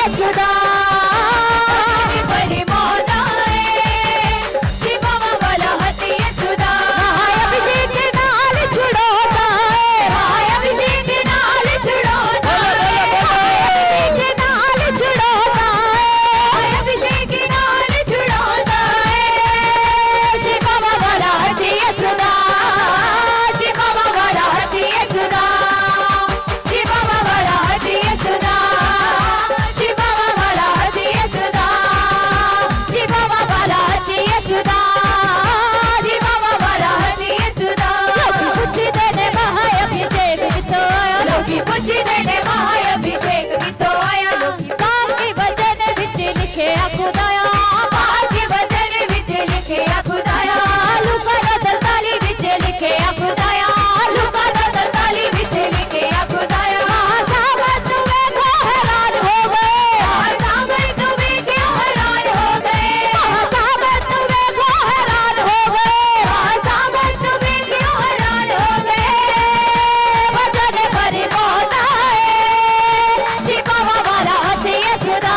यशोदा परी मोदाए शिवा वाला हती यशोदा अभिषेक नाल छुड़ोता है अभिषेक नाल छुड़ोता अभिषेक नाल छुड़ोता है अभिषेक नाल छुड़ोता है शिवा वाला हती यशोदा शिवा वाला हती यशोदा शिवा वाला हती यशोदा शिवा वाला हती यशोदा शिवा वाला हती यशोदा शिवा वाला हती यशोदा लोकी पूछी देने महाअभिषेक तो आया लोकी पूछी देने महाअभिषेक तो आया पाप के वचन विच लिखे खुदाया पाप के वचन विच लिखे खुदाया लूका 43 विच लिखे खुदाया लूका 43 विच लिखे खुदाया सामत में को हैरान हो गए सामत में क्यों हैरान हो गए सामत में को हैरान हो गए सामत में क्यों हैरान हो गए वचन पर मोहता है शिवा वाला हती यशोदा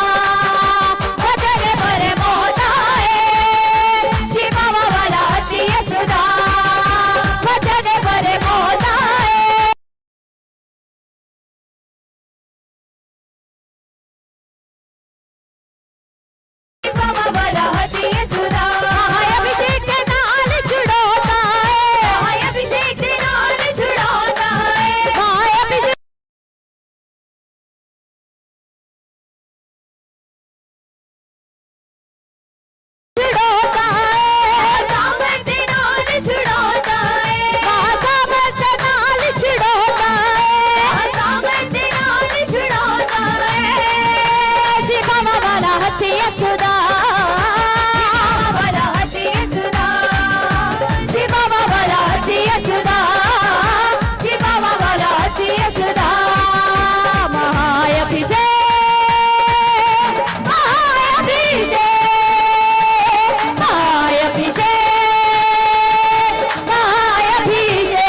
वचन पर मोहता है शिवा वाला हती यशोदा वचन पर मोहता है शिवा वाला हती यशोदा अभिषेक नाल छुड़ोता है अभिषेक नाल छुड़ोता है अभिषेक छुड़ोता है सामर्थ नाल छुड़ोता है सामर्थ नाल छुड़ोता है सामर्थ नाल छुड़ोता है शिवा वाला हती यशोदा वाला हती यशोदा शिवा वाला हती यशोदा शिवा वाला हती यशोदा महाअभिषेक महाअभिषेक महाअभिषेक महाअभिषेक महाअभिषेक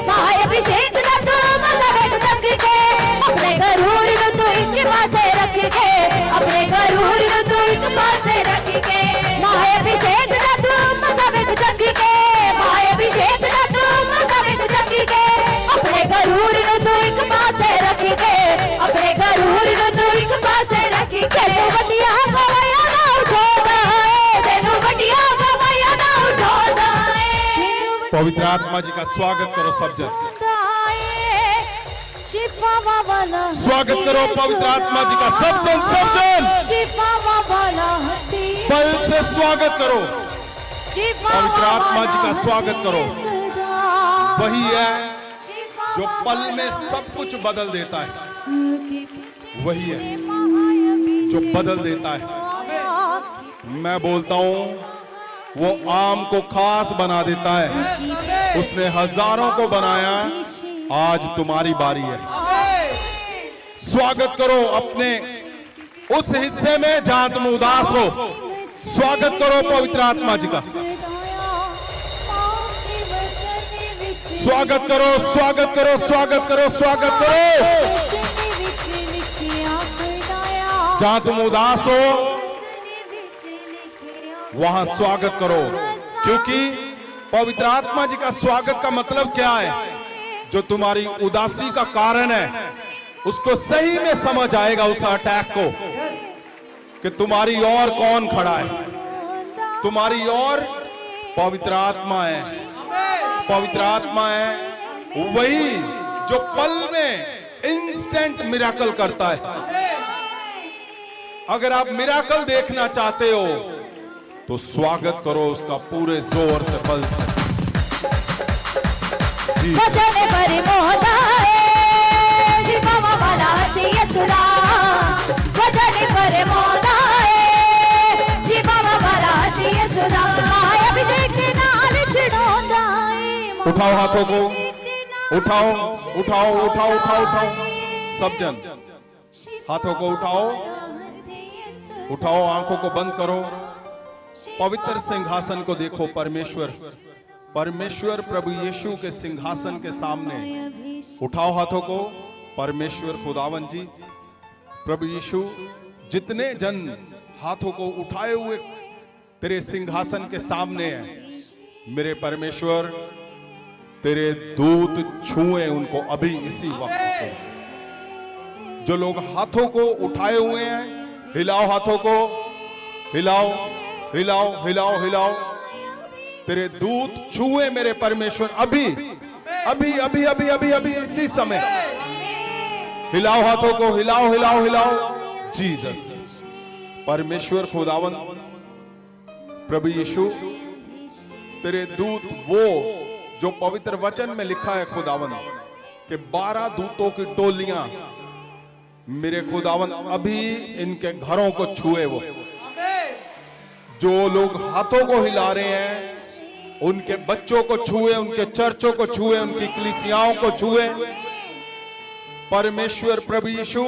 महाअभिषेक अपने गरूर नु तू एक पासे रख के महाअभिषेक दा तू मज़ा जग के महाअभिषेक दा तू मज़ा जग के अपने गरूर नु तू एक पासे रख के अपने गरूर नु तू एक पासे रख के वडिया गवाया ना उठोदा है तेनु वडिया गवाया ना उठोदा है पवित्र आत्मा जी का स्वागत करो सब जन स्वागत करो पवित्र आत्मा जी का सब जन पल से स्वागत करो पवित्र आत्मा जी का स्वागत करो वही है जो पल में सब कुछ बदल देता है वही है जो बदल देता है मैं बोलता हूं वो आम को खास बना देता है उसने हजारों को बनाया आज तुम्हारी बारी है स्वागत करो अपने उस हिस्से में जहां तुम उदास हो स्वागत करो पवित्र आत्मा जी का स्वागत करो स्वागत करो स्वागत करो स्वागत करो जहां तुम उदास हो वहां स्वागत करो क्योंकि पवित्र आत्मा जी का स्वागत का मतलब क्या है जो तुम्हारी उदासी का कारण है उसको सही में समझ आएगा उस अटैक को कि तुम्हारी ओर कौन खड़ा है तुम्हारी ओर पवित्र आत्मा है पवित्र आत्मा है वही जो पल में इंस्टेंट मिरेकल करता है अगर आप मिरेकल देखना चाहते हो तो स्वागत करो उसका पूरे जोर से बल से वचन पर मोहता है शिवा वाला हती यशोदा उठाओ हाथों को, उठाओ उठाओ उठाओ उठाओ उठाओ, सब जन हाथों को उठाओ, उठाओ, आंखों को बंद करो, पवित्र सिंहासन को देखो। परमेश्वर परमेश्वर प्रभु यीशु के सिंहासन के सामने उठाओ हाथों को। परमेश्वर खुदावन जी, प्रभु यीशु, जितने जन हाथों को उठाए हुए तेरे सिंहासन के सामने हैं, मेरे परमेश्वर तेरे दूत छुए उनको अभी इसी वक्त को। जो लोग हाथों को उठाए हुए हैं, हिलाओ हाथों को, हिलाओ हिलाओ हिलाओ हिलाओ, तेरे दूत छुए मेरे परमेश्वर अभी अभी अभी अभी अभी अभी इसी समय। हिलाओ हाथों को, हिलाओ हिलाओ हिलाओ। जीसस, परमेश्वर खुदावन प्रभु यीशु, तेरे दूत, वो जो पवित्र वचन में लिखा है खुदावन कि 12 दूतों की टोलियां मेरे खुदावन अभी इनके घरों को छुए। वो जो लोग हाथों को हिला रहे हैं, उनके बच्चों को छुए, उनके चर्चों को छुए, उनकी कलीसियाओं को छुए। परमेश्वर प्रभु यीशु,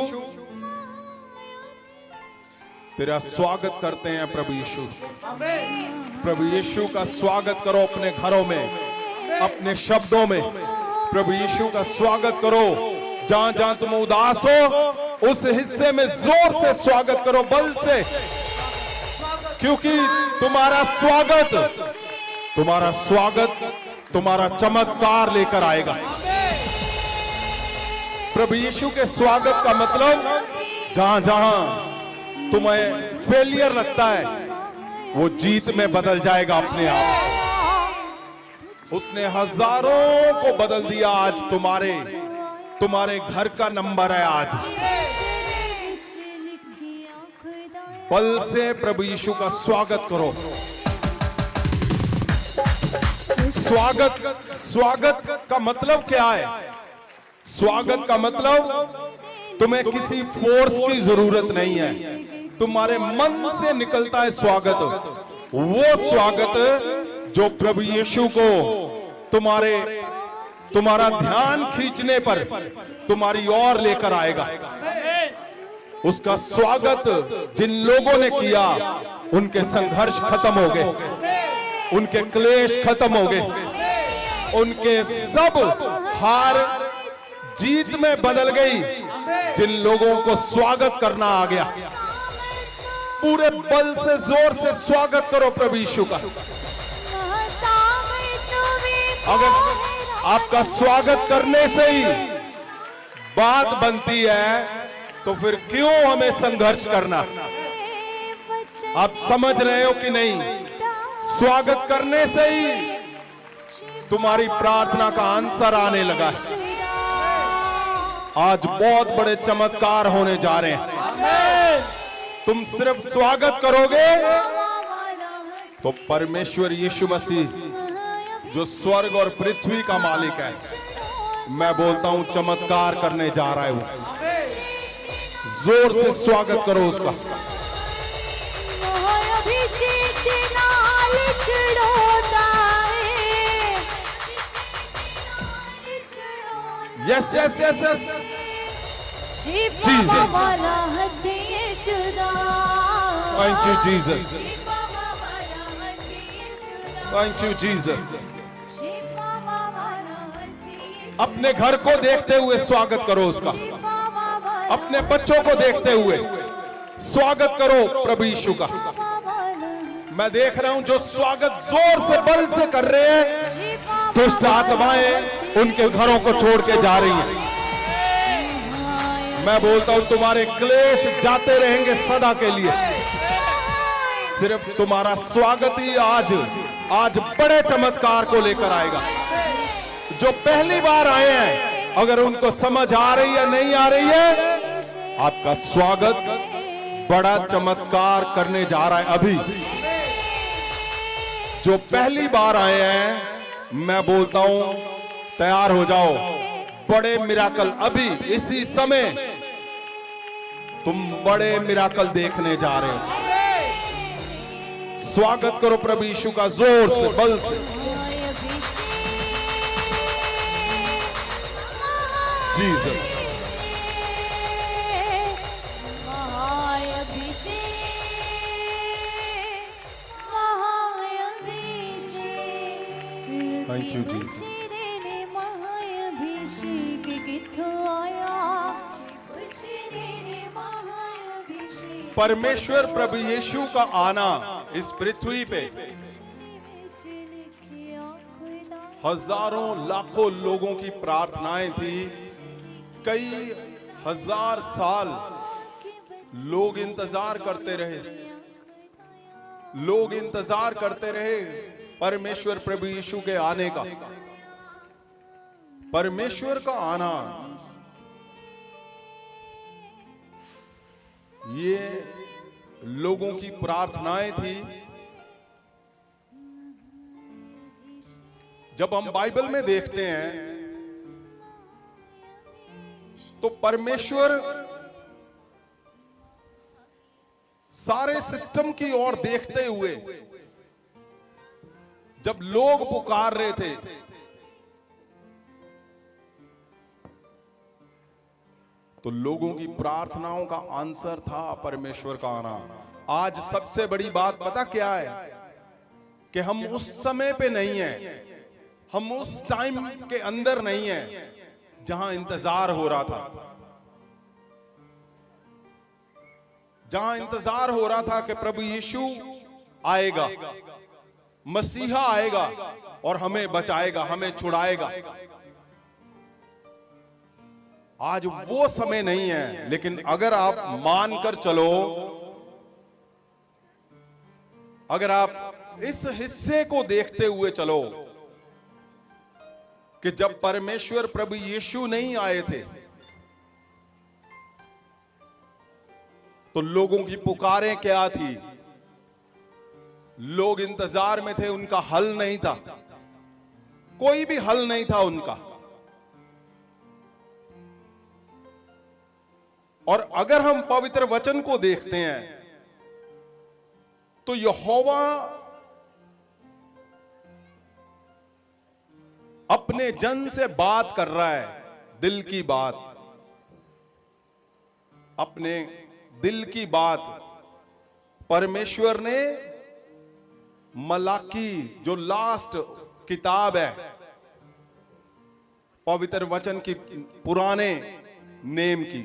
तेरा स्वागत करते हैं प्रभु यीशु। प्रभु यीशु का स्वागत करो अपने घरों में, अपने शब्दों में। प्रभु यीशु का स्वागत करो। जहां जहां तुम उदास हो, उस हिस्से में जोर से स्वागत करो, बल से, क्योंकि तुम्हारा स्वागत तुम्हारा चमत्कार लेकर आएगा। प्रभु यीशु के स्वागत का मतलब, जहां जहां तुम्हें फेलियर लगता है, वो जीत में बदल जाएगा अपने आप। उसने हजारों को बदल दिया। आज तुम्हारे घर का नंबर है आज। बल से प्रभु यीशु का स्वागत करो। स्वागत का मतलब क्या है? स्वागत का मतलब तुम्हें किसी फोर्स की जरूरत नहीं है, तुम्हारे मन से निकलता है स्वागत। वो स्वागत जो प्रभु यीशु को तुम्हारा ध्यान खींचने पर तुम्हारी ओर लेकर आएगा। उसका स्वागत जिन लोगों ने किया, उनके संघर्ष खत्म हो गए, उनके क्लेश खत्म हो गए, उनके सब हार जीत में बदल गई। जिन लोगों को स्वागत करना आ गया, पूरे बल से जोर से स्वागत करो प्रभु यीशु का। अगर आपका स्वागत करने से ही बात बनती है, तो फिर क्यों हमें संघर्ष करना? आप समझ रहे हो कि नहीं? स्वागत करने से ही तुम्हारी प्रार्थना का आंसर आने लगा है। आज बहुत बड़े चमत्कार होने जा रहे हैं। तुम सिर्फ स्वागत करोगे तो परमेश्वर यीशु मसीह, जो स्वर्ग और पृथ्वी का मालिक है, मैं बोलता हूं चमत्कार करने जा रहा है। जोर से स्वागत करो उसका। Yes yes yes yes, Jesus, thank you Jesus, thank you Jesus. अपने घर को देखते हुए स्वागत करो उसका, अपने बच्चों को देखते हुए स्वागत करो प्रभु यीशु का। मैं देख रहा हूं जो स्वागत जोर से बल से कर रहे हैं, दुष्ट आत्माएं उनके घरों को छोड़ के जा रही हैं। मैं बोलता हूं तुम्हारे क्लेश जाते रहेंगे सदा के लिए। सिर्फ तुम्हारा स्वागत ही आज बड़े चमत्कार को लेकर आएगा। जो पहली बार आए हैं, अगर उनको समझ आ रही है नहीं आ रही है, आपका स्वागत बड़ा चमत्कार करने जा रहा है। अभी जो पहली बार आए हैं, मैं बोलता हूं तैयार हो जाओ। बड़े मिराकल अभी इसी समय तुम बड़े मिराकल देखने जा रहे हो। स्वागत करो प्रभु यीशु का जोर से, बल से। जीसस। Thank you, Jesus. परमेश्वर प्रभु यीशु का आना इस पृथ्वी पे हजारों लाखों लोगों की प्रार्थनाएं थी। कई हजार साल लोग इंतजार करते रहे, लोग इंतजार करते रहे परमेश्वर प्रभु यीशु के आने का। परमेश्वर का आना ये लोगों की प्रार्थनाएं थी। जब हम बाइबल में देखते हैं तो परमेश्वर सारे सिस्टम की ओर देखते हुए जब लोग पुकार रहे थे, तो लोगों की प्रार्थनाओं का आंसर था परमेश्वर का आना। आज सबसे बड़ी बात पता क्या है कि हम उस समय पे नहीं हैं, हम उस टाइम के अंदर नहीं हैं जहां इंतजार हो रहा था, जहां इंतजार हो रहा था कि प्रभु यीशु आएगा, मसीहा आएगा और हमें बचाएगा, हमें छुड़ाएगा। आज वो समय नहीं है। लेकिन अगर आप मानकर चलो, अगर आप इस हिस्से को देखते हुए चलो कि जब परमेश्वर प्रभु यीशु नहीं आए थे तो लोगों की पुकारें क्या थी, लोग इंतजार में थे, उनका हल नहीं था, कोई भी हल नहीं था उनका। और अगर हम पवित्र वचन को देखते हैं तो यहोवा अपने जन से बात कर रहा है, दिल की बात, अपने दिल की बात। परमेश्वर ने मलाकी जो लास्ट किताब है पवित्र वचन की, पुराने नेम की,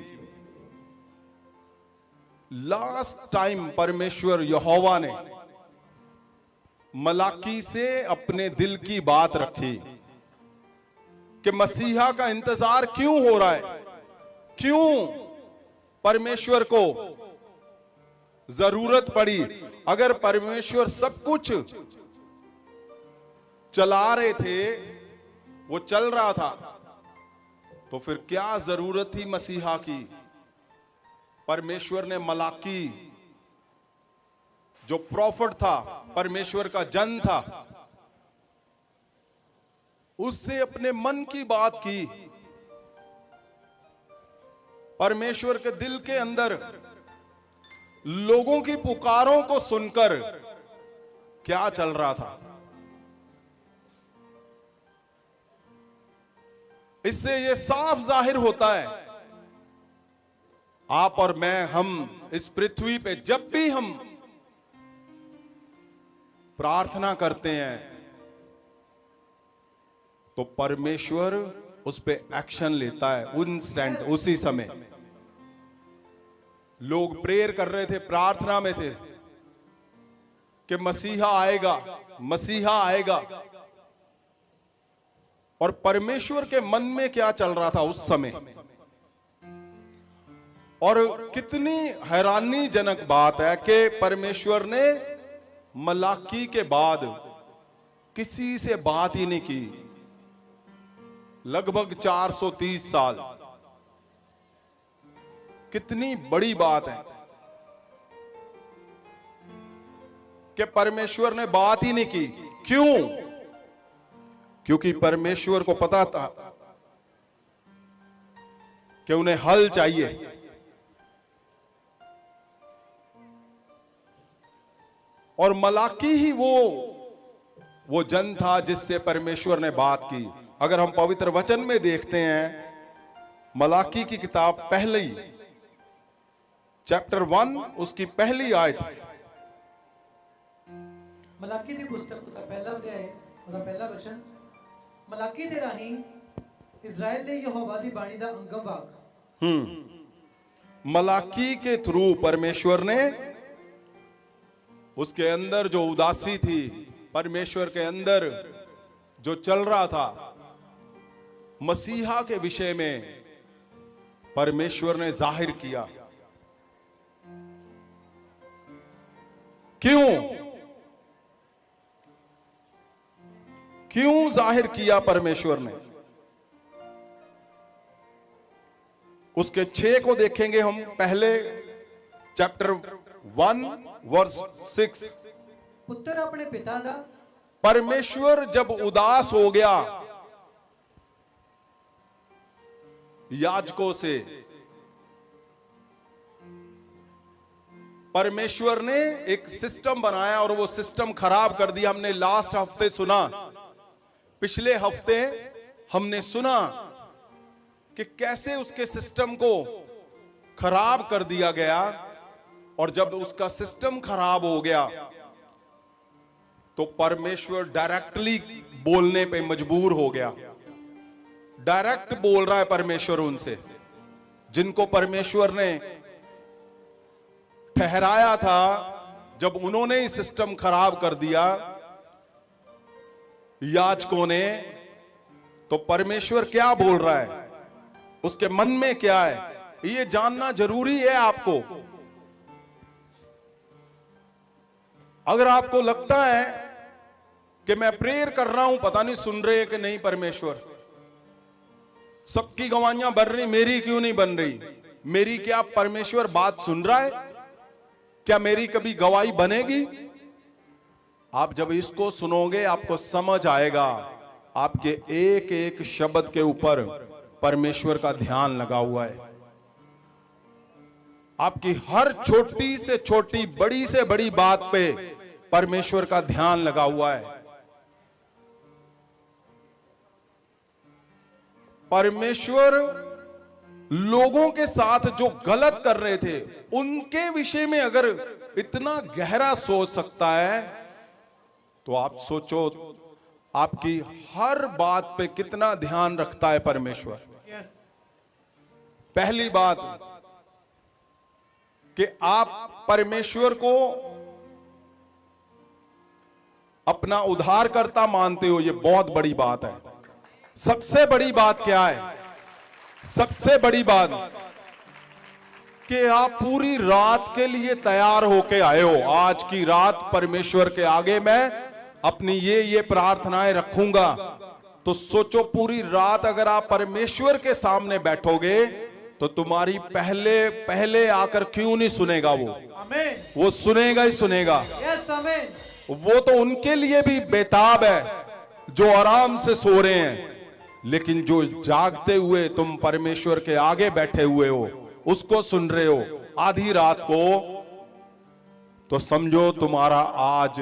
लास्ट टाइम परमेश्वर यहोवा ने मलाकी से अपने दिल की बात रखी कि मसीहा का इंतजार क्यों हो रहा है, क्यों परमेश्वर को जरूरत पड़ी। अगर परमेश्वर सब कुछ चला रहे थे, वो चल रहा था, तो फिर क्या जरूरत थी मसीहा की। परमेश्वर ने मलाकी जो प्रॉफिट था, परमेश्वर का जन था, उससे अपने मन की बात की। परमेश्वर के दिल के अंदर लोगों की पुकारों को सुनकर क्या चल रहा था, इससे यह साफ जाहिर होता है आप और मैं, हम इस पृथ्वी पे जब भी हम प्रार्थना करते हैं तो परमेश्वर उस पे एक्शन लेता है इंस्टेंट, उसी समय। लोग प्रेयर कर रहे थे, प्रार्थना में थे कि मसीहा आएगा, मसीहा आएगा। और परमेश्वर के मन में क्या चल रहा था उस समय। और कितनी हैरानीजनक बात है कि परमेश्वर ने मलाकी के बाद किसी से बात ही नहीं की, लगभग 430 साल। कितनी बड़ी बात है कि परमेश्वर ने बात ही नहीं की। क्यों? क्योंकि परमेश्वर को पता था कि उन्हें हल चाहिए। और मलाकी ही वो जन था जिससे परमेश्वर ने बात की। अगर हम पवित्र वचन में देखते हैं मलाकी की किताब पहली चैप्टर 1 उसकी पहली आयत। ਮਲਾਕੀ ਦੀ ਪੁਸਤਕ ਦਾ ਪਹਿਲਾ ਅਧਿਆਇ ਉਹਦਾ ਪਹਿਲਾ ਵਚਨ। ਮਲਾਕੀ ਦੇ ਰਾਹੀਂ ਇਜ਼ਰਾਈਲ ਲਈ ਯਹੋਵਾ ਦੀ ਬਾਣੀ ਦਾ ਅੰਗਮ ਵਾਕ। मलाकी के थ्रू परमेश्वर ने उसके अंदर जो उदासी थी, परमेश्वर के अंदर जो चल रहा था, मसीहा के विषय में परमेश्वर ने जाहिर किया। क्यों क्यों जाहिर किया परमेश्वर ने? उसके 6 को देखेंगे हम। पहले चैप्टर 1 वर्स 6। ਪੁੱਤਰ ਆਪਣੇ ਪਿਤਾ ਦਾ परमेश्वर जब उदास हो गया याजकों से, परमेश्वर ने एक सिस्टम बनाया और वो सिस्टम खराब कर दिया। हमने लास्ट हफ्ते सुना, पिछले हफ्ते हमने सुना कि कैसे उसके सिस्टम को खराब कर दिया गया। और जब उसका सिस्टम खराब हो गया तो परमेश्वर डायरेक्टली बोलने पे मजबूर हो गया। डायरेक्ट बोल रहा है परमेश्वर उनसे, जिनको परमेश्वर ने ठहराया था। जब उन्होंने ही सिस्टम खराब कर दिया याजकों ने, तो परमेश्वर क्या बोल रहा है, उसके मन में क्या है, ये जानना जरूरी है आपको। अगर आपको लगता है कि मैं प्रेयर कर रहा हूं, पता नहीं सुन रहे कि नहीं परमेश्वर, सबकी गवाहियां बन रही, मेरी क्यों नहीं बन रही? मेरी क्या परमेश्वर बात सुन रहा है? क्या मेरी कभी गवाही बनेगी? आप जब इसको सुनोगे आपको समझ आएगा आपके एक एक शब्द के ऊपर परमेश्वर का ध्यान लगा हुआ है। आपकी हर छोटी से छोटी, बड़ी से बड़ी बात पे परमेश्वर का ध्यान लगा हुआ है। परमेश्वर लोगों के साथ जो गलत कर रहे थे उनके विषय में अगर इतना गहरा सोच सकता है, तो आप सोचो आपकी हर बात पे कितना ध्यान रखता है परमेश्वर। पहली बात कि आप परमेश्वर को अपना उद्धारकर्ता मानते हो, ये बहुत बड़ी बात है। सबसे बड़ी बात क्या है? सबसे बड़ी बात कि आप पूरी रात के लिए तैयार होके आए हो। आज की रात परमेश्वर के आगे मैं अपनी ये प्रार्थनाएं रखूंगा। तो सोचो पूरी रात अगर आप परमेश्वर के सामने बैठोगे तो तुम्हारी पहले आकर क्यों नहीं सुनेगा वो? आमीन। वो सुनेगा ही सुनेगा। यस आमीन। वो तो उनके लिए भी बेताब है जो आराम से सो रहे हैं, लेकिन जो जागते हुए तुम परमेश्वर के आगे बैठे हुए हो, उसको सुन रहे हो आधी रात को, तो समझो तुम्हारा आज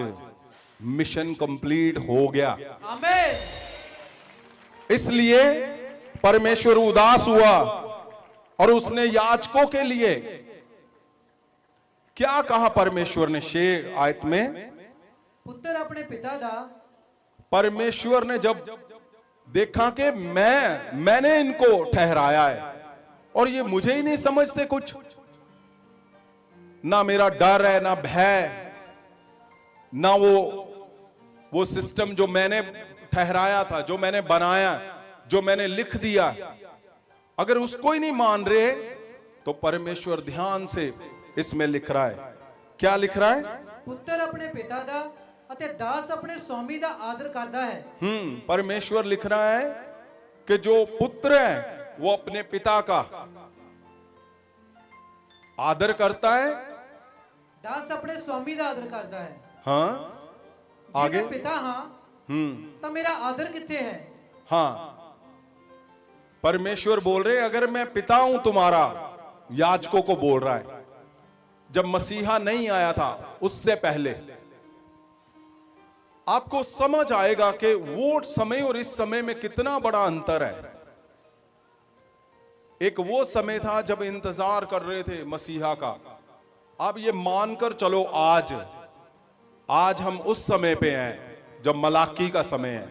मिशन कंप्लीट हो गया। आमीन। इसलिए परमेश्वर उदास हुआ और उसने याजकों के लिए क्या कहा परमेश्वर ने 6 आयत में? ਪੁੱਤਰ ਆਪਣੇ ਪਿਤਾ ਦਾ परमेश्वर ने जब देखा कि मैंने इनको ठहराया है और ये मुझे ही नहीं समझते कुछ, ना मेरा डर है, ना भय, ना वो सिस्टम जो मैंने ठहराया था, जो मैंने बनाया, जो मैंने लिख दिया, अगर उसको ही नहीं मान रहे तो परमेश्वर ध्यान से इसमें लिख रहा है। क्या लिख रहा है? ਪੁੱਤਰ ਆਪਣੇ ਪਿਤਾ ਦਾ ਅਤੇ ਦਾਸ ਆਪਣੇ स्वामी ਦਾ ਆਦਰ ਕਰਦਾ ਹੈ। परमेश्वर लिख रहा है कि जो पुत्र है वो अपने पिता का आदर करता है। ਦਾਸ ਆਪਣੇ स्वामी ਦਾ ਆਦਰ ਕਰਦਾ ਹੈ। हाँ ਜੇ आगे। ਮੈਂ ਪਿਤਾ ਹਾਂ ਤਾਂ ਮੇਰਾ ਆਦਰ ਕਿੱਥੇ ਹੈ? हाँ परमेश्वर बोल रहे अगर मैं पिता हूं तुम्हारा, याजकों को बोल रहा है। जब मसीहा नहीं आया था उससे पहले आपको समझ आएगा कि वो समय और इस समय में कितना बड़ा अंतर है। एक वो समय था जब इंतजार कर रहे थे मसीहा का। अब ये मानकर चलो आज हम उस समय पे हैं जब मलाकी का समय है,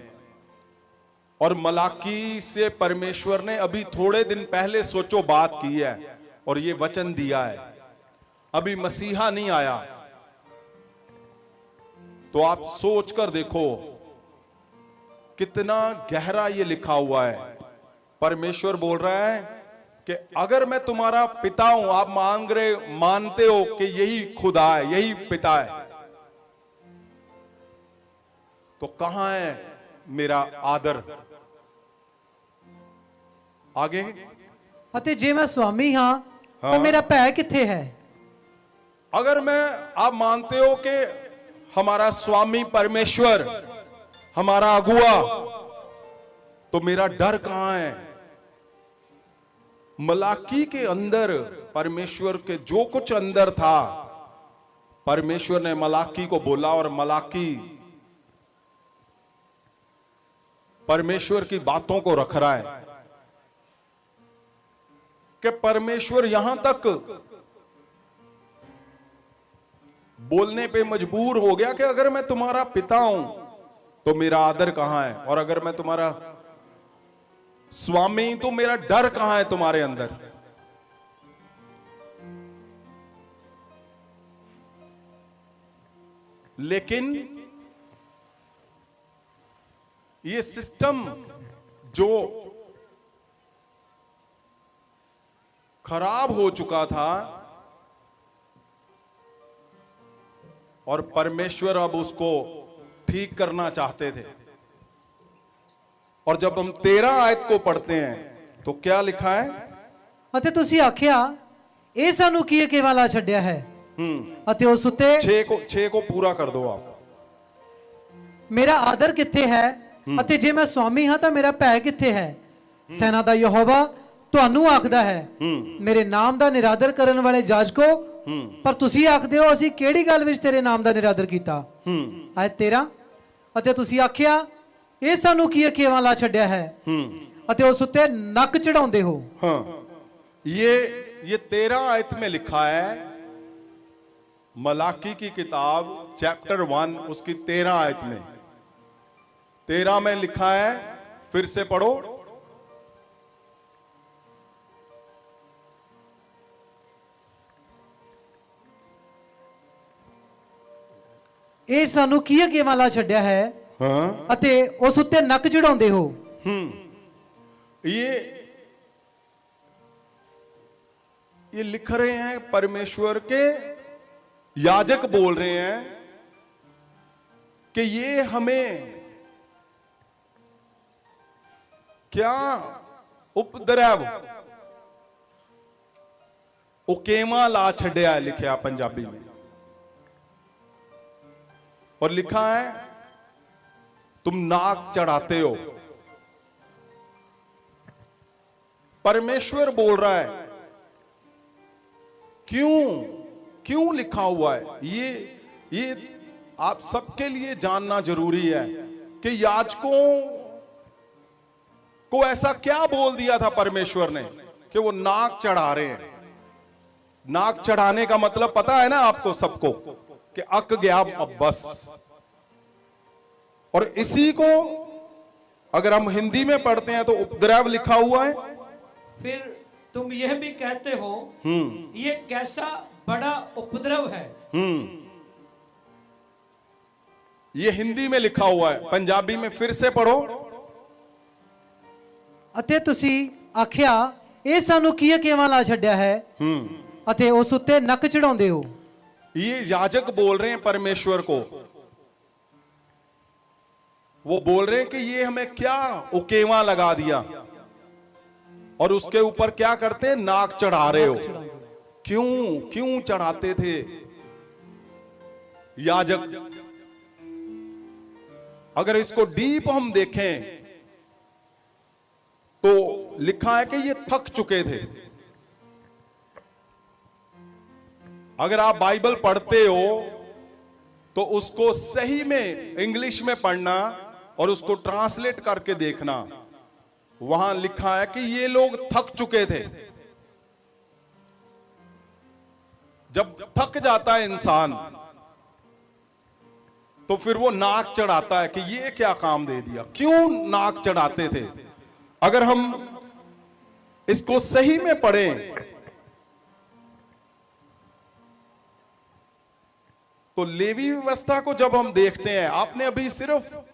और मलाकी से परमेश्वर ने अभी थोड़े दिन पहले सोचो बात की है और ये वचन दिया है। अभी मसीहा नहीं आया, तो आप सोच कर देखो कितना गहरा ये लिखा हुआ है। परमेश्वर बोल रहा है कि अगर मैं तुम्हारा पिता हूं, आप मानते हो कि यही खुदा है, यही पिता है, तो कहां है मेरा आदर? आगे, ਅਤੇ ਜੇ ਮੈਂ स्वामी हाँ तो मेरा भय किथे है? अगर आप मानते हो कि हमारा स्वामी परमेश्वर, हमारा अगुआ, तो मेरा डर कहां है? मलाकी के अंदर परमेश्वर के जो कुछ अंदर था, परमेश्वर ने मलाकी को बोला, और मलाकी परमेश्वर की बातों को रख रहा है कि परमेश्वर यहां तक बोलने पे मजबूर हो गया कि अगर मैं तुम्हारा पिता हूं तो मेरा आदर कहां है, और अगर मैं तुम्हारा स्वामी तो मेरा डर कहां है तुम्हारे अंदर? लेकिन ये सिस्टम जो खराब हो चुका था, और परमेश्वर अब उसको ठीक करना चाहते थे। और जब हम 13 आयत को पढ़ते हैं तो क्या लिखा है? ਅਤੇ ਤੁਸੀਂ ਆਖਿਆ ਇਹ ਸਾਨੂੰ ਕੀ ਕੇਵਲ ਲਾ ਛੱਡਿਆ ਹੈ। ਅਤੇ ਉਸ ਉੱਤੇ 6 को पूरा कर दो आप। ਮੇਰਾ ਆਦਰ ਕਿੱਥੇ ਹੈ? ਅਤੇ ਜੇ ਮੈਂ स्वामी ਹਾਂ ਤਾਂ ਮੇਰਾ ਭੈ ਕਿੱਥੇ ਹੈ? ਸੈਨਾ ਦਾ ਯਹੋਵਾ ਤੁਹਾਨੂੰ ਆਖਦਾ ਹੈ, ਮੇਰੇ ਨਾਮ ਦਾ ਨਿਰਾਦਰ ਕਰਨ ਵਾਲੇ ਜਾਜਕੋ, ਪਰ ਤੁਸੀਂ ਆਖਦੇ ਹੋ ਅਸੀਂ ਕਿਹੜੀ ਗੱਲ ਵਿੱਚ ਤੇਰੇ ਨਾਮ ਦਾ ਨਿਰਾਦਰ ਕੀਤਾ? ਆਇਤ 13, ਅਤੇ ਤੁਸੀਂ ਆਖਿਆ ਇਹ ਸਾਨੂੰ ਕੀ ਕੇਵਲ ਲਾ ਛੱਡਿਆ ਹੈ, ਅਤੇ ਉਸ ਉੱਤੇ ਨੱਕ ਚੜਾਉਂਦੇ ਹੋ। ये 13 आयत में लिखा है, मलाकी की किताब चैप्टर 1 उसकी 13 आयत में, 13 में लिखा है, फिर से पढ़ो। ਇਹ ਸਾਨੂੰ ਕੀ ਕੇਵਲ ਲਾ ਛੱਡਿਆ ਹੈ, ਅਤੇ ਉਸ ਉੱਤੇ ਨੱਕ ਚੜਾਉਂਦੇ ਹੋ। ये लिख रहे हैं, परमेश्वर के याजक बोल रहे हैं कि ये हमें क्या उपद्रव उकेमा ला छड़िया, लिखा पंजाबी में, और लिखा है तुम नाक चढ़ाते हो। परमेश्वर बोल रहा है, क्यों लिखा हुआ है? ये आप सबके लिए जानना जरूरी है कि याजकों को ऐसा क्या बोल दिया था परमेश्वर ने कि वो नाक चढ़ा रहे हैं। नाक चढ़ाने का मतलब पता है ना आपको सबको, कि अक गया अब बस। और इसी को अगर हम हिंदी में पढ़ते हैं तो उपद्रव लिखा हुआ है। फिर तुम यह भी कहते हो ये कैसा बड़ा उपद्रव है। ये हिंदी में लिखा हुआ है, पंजाबी में फिर से पढ़ो। ਅਤੇ ਤੁਸੀਂ ਆਖਿਆ ਇਹ ਸਾਨੂੰ ਕੀ ਕੇਵਲ ਲਾ ਛੱਡਿਆ ਹੈ, ਅਤੇ ਉਸ ਉੱਤੇ ਨੱਕ ਚੜਾਉਂਦੇ ਹੋ। ये याजक बोल रहे हैं परमेश्वर को, वो बोल रहे हैं कि ये हमें क्या उकेवा लगा दिया, और उसके ऊपर क्या करते हैं? नाक चढ़ा रहे हो। क्यों चढ़ाते थे याजक? अगर इसको डीप हम देखें तो लिखा है कि ये थक चुके थे। अगर आप बाइबल पढ़ते हो तो उसको सही में इंग्लिश में पढ़ना और उसको ट्रांसलेट करके देखना, वहां लिखा है कि ये लोग थक चुके थे। जब थक जाता है इंसान तो फिर वो नाक चढ़ाता है कि ये क्या काम दे दिया। क्यों नाक चढ़ाते थे? अगर हम इसको सही में पढ़ें तो लेवी व्यवस्था को जब हम देखते हैं, आपने अभी सिर्फ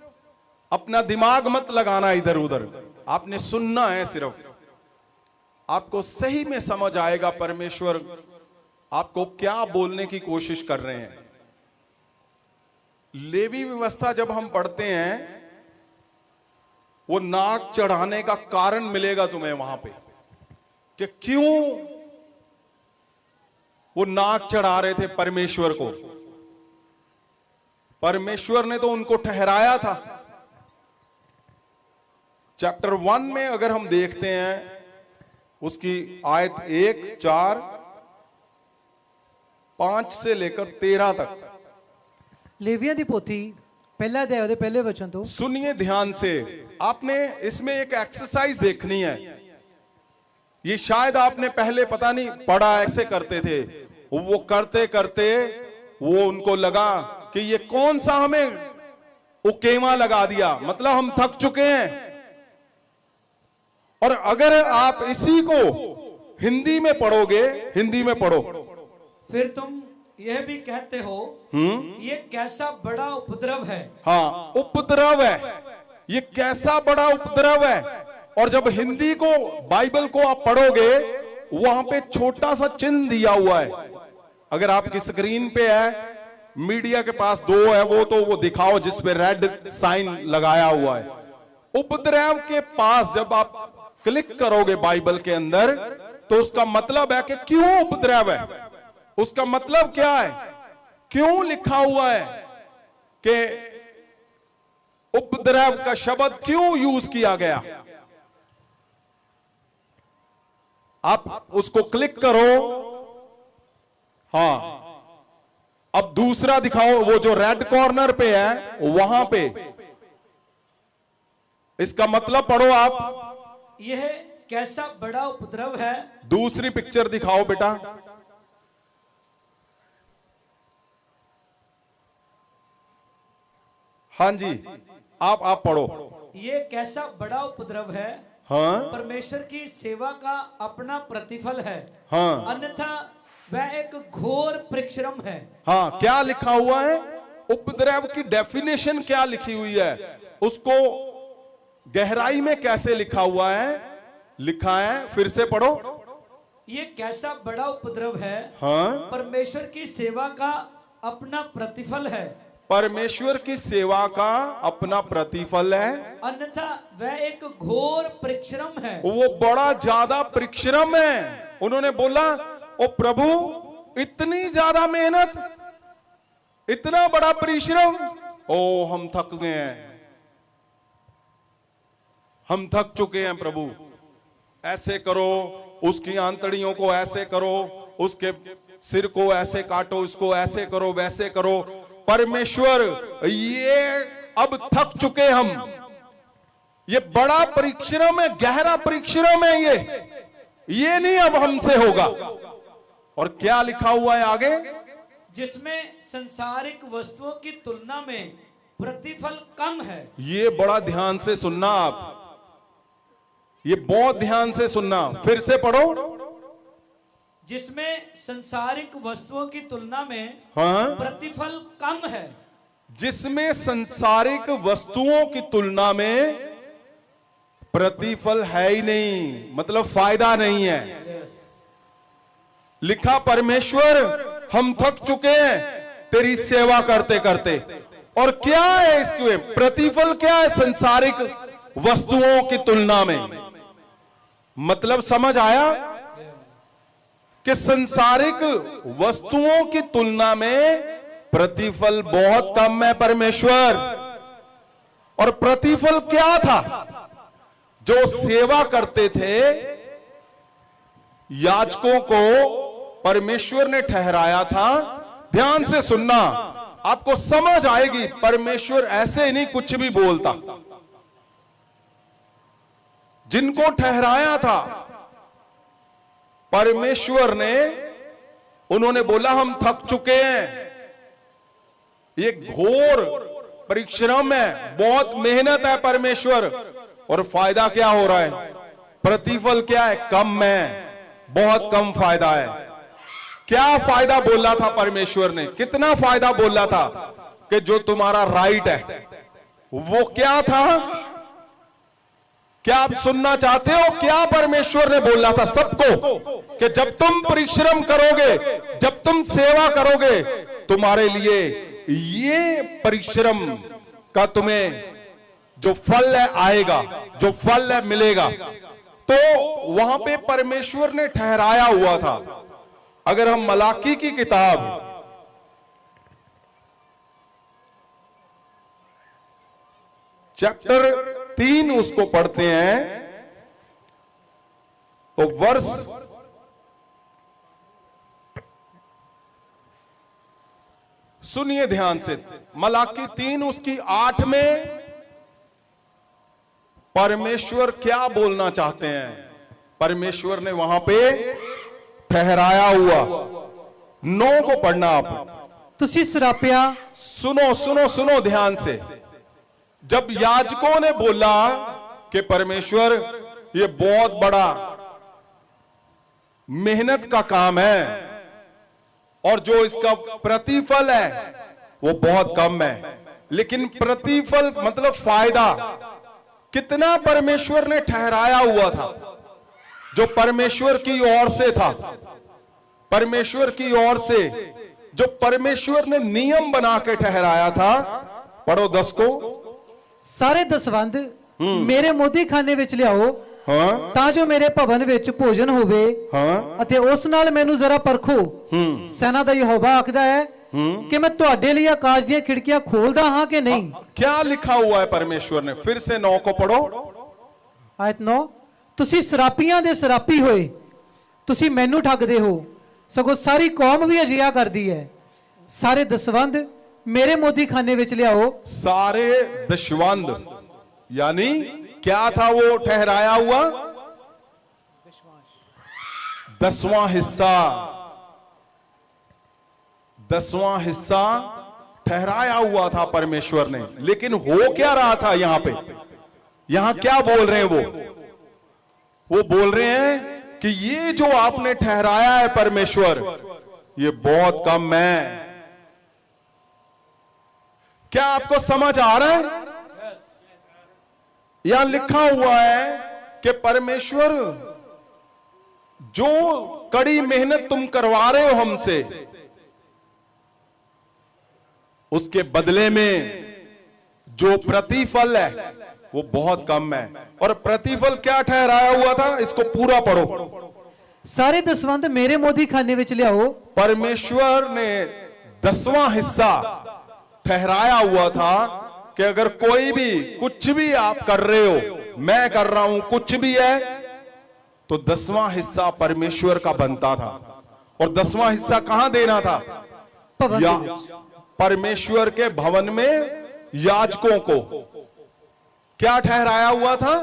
अपना दिमाग मत लगाना इधर उधर, आपने सुनना है सिर्फ, आपको सही में समझ आएगा परमेश्वर आपको क्या बोलने की कोशिश कर रहे हैं। लेवी व्यवस्था जब हम पढ़ते हैं, वो नाक चढ़ाने का कारण मिलेगा तुम्हें वहां पे कि क्यों वो नाक चढ़ा रहे थे परमेश्वर को। परमेश्वर ने तो उनको ठहराया था। चैप्टर 1 में अगर हम देखते हैं, उसकी आयत 1, 4, 5 से लेकर 13 तक। लेवियां दी पोथी पहला अध्याय दे पहले वचन तो सुनिए ध्यान से, आपने इसमें एक एक्सरसाइज देखनी है। ये शायद आपने पहले पता नहीं पढ़ा, ऐसे करते थे, वो करते करते वो उनको लगा कि ये कौन सा हमें उकेमा लगा दिया, मतलब हम थक चुके हैं। और अगर आप इसी को हिंदी में पढ़ोगे, हिंदी में पढ़ो, फिर तुम यह भी कहते हो ये कैसा बड़ा उपद्रव है। हाँ, उपद्रव है, ये कैसा बड़ा उपद्रव है। और जब हिंदी को, बाइबल को आप पढ़ोगे, वहां पे छोटा सा चिन्ह दिया हुआ है। अगर आपकी स्क्रीन पे है, मीडिया के पास 2 है, वो दिखाओ जिस पे रेड साइन लगाया हुआ है। उपद्रव के पास जब आप क्लिक करोगे बाइबल के अंदर, तो उसका मतलब है कि क्यों उपद्रव है, उसका मतलब क्या है, क्यों लिखा हुआ है कि उपद्रव का शब्द क्यों यूज किया गया। आप उसको क्लिक करो। हाँ, अब दूसरा दिखाओ, वो जो रेड कॉर्नर पे है वहां पे, इसका मतलब पढ़ो आप। यह कैसा बड़ा उपद्रव है। दूसरी पिक्चर दिखाओ बेटा। हाँ जी, आप पढ़ो। ये कैसा बड़ा उपद्रव है। हाँ, परमेश्वर की सेवा का अपना प्रतिफल है। हाँ, अन्यथा वह एक घोर परिश्रम है। हाँ, क्या लिखा हुआ है, उपद्रव की डेफिनेशन क्या लिखी हुई है, उसको गहराई में कैसे लिखा हुआ है, लिखा है, फिर से पढ़ो। ये कैसा बड़ा उपद्रव है। हाँ, परमेश्वर की सेवा का अपना प्रतिफल है। परमेश्वर की सेवा का अपना प्रतिफल है, अन्यथा वह एक घोर परिश्रम है। वो बड़ा ज्यादा परिश्रम है। उन्होंने बोला, ओ प्रभु, इतनी ज्यादा मेहनत, इतना बड़ा परिश्रम, ओ हम थक गए हैं, हम थक चुके हैं प्रभु। ऐसे करो, उसकी आंतड़ियों को ऐसे करो, उसके सिर को ऐसे काटो, इसको ऐसे करो, वैसे करो। परमेश्वर, ये अब थक चुके हम, ये बड़ा परिश्रम है, गहरा परिश्रम है, ये नहीं अब हमसे होगा। और क्या लिखा हुआ है आगे, जिसमें संसारिक वस्तुओं की तुलना में प्रतिफल कम है। ये बड़ा ध्यान से सुनना आप, ये बहुत ध्यान से सुनना, फिर से पढ़ो। जिसमें संसारिक वस्तुओं की तुलना में हाँ, प्रतिफल कम है। जिसमें संसारिक वस्तुओं की तुलना में प्रतिफल है ही नहीं, मतलब फायदा नहीं है। लिखा, परमेश्वर हम थक चुके हैं तेरी सेवा करते करते। और क्या है इसके प्रतिफल, क्या है संसारिक वस्तुओं की तुलना में, मतलब समझ आया कि संसारिक वस्तुओं की तुलना में प्रतिफल बहुत कम है परमेश्वर। और प्रतिफल क्या था, जो सेवा करते थे याजकों को परमेश्वर ने ठहराया था। ध्यान से सुनना, आपको समझ आएगी। परमेश्वर ऐसे नहीं कुछ भी बोलता। जिनको ठहराया था परमेश्वर ने, उन्होंने बोला हम थक चुके हैं, ये घोर परिश्रम है, बहुत मेहनत है परमेश्वर, और फायदा क्या हो रहा है, प्रतिफल क्या है, कम है, बहुत कम फायदा है। क्या फायदा बोला था परमेश्वर ने, कितना फायदा बोला था कि जो तुम्हारा राइट है वो क्या था? क्या आप सुनना चाहते हो? क्या परमेश्वर ने बोला था सबको कि जब तुम परिश्रम करोगे, जब तुम सेवा करोगे, तुम्हारे लिए ये परिश्रम का तुम्हें जो फल है आएगा, जो फल है मिलेगा। तो वहां पे परमेश्वर ने ठहराया हुआ था। अगर हम मलाकी की किताब चैप्टर 3 उसको पढ़ते हैं तो वर्ष ध्यान से, मलाकी 3 उसकी 8 में परमेश्वर क्या बोलना चाहते हैं। परमेश्वर ने वहां पे ठहराया हुआ, 9 को पढ़ना आप। तुसी सरापिया, सुनो सुनो सुनो ध्यान से। जब याजकों ने बोला कि परमेश्वर ये बहुत बड़ा मेहनत का काम है और जो इसका प्रतिफल है वो बहुत कम है, लेकिन प्रतिफल मतलब फायदा कितना परमेश्वर ने ठहराया हुआ था, जो परमेश्वर की ओर से था, परमेश्वर की ओर से जो परमेश्वर ने नियम बना के ठहराया था। पढ़ो 10 को। ਸਾਰੇ ਦਸਵੰਧ ਮੇਰੇ ਮੋਦੀ ਖਾਨੇ ਵਿੱਚ ਲਿਆਓ, ਹਾਂ ਤਾਂ ਜੋ ਮੇਰੇ ਭਵਨ ਵਿੱਚ ਭੋਜਨ ਹੋਵੇ, ਹਾਂ ਅਤੇ ਉਸ ਨਾਲ ਮੈਨੂੰ ਜ਼ਰਾ ਪਰਖੋ। ਸੈਨਾ ਦਾ ਯਹੋਵਾ ਆਖਦਾ ਹੈ कि मैं ਤੁਹਾਡੇ ਲਈ ਆਕਾਸ਼ ਦੀਆਂ ਖਿੜਕੀਆਂ ਖੋਲਦਾ ਹਾਂ ਕਿ नहीं। क्या लिखा हुआ है परमेश्वर ने? फिर से 9 को पढ़ो। ਆਇਤ 9, ਤੁਸੀਂ ਸਰਾਪੀਆਂ ਦੇ ਸਰਾਪੀ ਹੋਏ, ਤੁਸੀਂ ਮੈਨੂੰ ਠੱਗਦੇ ਹੋ, ਸਗੋਂ ਸਾਰੀ ਕੌਮ ਵੀ ਅਜਿਹਾ ਕਰਦੀ ਹੈ। ਸਾਰੇ ਦਸਵੰਧ मेरे मोदी खाने विच लियाओ। सारे दशवंध यानी क्या था वो ठहराया हुआ? 10वां हिस्सा, 10वां हिस्सा ठहराया हुआ था परमेश्वर ने। लेकिन हो क्या रहा था यहां पे? यहां क्या बोल रहे हैं वो बोल रहे हैं कि ये जो आपने ठहराया है परमेश्वर, ये बहुत कम है। क्या आपको समझ आ रहा है? यहां लिखा हुआ है कि परमेश्वर जो कड़ी मेहनत तुम करवा रहे हो हमसे, उसके बदले में जो प्रतिफल है वो बहुत कम है। और प्रतिफल क्या ठहराया हुआ था? इसको पूरा पढ़ो। सारे दसवंध मेरे मोदी खाने विच लियाओ। परमेश्वर ने 10वां हिस्सा ठहराया हुआ था कि अगर कोई भी कुछ भी आप कर रहे हो, मैं कर रहा हूं, कुछ भी है, तो 10वां हिस्सा परमेश्वर का बनता था। और 10वां हिस्सा कहां देना था? भवन या दे विच। परमेश्वर के भवन में याजकों को क्या ठहराया हुआ था?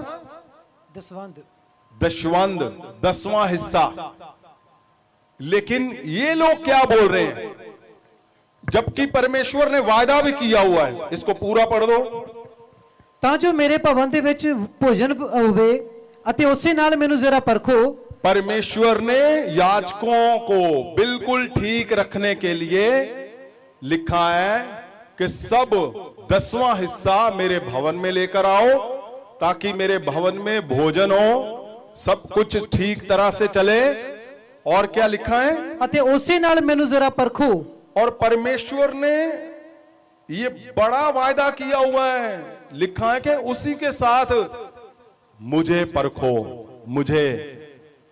दसवंध, दशवंध, 10वां हिस्सा। लेकिन ये लोग क्या बोल रहे हैं? जबकि परमेश्वर ने वायदा भी किया हुआ है। इसको पूरा पढ़ दो। ਤਾਂ ਜੋ ਮੇਰੇ ਭਵਨ ਦੇ ਵਿੱਚ ਭੋਜਨ ਹੋਵੇ ਅਤੇ ਉਸੇ ਨਾਲ ਮੈਨੂੰ ਜ਼ਰਾ ਪਰਖੋ। परमेश्वर ने याजकों को बिल्कुल ठीक रखने के लिए लिखा है कि सब 10वां हिस्सा मेरे भवन में लेकर आओ, ताकि मेरे भवन में भोजन हो, सब कुछ ठीक तरह से चले। और क्या लिखा है? ਅਤੇ ਉਸੇ ਨਾਲ ਮੈਨੂੰ ਜ਼ਰਾ ਪਰਖੋ। और परमेश्वर ने ये बड़ा वायदा किया हुआ है, लिखा है कि उसी के साथ मुझे परखो। मुझे,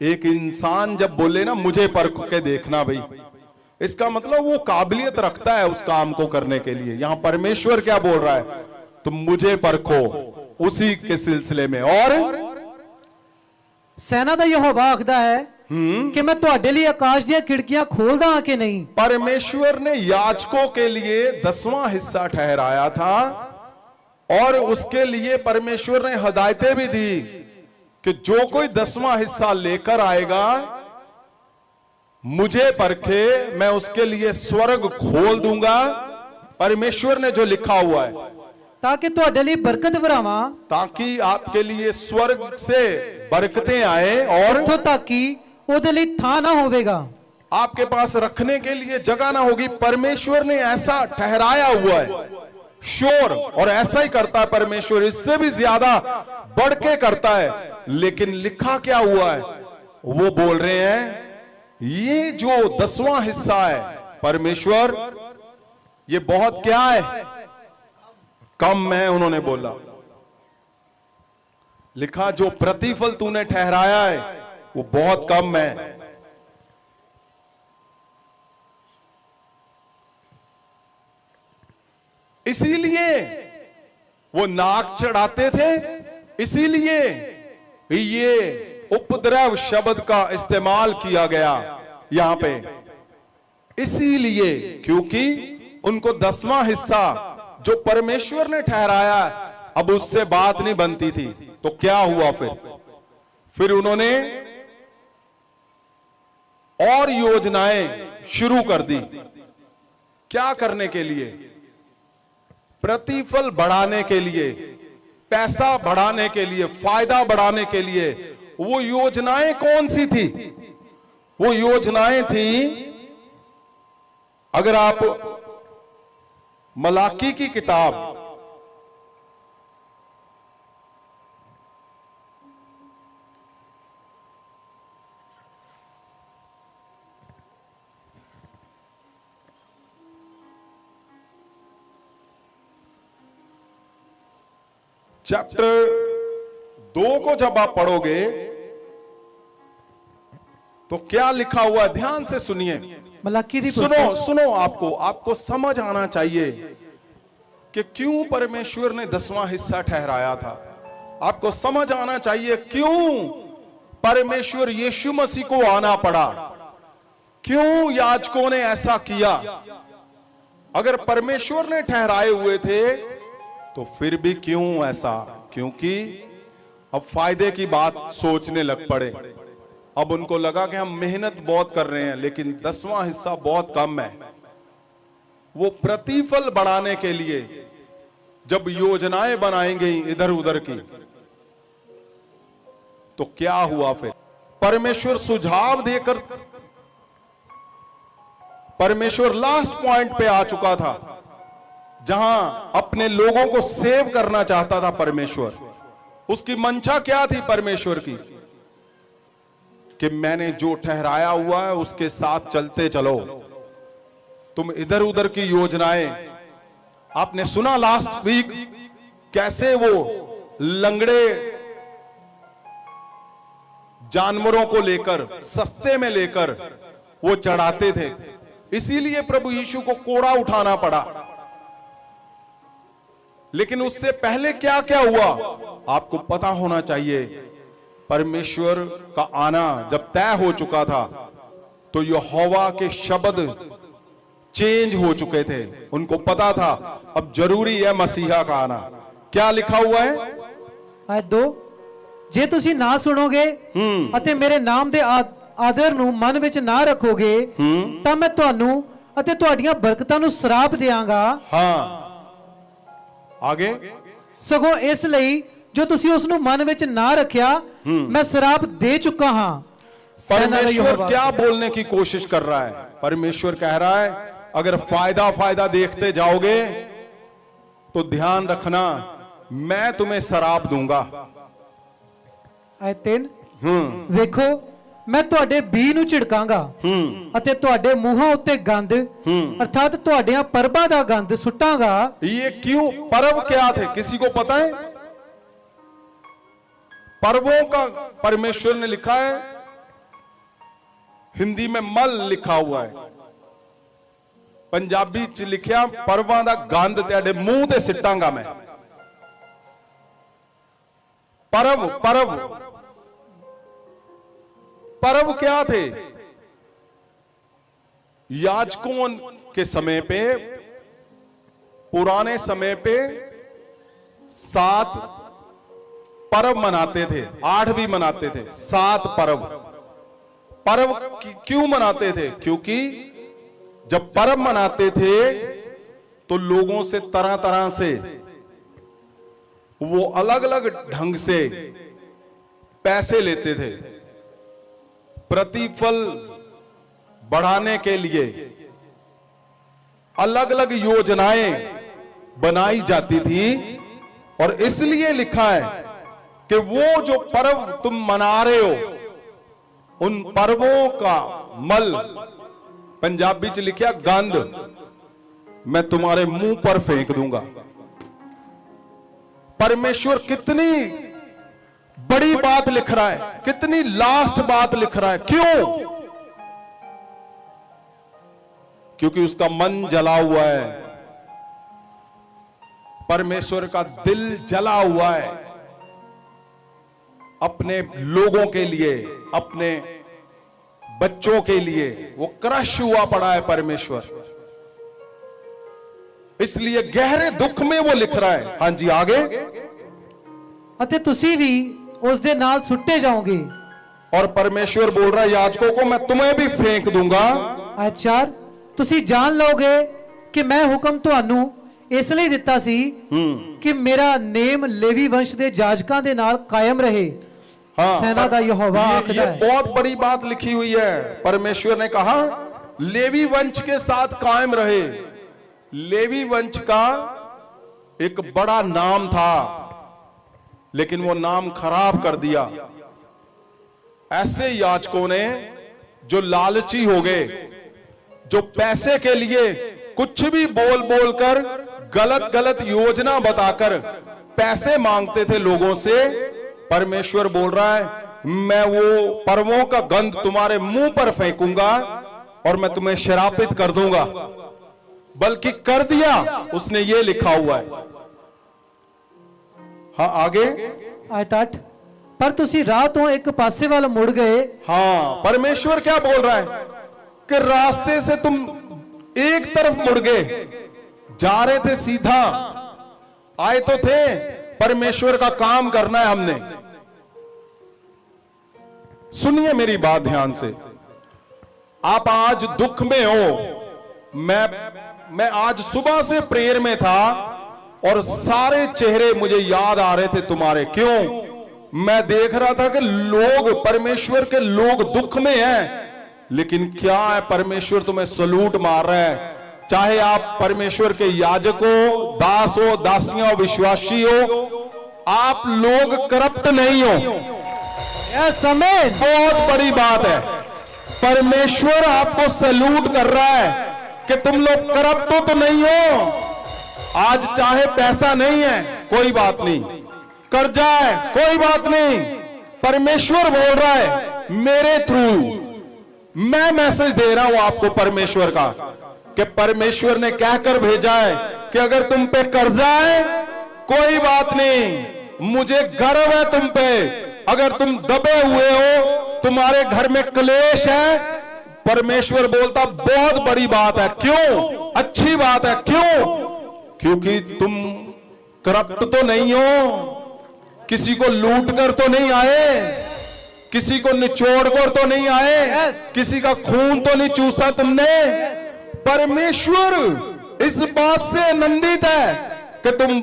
एक इंसान जब बोले ना मुझे परख के देखना, भाई इसका मतलब वो काबिलियत रखता है उस काम को करने के लिए। यहां परमेश्वर क्या बोल रहा है? तुम मुझे परखो उसी के सिलसिले में। और ਸੈਨਾ ਦਾ ਯਹੋਵਾ ਆਖਦਾ ਹੈ कि मैं ਤੁਹਾਡੇ ਲਈ ਆਕਾਸ਼ ਦੀਆਂ ਖਿੜਕੀਆਂ ਖੋਲਦਾ ਹਾਂ कि नहीं। परमेश्वर ने याजकों के लिए 10वां हिस्सा ठहराया था और उसके लिए परमेश्वर ने हदायतें भी दी कि जो कोई 10वां हिस्सा लेकर आएगा मुझे परखे, मैं उसके लिए स्वर्ग खोल दूंगा। परमेश्वर ने जो लिखा हुआ है, ताकि ਤੁਹਾਡੇ ਲਈ ਬਰਕਤ ਵਰਾਵਾਂ, ताकि आपके लिए स्वर्ग से बरकतें आए और ਇੱਥੋਂ ਤੱਕ ਕਿ ਉਹਦੇ ਲਈ ਥਾਂ ਨਾ ਹੋਵੇਗਾ। आपके पास रखने के लिए जगह ना होगी। परमेश्वर ने ऐसा ठहराया हुआ है, श्योर, और ऐसा ही करता है परमेश्वर, इससे भी ज्यादा बढ़ के करता है। लेकिन लिखा क्या हुआ है, वो बोल रहे हैं ये जो 10वां हिस्सा है परमेश्वर, ये बहुत क्या है, कम है। उन्होंने बोला, लिखा जो प्रतिफल तूने ठहराया है वो बहुत कम है। इसीलिए वो नाक चढ़ाते थे, इसीलिए ये उपद्रव शब्द का इस्तेमाल किया गया यहां पे, इसीलिए क्योंकि उनको 10वां हिस्सा जो परमेश्वर ने ठहराया अब उससे बात नहीं बनती थी। तो क्या हुआ फिर उन्होंने और योजनाएं शुरू कर दी। क्या करने के लिए? प्रतिफल बढ़ाने के लिए, पैसा बढ़ाने के लिए, फायदा बढ़ाने के लिए। वो योजनाएं कौन सी थी? वो योजनाएं थी, अगर आप मलाकी की किताब चैप्टर 2 को जब आप पढ़ोगे तो क्या लिखा हुआ है, ध्यान से सुनिए। ਮਲਾਕੀ ਦੀ सुनो, आपको समझ आना चाहिए कि क्यों परमेश्वर ने 10वां हिस्सा ठहराया था। आपको समझ आना चाहिए क्यों परमेश्वर यीशु मसीह को आना पड़ा, क्यों याजकों ने ऐसा किया। अगर परमेश्वर ने ठहराए हुए थे तो फिर भी क्यों ऐसा? क्योंकि अब फायदे की बात सोचने लग पड़े। अब उनको लगा कि हम मेहनत बहुत कर रहे हैं लेकिन 10वां हिस्सा बहुत कम है। वो प्रतिफल बढ़ाने के लिए जब योजनाएं बनाई गई इधर उधर की, तो क्या हुआ फिर? परमेश्वर सुझाव देकर, परमेश्वर लास्ट पॉइंट पे आ चुका था जहां अपने लोगों को सेव करना चाहता था परमेश्वर। उसकी मंशा क्या थी परमेश्वर की? कि मैंने जो ठहराया हुआ है उसके साथ चलते चलो। तुम इधर उधर की योजनाएं, आपने सुना लास्ट वीक कैसे वो लंगड़े जानवरों को लेकर, सस्ते में लेकर वो चढ़ाते थे, इसीलिए प्रभु यीशु को कोड़ा उठाना पड़ा। लेकिन उससे पहले क्या क्या हुआ आपको पता होना चाहिए। परमेश्वर का आना जब तय हो चुका था तो यहोवा के शब्द चेंज हो चुके थे। उनको पता था अब जरूरी है मसीहा का आना। क्या लिखा हुआ है? ਆਇਤ 2 ਜੇ ਤੁਸੀਂ ਨਾ ਸੁਣੋਗੇ ਅਤੇ ਮੇਰੇ ਨਾਮ ਦੇ ਆਦਰ ਨੂੰ ਮਨ ਵਿੱਚ ਨਾ ਰੱਖੋਗੇ ਤਾਂ ਮੈਂ ਤੁਹਾਨੂੰ ਅਤੇ ਤੁਹਾਡੀਆਂ ਬਰਕਤਾਂ ਨੂੰ ਸਰਾਪ ਦੇਵਾਂਗਾ। हाँ, आगे। ਸਗੋਂ ਇਸ ਲਈ ਜੋ ਤੁਸੀਂ ਉਸ ਨੂੰ ਮਨ ਵਿੱਚ ਨਾ ਰੱਖਿਆ मैं श्राप दे चुका हां। परमेश्वर क्या बोलने की कोशिश कर रहा है? परमेश्वर कह रहा है अगर फायदा देखते जाओगे तो ध्यान रखना मैं तुम्हें शराब दूंगा। ਆਇਤ 3 ਵੇਖੋ ਮੈਂ ਤੁਹਾਡੇ ਬੀ ਨੂੰ ਝਿੜਕਾਂਗਾ ਅਤੇ ਤੁਹਾਡੇ ਮੂੰਹਾਂ ਉੱਤੇ ਗੰਧ अर्थात ਤੁਹਾਡੀਆਂ ਪਰਬਾਂ ਦਾ ਗੰਧ ਸੁੱਟਾਂਗਾ। ये क्यों? पर्व क्या थे? किसी को पता है? पर्वों का परमेश्वर ने लिखा है, हिंदी में मल लिखा हुआ है, पंजाबी च लिखिया पर्वां दा गंद तेरे मुंह ते सिटांगा मैं। पर्व क्या थे? याजकों के समय पे, पुराने समय पे 7 पर्व मनाते थे, 8 भी मनाते थे, 7 पर्व क्यों मनाते थे? क्योंकि जब पर्व मनाते थे तो लोगों से तरह तरह से वो अलग अलग ढंग से पैसे लेते थे। प्रतिफल बढ़ाने के लिए अलग अलग योजनाएं बनाई जाती थी, और इसलिए लिखा है कि वो जो पर्व तुम मना रहे हो, उन पर्वों का मल, पंजाबी च लिखा गंद, मैं तुम्हारे मुंह पर फेंक दूंगा। परमेश्वर कितनी बड़ी बात लिख रहा है, कितनी लास्ट बात लिख रहा है। क्यों? क्योंकि उसका मन जला हुआ है, परमेश्वर का दिल जला हुआ है अपने लोगों के लिए, अपने बच्चों के लिए। वो क्रश हुआ पड़ा है परमेश्वर, इसलिए गहरे दुख में वो लिख रहा है। हां जी, आगे। ਅਤੇ ਤੁਸੀਂ ਵੀ ਉਸ ਦੇ ਨਾਲ ਸੁੱਟੇ ਜਾਓਗੇ। और परमेश्वर बोल रहा है याजकों को, मैं तुम्हें भी फेंक दूंगा। ਅੱਛਾ, ਤੁਸੀਂ ਜਾਣ ਲਓਗੇ ਕਿ ਮੈਂ ਹੁਕਮ ਤੁਹਾਨੂੰ ਇਸ ਲਈ ਦਿੱਤਾ ਸੀ ਕਿ ਮੇਰਾ ਨੇਮ ਲੇਵੀ ਵੰਸ਼ ਦੇ ਜਾਜਕਾਂ ਦੇ ਨਾਲ ਕਾਇਮ ਰਹੇ। हाँ, सेना दा यहोवा आखदा ये है। बहुत बड़ी बात लिखी हुई है। परमेश्वर ने कहा लेवी वंश के साथ कायम रहे। लेवी वंश का एक बड़ा नाम था, लेकिन वो नाम खराब कर दिया ऐसे याजकों ने जो लालची हो गए, जो पैसे के लिए कुछ भी बोल बोल कर, गलत गलत योजना बताकर पैसे मांगते थे लोगों से। परमेश्वर बोल रहा है मैं वो पर्वों का गंध तुम्हारे मुंह पर फेंकूंगा और मैं तुम्हें श्रापित कर दूंगा। बल्कि कर दिया उसने, ये लिखा हुआ है। हाँ, आगे। ਆਇਤ 8 ਪਰ ਤੁਸੀਂ ਰਾਹ ਤੋਂ ਇੱਕ ਪਾਸੇ ਵੱਲ ਮੁੜ ਗਏ। हाँ, परमेश्वर क्या बोल रहा है कि रास्ते से तुम एक तरफ मुड़ गए, जा रहे थे सीधा, आए तो थे परमेश्वर का काम करना है हमने। सुनिए मेरी बात ध्यान से। आप आज दुख में हो, मैं आज सुबह से प्रेयर में था और सारे चेहरे मुझे याद आ रहे थे तुम्हारे। क्यों? मैं देख रहा था कि लोग, परमेश्वर के लोग दुख में हैं, लेकिन क्या है, परमेश्वर तुम्हें सलूट मार रहा है। चाहे आप परमेश्वर के याजक हो, दास हो, दासियां हो, विश्वासी हो, आप लोग करप्ट नहीं हो। समय बहुत बड़ी बात है। परमेश्वर आपको सलूट कर रहा है कि तुम लोग करप्ट तो नहीं हो। आज चाहे पैसा नहीं है कोई बात नहीं, कर्जा है कोई बात नहीं, परमेश्वर बोल रहा है मेरे थ्रू, मैं मैसेज दे रहा हूं आपको परमेश्वर का, कि परमेश्वर ने कहकर भेजा है कि अगर तुम पे कर्जा है कोई बात नहीं, मुझे गर्व है तुम पे। अगर तुम दबे हुए हो, तुम्हारे घर में क्लेश है, परमेश्वर बोलता बहुत बड़ी बात है। क्यों? अच्छी बात है। क्यों? क्योंकि तुम करप्ट तो नहीं हो, किसी को लूट कर तो नहीं आए, किसी को निचोड़ कर तो नहीं आए, किसी का खून तो नहीं चूसा तुमने। परमेश्वर इस बात से आनंदित है कि तुम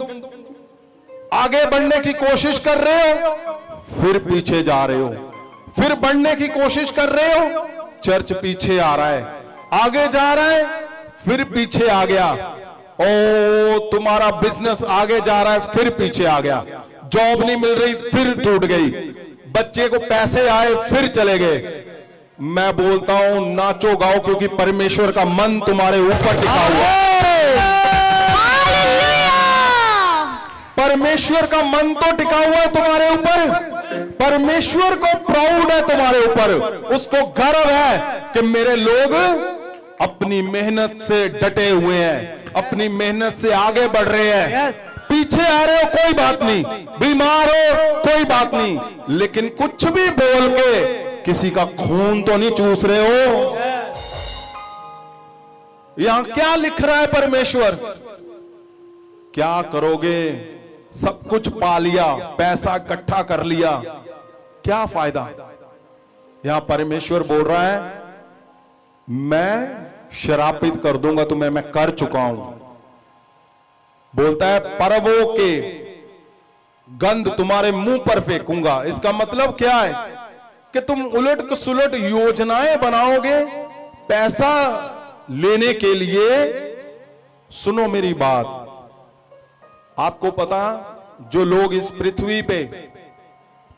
आगे बढ़ने की कोशिश कर रहे हो, फिर पीछे जा रहे हो, फिर बढ़ने की कोशिश कर रहे हो, चर्च पीछे आ रहा है, आगे जा रहा है, फिर पीछे आ गया। ओ, तुम्हारा बिजनेस आगे जा रहा है, फिर पीछे आ गया। जॉब नहीं मिल रही, फिर टूट गई। बच्चे को पैसे आए, फिर चले गए। मैं बोलता हूं नाचो गाओ, क्योंकि परमेश्वर का मन तुम्हारे ऊपर टिका हुआ है। परमेश्वर का मन तो टिका हुआ है तुम्हारे ऊपर। परमेश्वर को प्राउड है तुम्हारे ऊपर, उसको गर्व है कि मेरे लोग अपनी मेहनत से डटे हुए हैं, अपनी मेहनत से आगे बढ़ रहे हैं। पीछे आ रहे हो कोई बात नहीं, बीमार हो कोई बात नहीं, लेकिन कुछ भी बोल के किसी का खून तो नहीं चूस रहे हो। यहां क्या लिख रहा है परमेश्वर? क्या करोगे सब कुछ पा लिया, पैसा इकट्ठा कर लिया, क्या फायदा? यहां परमेश्वर बोल रहा है मैं श्रापित कर दूंगा तुम्हें, मैं कर चुका हूं। बोलता है पर्वों के गंध तुम्हारे मुंह पर फेंकूंगा। इसका मतलब क्या है कि तुम उलट सुलट योजनाएं बनाओगे पैसा लेने के लिए। सुनो मेरी बात, आपको पता जो लोग इस पृथ्वी पे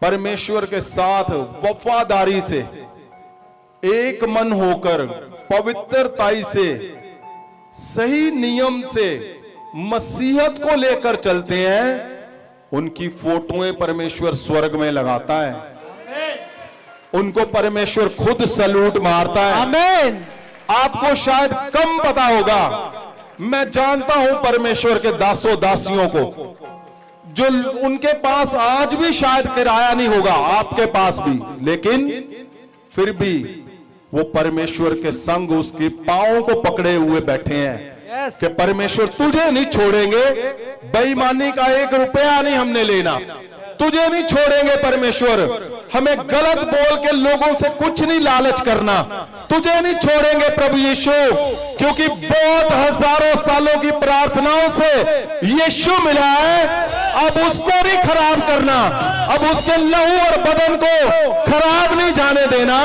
परमेश्वर के साथ वफादारी से एक मन होकर पवित्रताई से सही नियम से मसीहत को लेकर चलते हैं, उनकी फोटोएं परमेश्वर स्वर्ग में लगाता है, उनको परमेश्वर खुद सलूट मारता है। आमीन। आपको शायद कम पता होगा, मैं जानता हूं परमेश्वर के दासों दासियों को जो उनके पास आज भी शायद किराया नहीं होगा, आपके पास भी, लेकिन फिर भी वो परमेश्वर के संग उसके पांवों को पकड़े हुए बैठे हैं कि परमेश्वर तुझे नहीं छोड़ेंगे, बेईमानी का 1 रुपया नहीं हमने लेना, तुझे नहीं छोड़ेंगे परमेश्वर, हमें गलत बोल के लोगों से कुछ नहीं लालच करना, तुझे नहीं छोड़ेंगे प्रभु यीशु, क्योंकि बहुत हजारों सालों की प्रार्थनाओं से यीशु मिला है। अब उसको नहीं खराब करना, अब उसके लहू और बदन को खराब नहीं जाने देना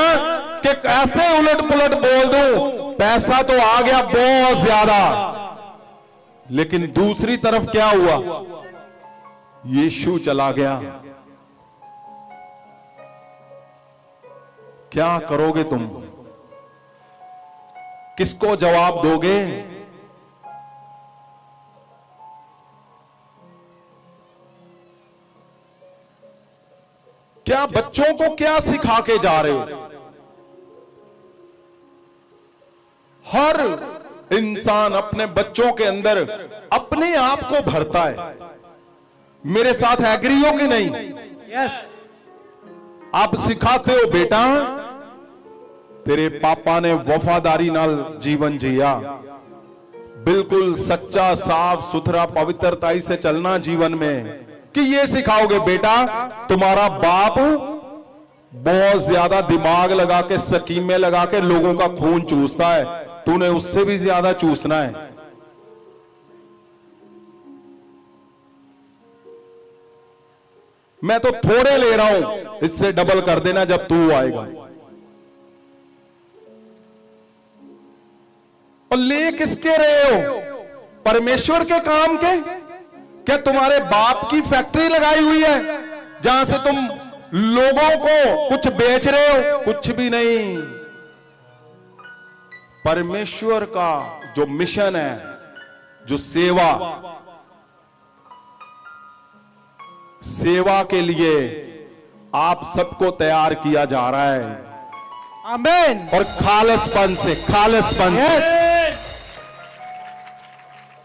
कि ऐसे उलट पुलट बोल दूं, पैसा तो आ गया बहुत ज्यादा, लेकिन दूसरी तरफ क्या हुआ? यीशु चला गया। क्या करोगे तुम? किसको जवाब दोगे? क्या बच्चों को क्या सिखा के जा रहे हो? हर इंसान अपने बच्चों के अंदर अपने आप को भरता है। मेरे साथ एग्री हो कि नहीं? यस। आप सिखाते हो बेटा तेरे पापा ने वफादारी नाल जीवन जिया, बिल्कुल सच्चा साफ सुथरा पवित्रताई से चलना जीवन में, कि ये सिखाओगे बेटा तुम्हारा बाप बहुत ज्यादा दिमाग लगा के स्कीमें लगा के लोगों का खून चूसता है, तूने उससे भी ज्यादा चूसना है। मैं तो थोड़े ले रहा हूं, इससे डबल कर देना जब तू आएगा। और ले किसके रहे हो? परमेश्वर के काम के? क्या तुम्हारे बाप की फैक्ट्री लगाई हुई है जहां से तुम लोगों को कुछ बेच रहे हो? कुछ भी नहीं। परमेश्वर का जो मिशन है, जो सेवा के लिए आप सबको तैयार किया जा रहा है। आमीन। और खालसपन से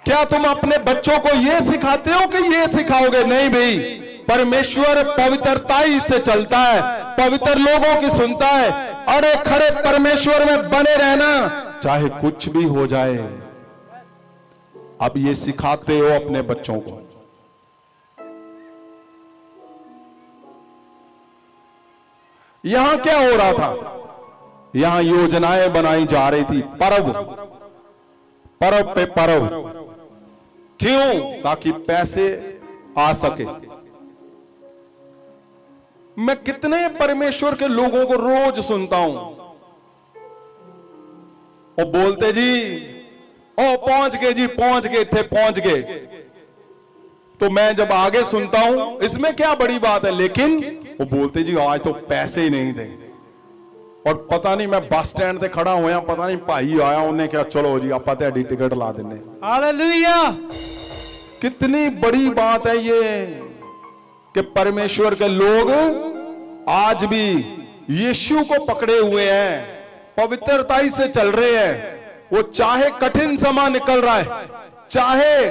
क्या तुम अपने बच्चों को यह सिखाते हो कि ये सिखाओगे? नहीं भाई, परमेश्वर पवित्रताई से चलता है, पवित्र लोगों की सुनता है, अड़े खड़े परमेश्वर में बने रहना चाहे कुछ भी हो जाए। अब ये सिखाते हो अपने बच्चों को। यहां क्या हो रहा था? यहां योजनाएं बनाई जा रही थी, पर्व पे पर्व। क्यों? ताकि पैसे आ सके। मैं कितने परमेश्वर के लोगों को रोज सुनता हूं, वो बोलते जी ओ पहुंच गए जी, पहुंच गए थे, पहुंच गए। तो मैं जब आगे सुनता हूं इसमें क्या बड़ी बात है, लेकिन वो बोलते जी आज तो पैसे ही नहीं थे। और पता नहीं मैं बस स्टैंड पे खड़ा होया, पता नहीं भाई आया, उन्हें क्या चलो जी आप डी टिकट ला देने। हालेलुया। कितनी बड़ी बात है ये कि परमेश्वर के लोग आज भी यीशु को पकड़े हुए हैं, पवित्रताई से चल रहे हैं। वो चाहे कठिन समय निकल रहा है, चाहे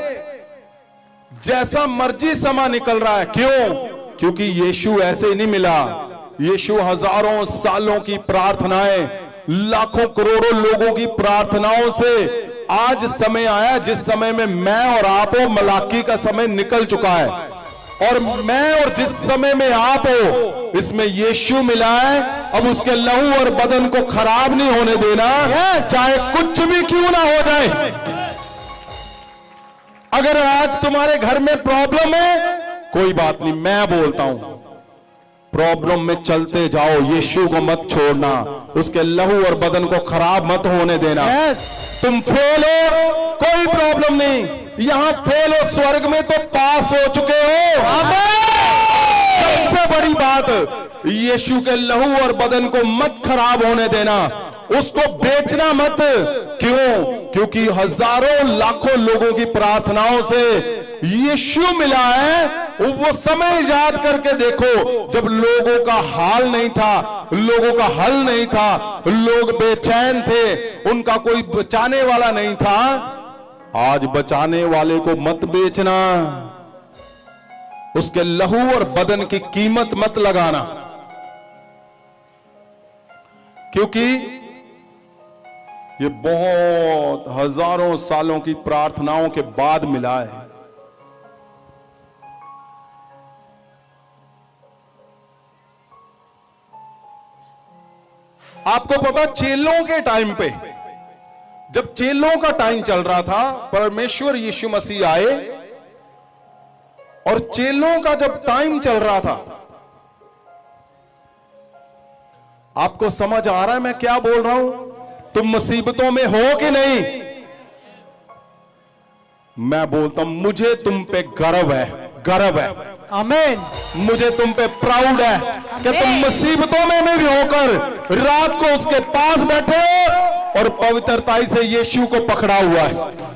जैसा मर्जी समय निकल रहा है। क्यों? क्योंकि यीशु ऐसे ही नहीं मिला। यीशु हजारों सालों की प्रार्थनाएं, लाखों करोड़ों लोगों की प्रार्थनाओं से आज समय आया जिस समय में मैं और आप, मलाकी का समय निकल चुका है। और मैं और जिस समय में आप हो इसमें यीशु मिला है। अब उसके लहू और बदन को खराब नहीं होने देना, चाहे कुछ भी क्यों ना हो जाए। अगर आज तुम्हारे घर में प्रॉब्लम है, कोई बात नहीं, मैं बोलता हूं प्रॉब्लम में चलते जाओ, यीशु को मत छोड़ना, उसके लहू और बदन को खराब मत होने देना। तुम फेल हो, कोई प्रॉब्लम नहीं, यहां फेल हो, स्वर्ग में तो पास हो चुके हो। सबसे बड़ी बात, यीशु के लहू और बदन को मत खराब होने देना, उसको बेचना मत। क्यों? क्योंकि हजारों लाखों लोगों की प्रार्थनाओं से यीशु मिला है। वो समय याद करके देखो जब लोगों का हाल नहीं था, लोगों का हल नहीं था, लोग बेचैन थे, उनका कोई बचाने वाला नहीं था। आज बचाने वाले को मत बेचना, उसके लहू और बदन की कीमत मत लगाना, क्योंकि ये बहुत हजारों सालों की प्रार्थनाओं के बाद मिला है। आपको पता, चेलों के टाइम पे, जब चेलों का टाइम चल रहा था, परमेश्वर यीशु मसीह आए और चेलों का जब टाइम चल रहा था, आपको समझ आ रहा है मैं क्या बोल रहा हूं? तुम मुसीबतों में हो कि नहीं? मैं बोलता हूं मुझे तुम पे गर्व है, गर्व है। आमीन। मुझे तुम पे प्राउड है कि तुम मुसीबतों में भी होकर रात को उसके पास बैठे और पवित्रताई से यीशु को पकड़ा हुआ है।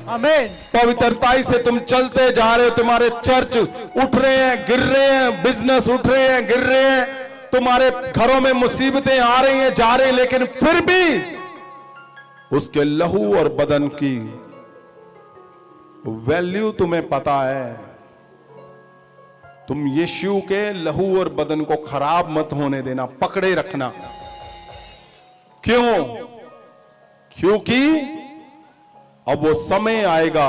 आमीन। पवित्रताई से तुम चलते जा रहे हो, तुम्हारे चर्च उठ रहे हैं, गिर रहे हैं, बिजनेस उठ रहे हैं, गिर रहे हैं, तुम्हारे घरों में मुसीबतें आ रही हैं, जा रहे हैं, लेकिन फिर भी उसके लहू और बदन की वैल्यू तुम्हें पता है। तुम यीशु के लहू और बदन को खराब मत होने देना, पकड़े रखना। क्यों? क्योंकि अब वो समय आएगा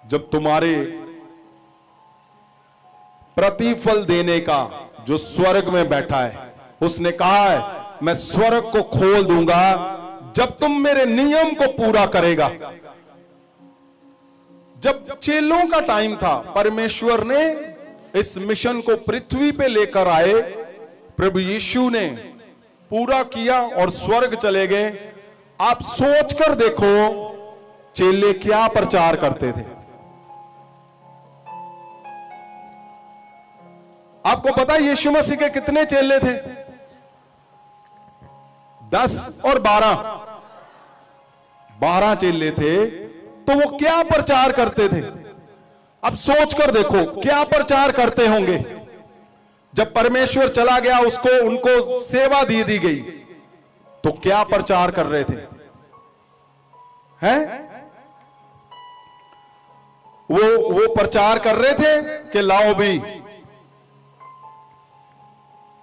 जब तुम्हारे प्रतिफल देने का जो स्वर्ग में बैठा है, उसने कहा है मैं स्वर्ग को खोल दूंगा जब तुम मेरे नियम को पूरा करेगा। जब चेलों का टाइम था, परमेश्वर ने इस मिशन को पृथ्वी पे लेकर आए, प्रभु यीशु ने पूरा किया और स्वर्ग चले गए। आप सोच कर देखो चेले क्या प्रचार करते थे। आपको पता है यीशु मसीह के कितने चेले थे? 10 और 12 चेले थे। तो वो क्या प्रचार करते थे? अब सोच कर देखो क्या प्रचार करते होंगे। जब परमेश्वर चला गया, उसको उनको सेवा दी गई, तो क्या प्रचार कर रहे थे? हैं? वो प्रचार कर रहे थे कि लाओ भी,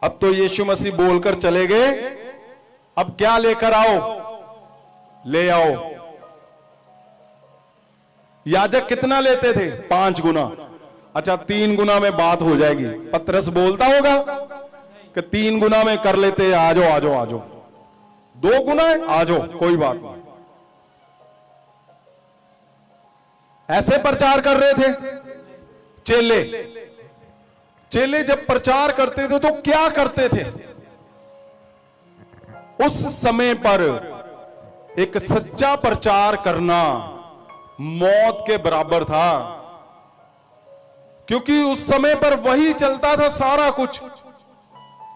अब तो यीशु मसीह बोलकर चले गए, अब क्या लेकर आओ? ले आओ। याजक कितना लेते थे? 5 गुना। अच्छा 3 गुना में बात हो जाएगी। पतरस बोलता होगा कि 3 गुना में कर लेते, आ जाओ आ जाओ आ जाओ। 2 गुना है, आ जाओ, कोई बात नहीं। ऐसे प्रचार कर रहे थे चेले। चेले जब प्रचार करते थे तो क्या करते थे? उस समय पर एक सच्चा प्रचार करना मौत के बराबर था, क्योंकि उस समय पर वही चलता था सारा कुछ।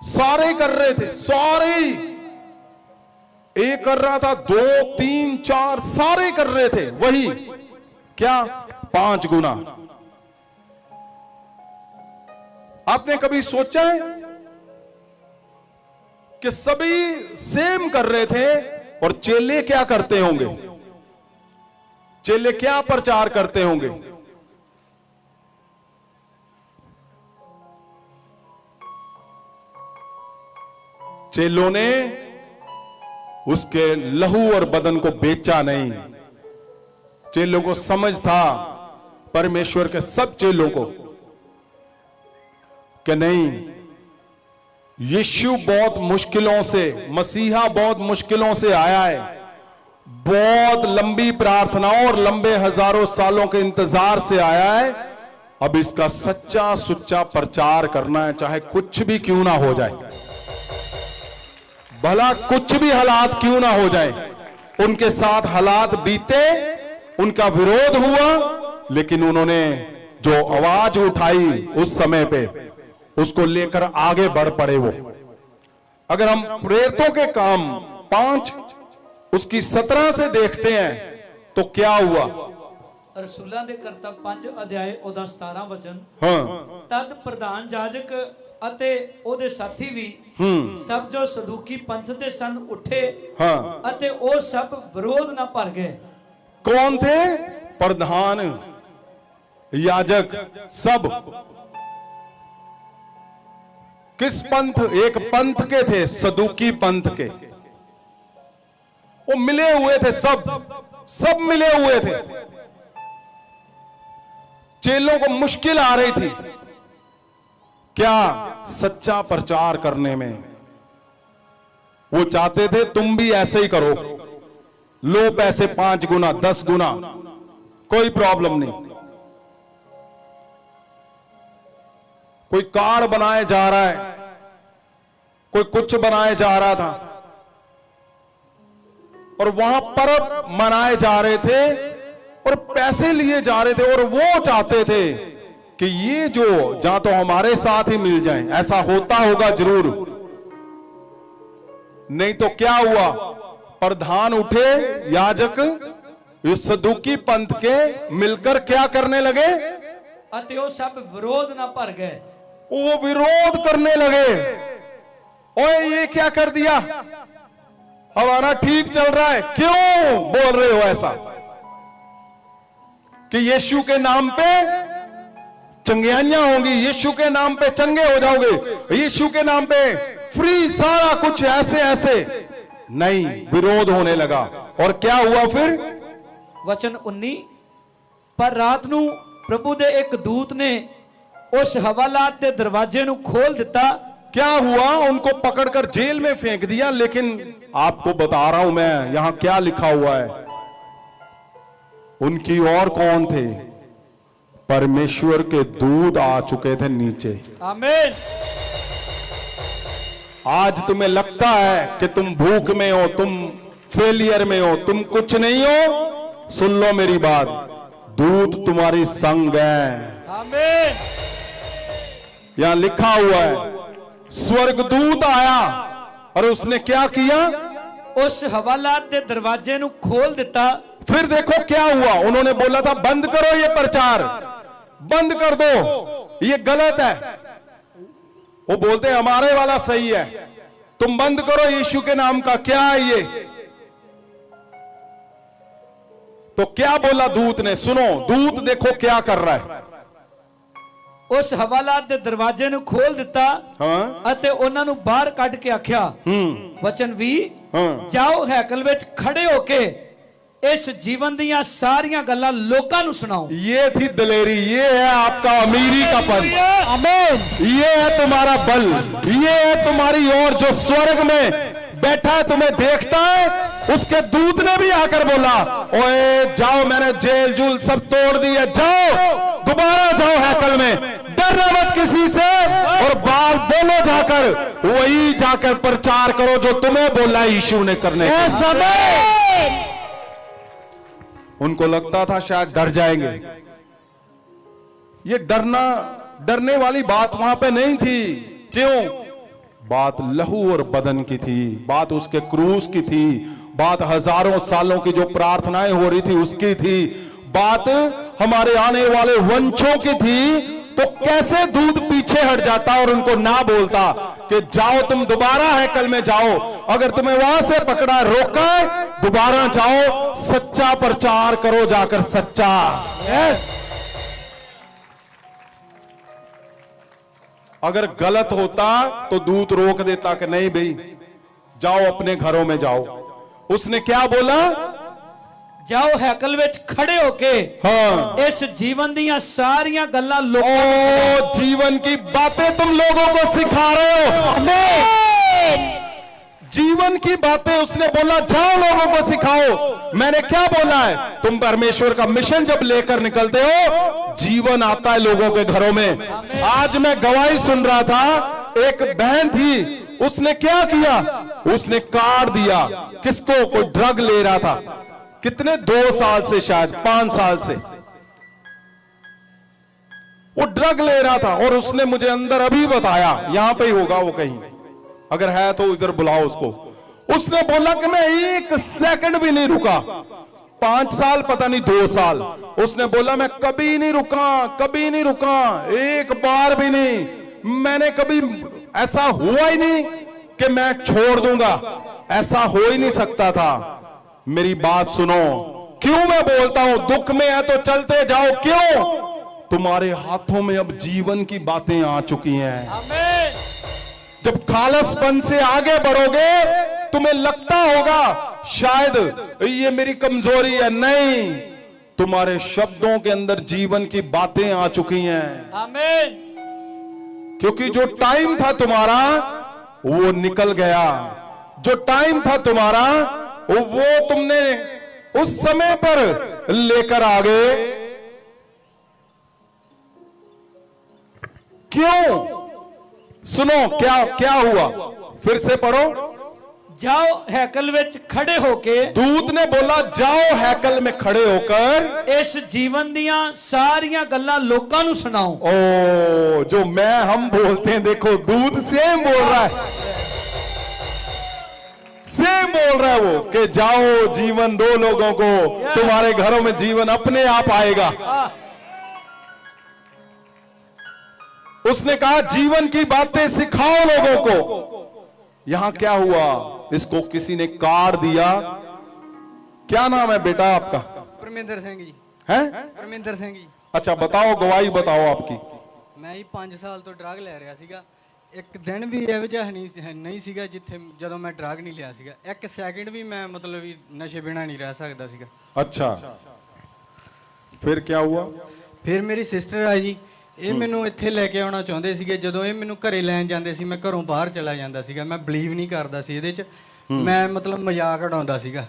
सारे कर रहे थे, सारे। एक कर रहा था, 2, 3, 4 सारे कर रहे थे वही। क्या? 5 गुना। आपने कभी सोचा है कि सभी सेम कर रहे थे और चेले क्या करते होंगे? चेले क्या प्रचार करते होंगे? चेलों ने उसके लहू और बदन को बेचा नहीं। चेलों को समझ था, परमेश्वर के सब चेलों को कि नहीं, यीशु बहुत मुश्किलों से, मसीहा बहुत मुश्किलों से आया है, बहुत लंबी प्रार्थनाओं और लंबे हजारों सालों के इंतजार से आया है। अब इसका सच्चा सुच्चा प्रचार करना है, चाहे कुछ भी क्यों ना हो जाए, भला कुछ भी हालात क्यों ना हो जाए। उनके साथ हालात बीते, उनका विरोध हुआ, लेकिन उन्होंने जो आवाज उठाई उस समय पे, उसको लेकर आगे बढ़ पड़े वो। अगर हम प्रेरितों के काम 5 उसकी 17 से देखते हैं तो क्या हुआ। रसूलां दे करतब 5 अध्याय ओदा 17 वचन। हाँ, तद प्रधान जाजक ਅਤੇ ਉਹਦੇ ਸਾਥੀ ਵੀ ਸਭ ਜੋ ਸਦੂਕੀ ਪੰਥ ਦੇ ਸਨ ਉੱਠੇ ਅਤੇ ਉਹ ਸਭ ਵਿਰੋਧ ਨਾਲ ਭਰ ਗਏ। कौन थे? प्रधान याजक सब। किस पंथ? एक पंथ के थे, सदूकी पंथ के। वो मिले हुए थे, सब मिले हुए थे। चेलों को मुश्किल आ रही थी क्या? सच्चा प्रचार करने में। वो चाहते थे तुम भी ऐसे ही करो, लो पैसे 5 गुना 10 गुना, कोई प्रॉब्लम नहीं। कोई कार बनाए जा रहा है, कोई कुछ बनाए जा रहा था, और वहां पर्व मनाए जा रहे थे और पैसे लिए जा रहे थे, और वो चाहते थे कि ये जो जहां तो हमारे साथ ही मिल जाए। ऐसा होता होगा जरूर, नहीं तो क्या हुआ? प्रधान उठे, याजक इस सदूकी पंथ के मिलकर क्या करने लगे? ਅਤੇ ਉਹ ਸਭ ਵਿਰੋਧ ਨਾਲ ਭਰ ਗਏ। वो विरोध करने लगे। ओए ये क्या कर दिया? हमारा ठीक चल रहा है, क्यों बोल रहे हो ऐसा कि यीशु के नाम पे चंगियाइयां होंगी, यीशु के नाम पे चंगे हो जाओगे, यीशु के नाम पे फ्री सारा कुछ, ऐसे ऐसे नहीं। विरोध होने लगा। और क्या हुआ फिर? वचन 19। पर रात ਨੂੰ प्रभु ਦੇ ਇੱਕ ਦੂਤ ਨੇ उस हवालात के दरवाजे ਨੂੰ खोल दिता। क्या हुआ? उनको पकड़कर जेल में फेंक दिया। लेकिन आपको बता रहा हूं मैं, यहां क्या लिखा हुआ है। उनकी और कौन थे? परमेश्वर के दूत आ चुके थे नीचे। आमीन। आज तुम्हें लगता है कि तुम भूख में हो, तुम फेलियर में हो, तुम कुछ नहीं हो, सुन लो मेरी बात, दूत तुम्हारी संग है। आमीन। यहां लिखा हुआ है, स्वर्गदूत आया और उसने क्या किया? उस हवालात के दरवाजे ਨੂੰ खोल दिता। फिर देखो क्या हुआ। उन्होंने बोला था बंद करो ये प्रचार, बंद कर दो, ये गलत है। वो बोलते हमारे वाला सही है, तुम बंद करो यीशु के नाम का। क्या है ये? तो क्या बोला दूत ने? सुनो, दूत देखो क्या कर रहा है। उस हवालात के दरवाजे ਨੂੰ खोल दिता ਅਤੇ ਉਹਨਾਂ ਨੂੰ ਬਾਹਰ ਕੱਢ ਕੇ ਆਖਿਆ। वचन 20। ਜਾਓ ਹੈਕਲ ਵਿੱਚ ਖੜੇ ਹੋ ਕੇ इस जीवन दियां सारियां गल्लां लोकां नूं सुनाओ। ये थी दलेरी, ये है आपका अमीरी का पल। आमीन। ये है तुम्हारा बल, ये है तुम्हारी ओर जो स्वर्ग में बैठा है, तुम्हें देखता है। उसके दूत ने भी आकर बोला, ओए जाओ, मैंने जेल जूल सब तोड़ दी है, जाओ दोबारा जाओ हैकल में, डरना मत किसी से, और बाल बोलो जाकर, वही जाकर प्रचार करो जो तुम्हें बोला यीशु ने करने का। उनको लगता था शायद डर जाएंगे। ये डरने वाली बात वहां पे नहीं थी। क्यों? बात लहू और बदन की थी, बात उसके क्रूस की थी, बात हजारों सालों की जो प्रार्थनाएं हो रही थी उसकी थी, बात हमारे आने वाले वंशों की थी। तो कैसे दूत पीछे हट जाता और उनको ना बोलता कि जाओ तुम दोबारा हैकल में जाओ, अगर तुम्हें वहां से पकड़ा रोका दोबारा जाओ, सच्चा प्रचार करो जाकर, सच्चा। यस। अगर गलत होता तो दूत रोक देता कि नहीं भाई जाओ अपने घरों में जाओ। उसने क्या बोला? ਜਾਓ ਹੈਕਲ ਵਿੱਚ ਖੜੇ ਹੋ ਕੇ हाँ ਇਸ ਜੀਵਨ ਦੀਆਂ ਸਾਰੀਆਂ ਗੱਲਾਂ ਲੋਕਾਂ ਨੂੰ ओ जीवन की बातें तुम लोगों को सिखा रहे हो। जीवन की बातें उसने बोला जाओ लोगों को सिखाओ। मैंने क्या बोला है, तुम परमेश्वर का मिशन जब लेकर निकलते हो जीवन आता है लोगों के घरों में। आज मैं गवाही सुन रहा था, एक बहन थी, उसने क्या किया, उसने कार्ड दिया किसको, कोई ड्रग ले रहा था, कितने 2 साल से शायद 5 साल से वो ड्रग ले रहा था। और उसने मुझे अंदर अभी बताया, यहां पे ही होगा वो कहीं, अगर है तो इधर बुलाओ उसको। उसने बोला कि मैं 1 सेकंड भी नहीं रुका, 5 साल पता नहीं 2 साल, उसने बोला मैं कभी नहीं रुका, कभी नहीं रुका, एक बार भी नहीं। मैंने कभी ऐसा हुआ ही नहीं कि मैं छोड़ दूंगा, ऐसा हो ही नहीं सकता था। मेरी बात सुनो, क्यों मैं बोलता हूं दुख में है तो चलते जाओ, क्यों, तुम्हारे हाथों में अब जीवन की बातें आ चुकी हैं। ਆਮੀਨ। जब खालसपन से आगे बढ़ोगे तुम्हें लगता होगा शायद ये मेरी कमजोरी है, नहीं, तुम्हारे शब्दों के अंदर जीवन की बातें आ चुकी हैं। ਆਮੀਨ। क्योंकि जो टाइम था तुम्हारा वो निकल गया, जो टाइम था तुम्हारा वो तुमने उस समय पर लेकर आ गए। क्यों, सुनो क्या क्या हुआ, फिर से पढ़ो। ਜਾਓ ਹੈਕਲ ਵਿੱਚ ਖੜੇ ਹੋ ਕੇ दूत ने बोला जाओ हैकल में खड़े होकर ਇਸ ਜੀਵਨ ਦੀਆਂ ਸਾਰੀਆਂ ਗੱਲਾਂ ਲੋਕਾਂ ਨੂੰ ਸੁਣਾਓ। ओ जो मैं हम बोलते हैं, देखो दूत सेम बोल रहा है, सेम बोल रहा है वो कि जाओ जीवन दो लोगों को, तुम्हारे घरों में जीवन अपने आप आएगा। उसने कहा जीवन की बातें सिखाओ लोगों को। यहां क्या हुआ, इसको किसी ने कार दिया। क्या नाम है बेटा आपका? परमिंदर सिंह जी। हैं? परमिंदर सिंह जी। अच्छा बताओ, गवाही बताओ आपकी। ਮੈਂ ਹੀ 5 ਸਾਲ ਤੋਂ ਡਰੱਗ ਲੈ ਰਿਹਾ ਸੀਗਾ। ਇੱਕ ਦਿਨ ਵੀ ਇਹੋ ਜਿਹਾ ਨਹੀਂ ਸੀਗਾ ਜਿੱਥੇ ਜਦੋਂ ਮੈਂ ਡਰੱਗ ਨਹੀਂ ਲਿਆ ਸੀਗਾ। 1 ਸੈਕਿੰਡ ਵੀ ਮੈਂ ਮਤਲਬ ਵੀ ਨਸ਼ੇ ਬਿਨਾਂ ਨਹੀਂ ਰਹਿ ਸਕਦਾ ਸੀਗਾ। अच्छा फिर क्या हुआ? ਫਿਰ ਮੇਰੀ ਸਿਸਟਰ ਆ ਜੀ, ਇਹ ਮੈਨੂੰ ਇੱਥੇ ਲੈ ਕੇ ਆਉਣਾ ਚਾਹੁੰਦੇ ਸੀਗੇ। ਜਦੋਂ ਇਹ ਮੈਨੂੰ ਘਰੇ ਲੈਣ ਜਾਂਦੇ ਸੀ, ਮੈਂ ਘਰੋਂ ਬਾਹਰ ਚਲਾ ਜਾਂਦਾ ਸੀਗਾ। ਮੈਂ ਬਲੀਵ ਨਹੀਂ ਕਰਦਾ ਸੀ ਇਹਦੇ 'ਚ, ਮੈਂ ਮਤਲਬ ਮਜ਼ਾਕ ਉਡਾਉਂਦਾ ਸੀਗਾ।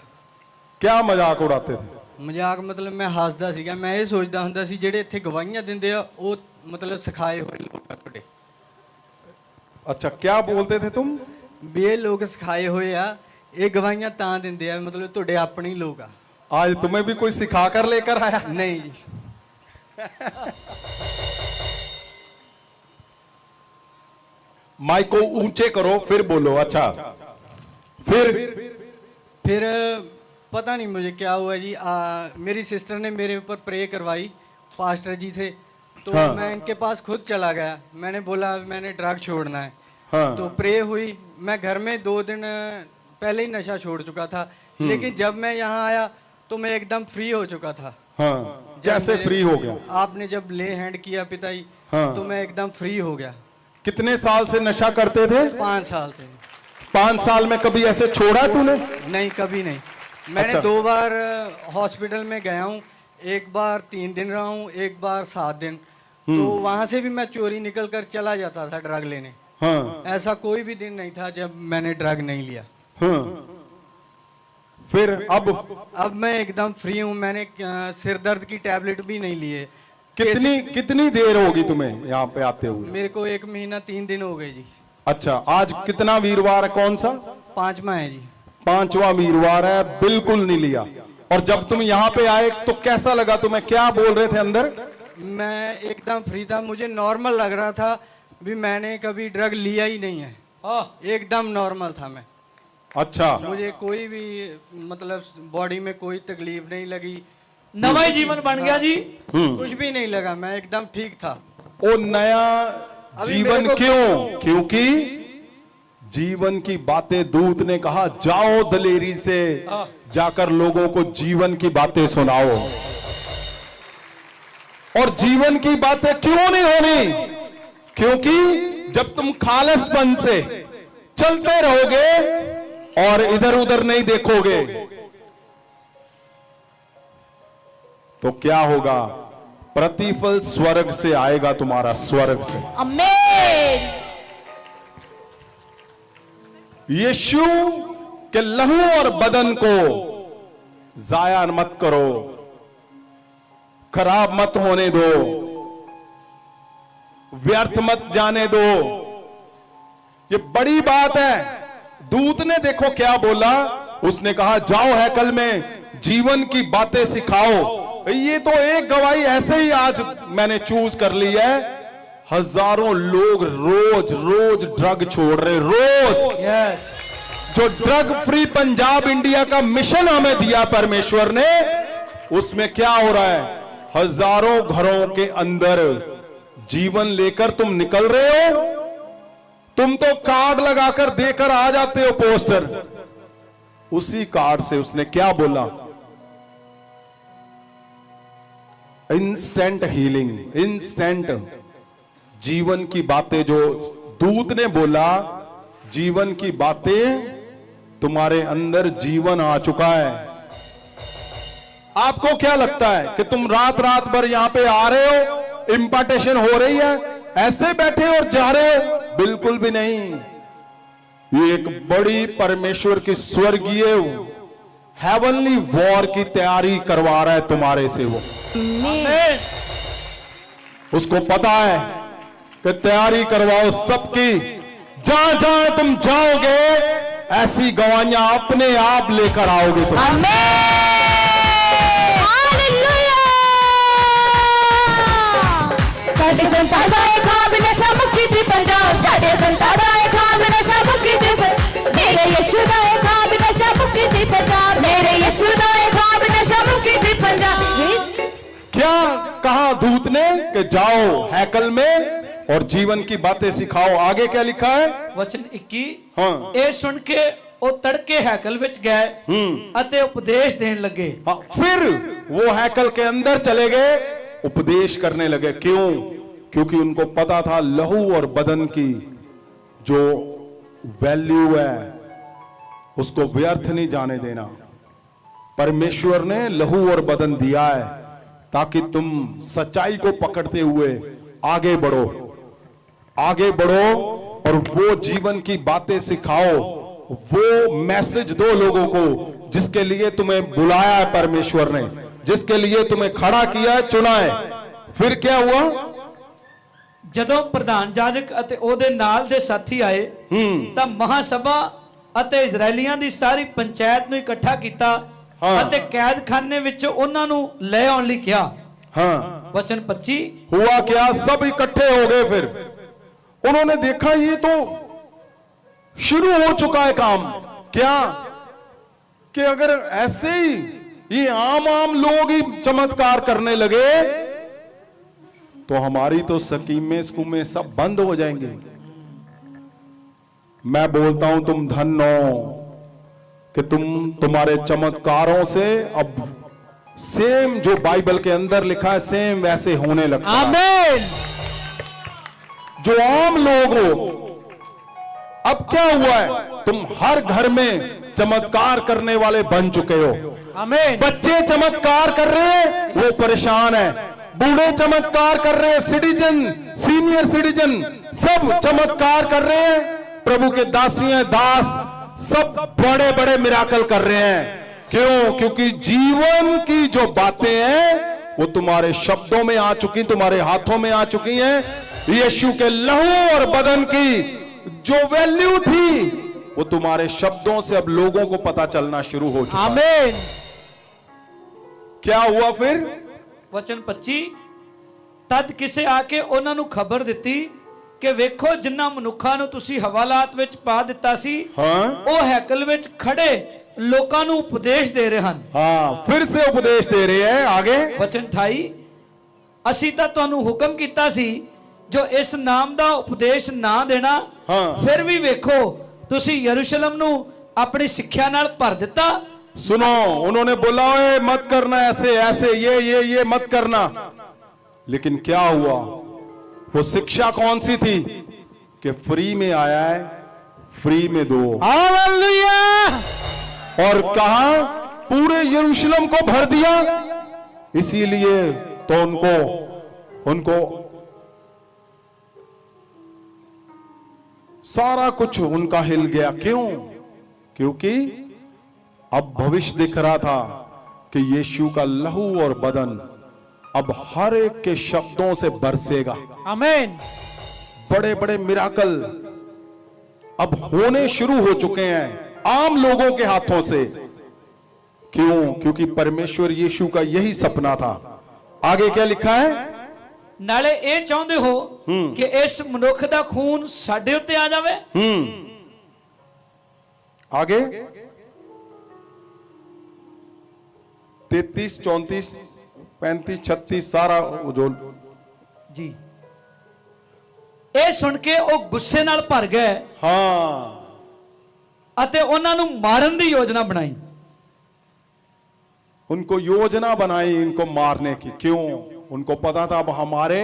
क्या मजाक उड़ाते थे? ਮਜ਼ਾਕ ਮਤਲਬ ਮੈਂ ਹੱਸਦਾ ਸੀਗਾ। ਮੈਂ ਇਹ ਸੋਚਦਾ ਹੁੰਦਾ ਸੀ ਜਿਹੜੇ ਇੱਥੇ ਗਵਾਹੀਆਂ ਦਿੰਦੇ ਆ ਉਹ ਮਤਲਬ ਸਿਖਾਏ ਹੋਏ ਲੋਕ ਆ ਤੁਹਾਡੇ। अच्छा क्या बोलते थे तुम? ਵੀ ਇਹ ਲੋਕ ਸਿਖਾਏ ਹੋਏ ਆ, ਇਹ ਗਵਾਹੀਆਂ ਤਾਂ ਦਿੰਦੇ ਆ ਮਤਲਬ ਤੁਹਾਡੇ ਆਪਣੇ ਹੀ ਲੋਕ ਆ। आज तुम्हें भी कोई सिखा कर लेकर आया? ਨਹੀਂ ਜੀ। माइक को ऊंचे करो फिर बोलो। अच्छा फिर पता नहीं मुझे क्या हुआ जी। मेरी सिस्टर ने मेरे ऊपर प्रे करवाई पास्टर जी से, तो हाँ। मैं इनके पास खुद चला गया। मैंने बोला मैंने ड्रग छोड़ना है। हाँ। तो प्रे हुई। मैं घर में 2 दिन पहले ही नशा छोड़ चुका था, लेकिन जब मैं यहाँ आया तो मैं एकदम फ्री हो चुका था। हाँ, कैसे फ्री हो गया? आपने जब ले हैंड किया पिताजी, हाँ। तो मैं एकदम फ्री हो गया। कितने साल से नशा करते थे? 5 साल से। 5 साल में कभी ऐसे छोड़ा तूने? नहीं, कभी नहीं। मैंने अच्छा। 2 बार हॉस्पिटल में गया हूँ। एक बार 3 दिन रहा हूँ, एक बार 7 दिन। तो वहाँ से भी मैं चोरी निकल कर चला जाता था ड्रग लेने। हाँ। ऐसा कोई भी दिन नहीं था जब मैंने ड्रग नहीं लिया। हाँ। फिर अब मैं एकदम फ्री हूँ। मैंने सिर दर्द की टैबलेट भी नहीं ली है। कितनी देर होगी तुम्हें यहाँ पे आते हुए? मेरे को 1 महीना 3 दिन हो गए जी। अच्छा, आज कितना वीरवार है, कौन सा? 5वां है जी। 5वां वीरवार है, बिल्कुल नहीं लिया। और जब तुम यहाँ पे आए तो कैसा लगा तुम्हें, क्या बोल रहे थे अंदर? मैं एकदम फ्री था। मुझे नॉर्मल लग रहा था भी मैंने कभी ड्रग लिया ही नहीं है। एकदम नॉर्मल था मैं। अच्छा, मुझे कोई भी मतलब बॉडी में कोई तकलीफ नहीं लगी। ਨਵਾਂ ਹੀ ਜੀਵਨ ਬਣ ਗਿਆ ਜੀ। कुछ भी नहीं लगा। मैं एकदम ठीक था। वो नया अभी जीवन मेरे को- क्यों? क्योंकि जीवन की बातें दूत ने कहा जाओ दलेरी से जाकर लोगों को जीवन की बातें सुनाओ। और जीवन की बातें क्यों नहीं होनी? क्योंकि जब तुम खालसपन से चलते रहोगे और इधर उधर नहीं देखोगे, तो क्या होगा? प्रतिफल स्वर्ग से आएगा, तुम्हारा स्वर्ग से। आमीन। यीशु के लहू और बदन को जाया मत करो, खराब मत होने दो, व्यर्थ मत जाने दो। ये बड़ी बात है। दूत ने देखो क्या बोला, उसने कहा जाओ हैकल में जीवन की बातें सिखाओ। ये तो एक गवाही ऐसे ही आज मैंने चूज कर ली है। हजारों लोग रोज रोज ड्रग छोड़ रहे, रोज। यस। जो ड्रग फ्री पंजाब इंडिया का मिशन हमें दिया परमेश्वर ने, उसमें क्या हो रहा है? हजारों घरों के अंदर जीवन लेकर तुम निकल रहे हो। तुम तो कार्ड लगाकर देकर आ जाते हो, पोस्टर। उसी कार्ड से उसने क्या बोला? इंस्टेंट हीलिंग, इंस्टेंट जीवन की बातें। जो दूत ने बोला, जीवन की बातें, तुम्हारे अंदर जीवन आ चुका है। आपको क्या लगता है कि तुम रात रात भर यहां पे आ रहे हो, इंपार्टेशन हो रही है, ऐसे बैठे और जा रहे हो? बिल्कुल भी नहीं। ये एक बड़ी परमेश्वर की स्वर्गीय हेवनली वॉर की तैयारी करवा रहा है तुम्हारे से वो। उसको पता है कि तैयारी करवाओ सबकी। जहां जहां तुम जाओगे ऐसी गवाहियां अपने आप लेकर आओगे तुम। ਸਾਡੇ ਸੰਸਾਰ ਦਾ ਇੱਕ ਖਾਬ ਨਸ਼ਾ ਮੁਕਤੀ ਦੀ ਪੰਜਾਬ, ਸਾਡੇ ਸੰਸਾਰ ਦਾ ਇੱਕ ਖਾਬ ਨਸ਼ਾ ਮੁਕਤੀ ਦੀ ਪੰਜਾਬ, ਮੇਰੇ ਯਿਸੂ ਦਾ ਇੱਕ ਖਾਬ ਨਸ਼ਾ ਮੁਕਤੀ ਦੀ ਪੰਜਾਬ, ਮੇਰੇ ਯਿਸੂ ਦਾ ਇੱਕ ਖਾਬ नशा मुक्ति दी पंजाब। क्या कहा दूत ने कि जाओ हैकल में और जीवन की बातें सिखाओ। आगे क्या लिखा है? वचन 21। हाँ। ਇਹ ਸੁਣ ਕੇ ਉਹ ਤੜਕੇ ਹੈਕਲ ਵਿੱਚ ਗਏ ਅਤੇ ਉਪਦੇਸ਼ ਦੇਣ ਲੱਗੇ। हाँ, फिर वो हैकल के अंदर चले गए, उपदेश करने लगे। क्यों? क्योंकि उनको पता था लहू और बदन की जो वैल्यू है उसको व्यर्थ नहीं जाने देना। परमेश्वर ने लहू और बदन दिया है ताकि तुम सच्चाई को पकड़ते हुए आगे बढ़ो, आगे बढ़ो और वो जीवन की बातें सिखाओ। वो मैसेज दो लोगों को जिसके लिए तुम्हें बुलाया है परमेश्वर ने, जिसके लिए तुम्हें खड़ा किया है, चुना है। फिर क्या हुआ? ਜਦੋਂ ਪ੍ਰਧਾਨ ਜਾਜਕ ਅਤੇ ਉਹਦੇ ਨਾਲ ਦੇ ਸਾਥੀ ਆਏ ਤਾਂ ਮਹਾਸਭਾ ਅਤੇ ਇਜ਼ਰਾਈਲੀਆਂ ਦੀ ਸਾਰੀ ਪੰਚਾਇਤ ਨੂੰ ਇਕੱਠਾ ਕੀਤਾ ਅਤੇ ਕੈਦਖਾਨੇ ਵਿੱਚ ਉਹਨਾਂ ਨੂੰ ਲੈ ਆਉਣ ਲਈ ਕਿਹਾ। हाँ। वचन 25। हुआ क्या? सब इकट्ठे हो गए। फिर उन्होंने देखा ये तो शुरू हो चुका है काम। क्या कि अगर ऐसे ही ये आम लोग ही चमत्कार करने लगे तो हमारी तो स्कीमें स्कूमें सब बंद हो जाएंगे। मैं बोलता हूं तुम धन्य हो कि तुम्हारे चमत्कारों से अब सेम जो बाइबल के अंदर लिखा है सेम वैसे होने लगता है। आमीन। जो आम लोग हो, अब क्या हुआ है? तुम हर घर में चमत्कार करने वाले बन चुके हो। आमीन। बच्चे चमत्कार कर रहे हैं, वो परेशान है। बूढ़े चमत्कार कर रहे हैं, सिटीजन, सीनियर सिटीजन सब चमत्कार कर रहे हैं। प्रभु के दासियां दास सब बड़े बड़े मिराकल कर रहे हैं। क्यों? क्योंकि जीवन की जो बातें हैं वो तुम्हारे शब्दों में आ चुकी, तुम्हारे हाथों में आ चुकी हैं। यीशु के लहू और बदन की जो वैल्यू थी वो तुम्हारे शब्दों से अब लोगों को पता चलना शुरू हो चुका। आमीन। क्या हुआ फिर? वचन 25। तद ਕਿਸੇ ਆ ਕੇ ਉਹਨਾਂ ਨੂੰ ਖਬਰ ਦਿੱਤੀ ਕਿ ਵੇਖੋ ਜਿਨ੍ਹਾਂ ਮਨੁੱਖਾਂ ਨੂੰ ਤੁਸੀਂ ਹਵਾਲਾਤ ਵਿੱਚ ਪਾ ਦਿੱਤਾ ਸੀ ਉਹ ਹੈਕਲ ਵਿੱਚ ਖੜੇ ਲੋਕਾਂ ਨੂੰ ਉਪਦੇਸ਼ ਦੇ ਰਹੇ ਹਨ। हाँ, फिर से उपदेश दे रहे हैं। आगे वचन 28। ਅਸੀਂ ਤਾਂ ਤੁਹਾਨੂੰ ਹੁਕਮ ਕੀਤਾ ਸੀ ਜੋ ਇਸ ਨਾਮ ਦਾ ਉਪਦੇਸ਼ ਨਾ ਦੇਣਾ। ਫਿਰ ਵੀ ਵੇਖੋ ਤੁਸੀਂ यरूशलेम ਨੂੰ ਆਪਣੀ ਸਿੱਖਿਆ ਨਾਲ ਭਰ ਦਿੱਤਾ। सुनो, उन्होंने बोला ओए मत करना ऐसे ऐसे, ये मत करना। लेकिन क्या हुआ? वो शिक्षा कौन सी थी कि फ्री में आया है, फ्री में दो। हालेलुया। और कहा पूरे यरूशलेम को भर दिया। इसीलिए तो उनको सारा कुछ उनका हिल गया। क्यों? क्योंकि अब भविष्य दिख रहा था कि यीशु का लहू और बदन अब हर एक के शब्दों से बरसेगा। आमीन। बड़े बड़े मिराकल अब होने शुरू हो चुके हैं आम लोगों के हाथों से। क्यों? क्योंकि परमेश्वर यीशु का यही सपना था। आगे क्या लिखा है? नाले ये चाहते हो कि इस मनुख दा खून साडे उत्ते आ जावे। आगे 33, 34, 35, 36 सारा जो जी ਇਹ ਸੁਣ ਕੇ ਉਹ ਗੁੱਸੇ ਨਾਲ ਭਰ ਗਏ। हाँ, ਅਤੇ ਉਹਨਾਂ ਨੂੰ ਮਾਰਨ ਦੀ ਯੋਜਨਾ ਬਣਾਈ। उनको योजना बनाई इनको मारने की। क्यों? उनको पता था अब हमारे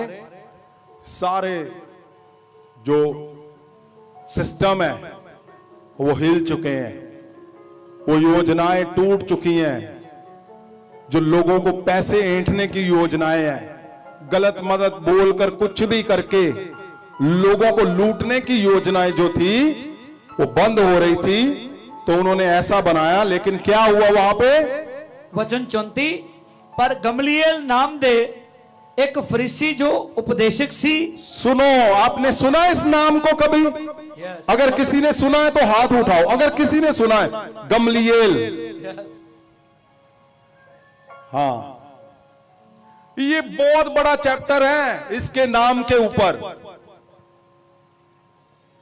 सारे जो सिस्टम है वो हिल चुके हैं, वो योजनाएं टूट चुकी हैं। जो लोगों को पैसे ऐंठने की योजनाएं हैं, गलत मदद बोलकर कुछ भी करके लोगों को लूटने की योजनाएं जो थी वो बंद हो रही थी। तो उन्होंने ऐसा बनाया। लेकिन क्या हुआ वहां पे? वचन 34 पर गमलीएल नाम दे एक फरीसी जो उपदेशक सी। सुनो, आपने सुना इस नाम को कभी? अगर किसी ने सुना है तो हाथ उठाओ। अगर किसी ने सुना है, गमलीएल। हाँ, ये बहुत बड़ा चैप्टर है इसके नाम के ऊपर।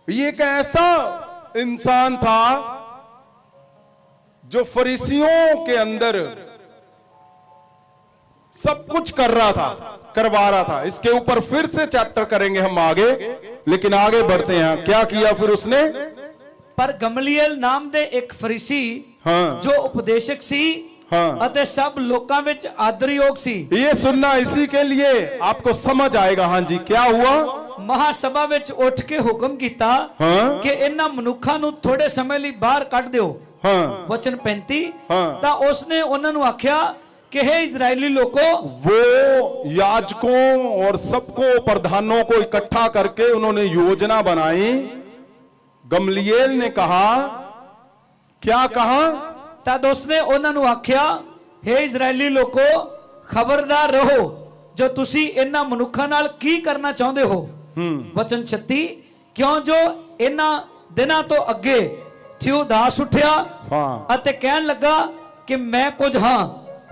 ये एक ऐसा इंसान था जो फरीसियों के अंदर सब कुछ कर रहा था, करवा रहा था। इसके ऊपर फिर से चैप्टर करेंगे हम आगे, लेकिन आगे बढ़ते हैं। क्या किया फिर उसने? पर गमलीएल नाम दे एक फरीसी हाँ, जो उपदेशक सी हाँ, ਅਤੇ सब लोकां विच आदरयोग सी। ये सुनना, इसी के लिए आपको समझ आएगा। हाँ जी, क्या हुआ? महासभा विच उठ के हुक्म कीता हाँ, कि इन्हां मनुखां नूं थोड़े समय ਲਈ बाहर ਕੱਢ ਦਿਓ। हाँ, वचन 35 हाँ। ਤਾਂ उसने ਉਹਨਾਂ ਨੂੰ ਆਖਿਆ कि हे इजरायली लोगों, वो याजकों और सबको, प्रधानों को इकट्ठा करके उन्होंने योजना बनाई। गमलीएल ने कहा, क्या कहा? तद उसने ਉਹਨਾਂ ਨੂੰ ਆਖਿਆ हे इजरायली लोगों, खबरदार रहो जो तुसी इन्हां मनुखां ਨਾਲ ਕੀ ਕਰਨਾ ਚਾਹੁੰਦੇ ਹੋ। वचन 36 क्यों जो इन्हां दिनां ਤੋਂ ਅੱਗੇ थियोदास उठिया हाँ, ਅਤੇ ਕਹਿਣ ਲੱਗਾ कि मैं कुछ हाँ।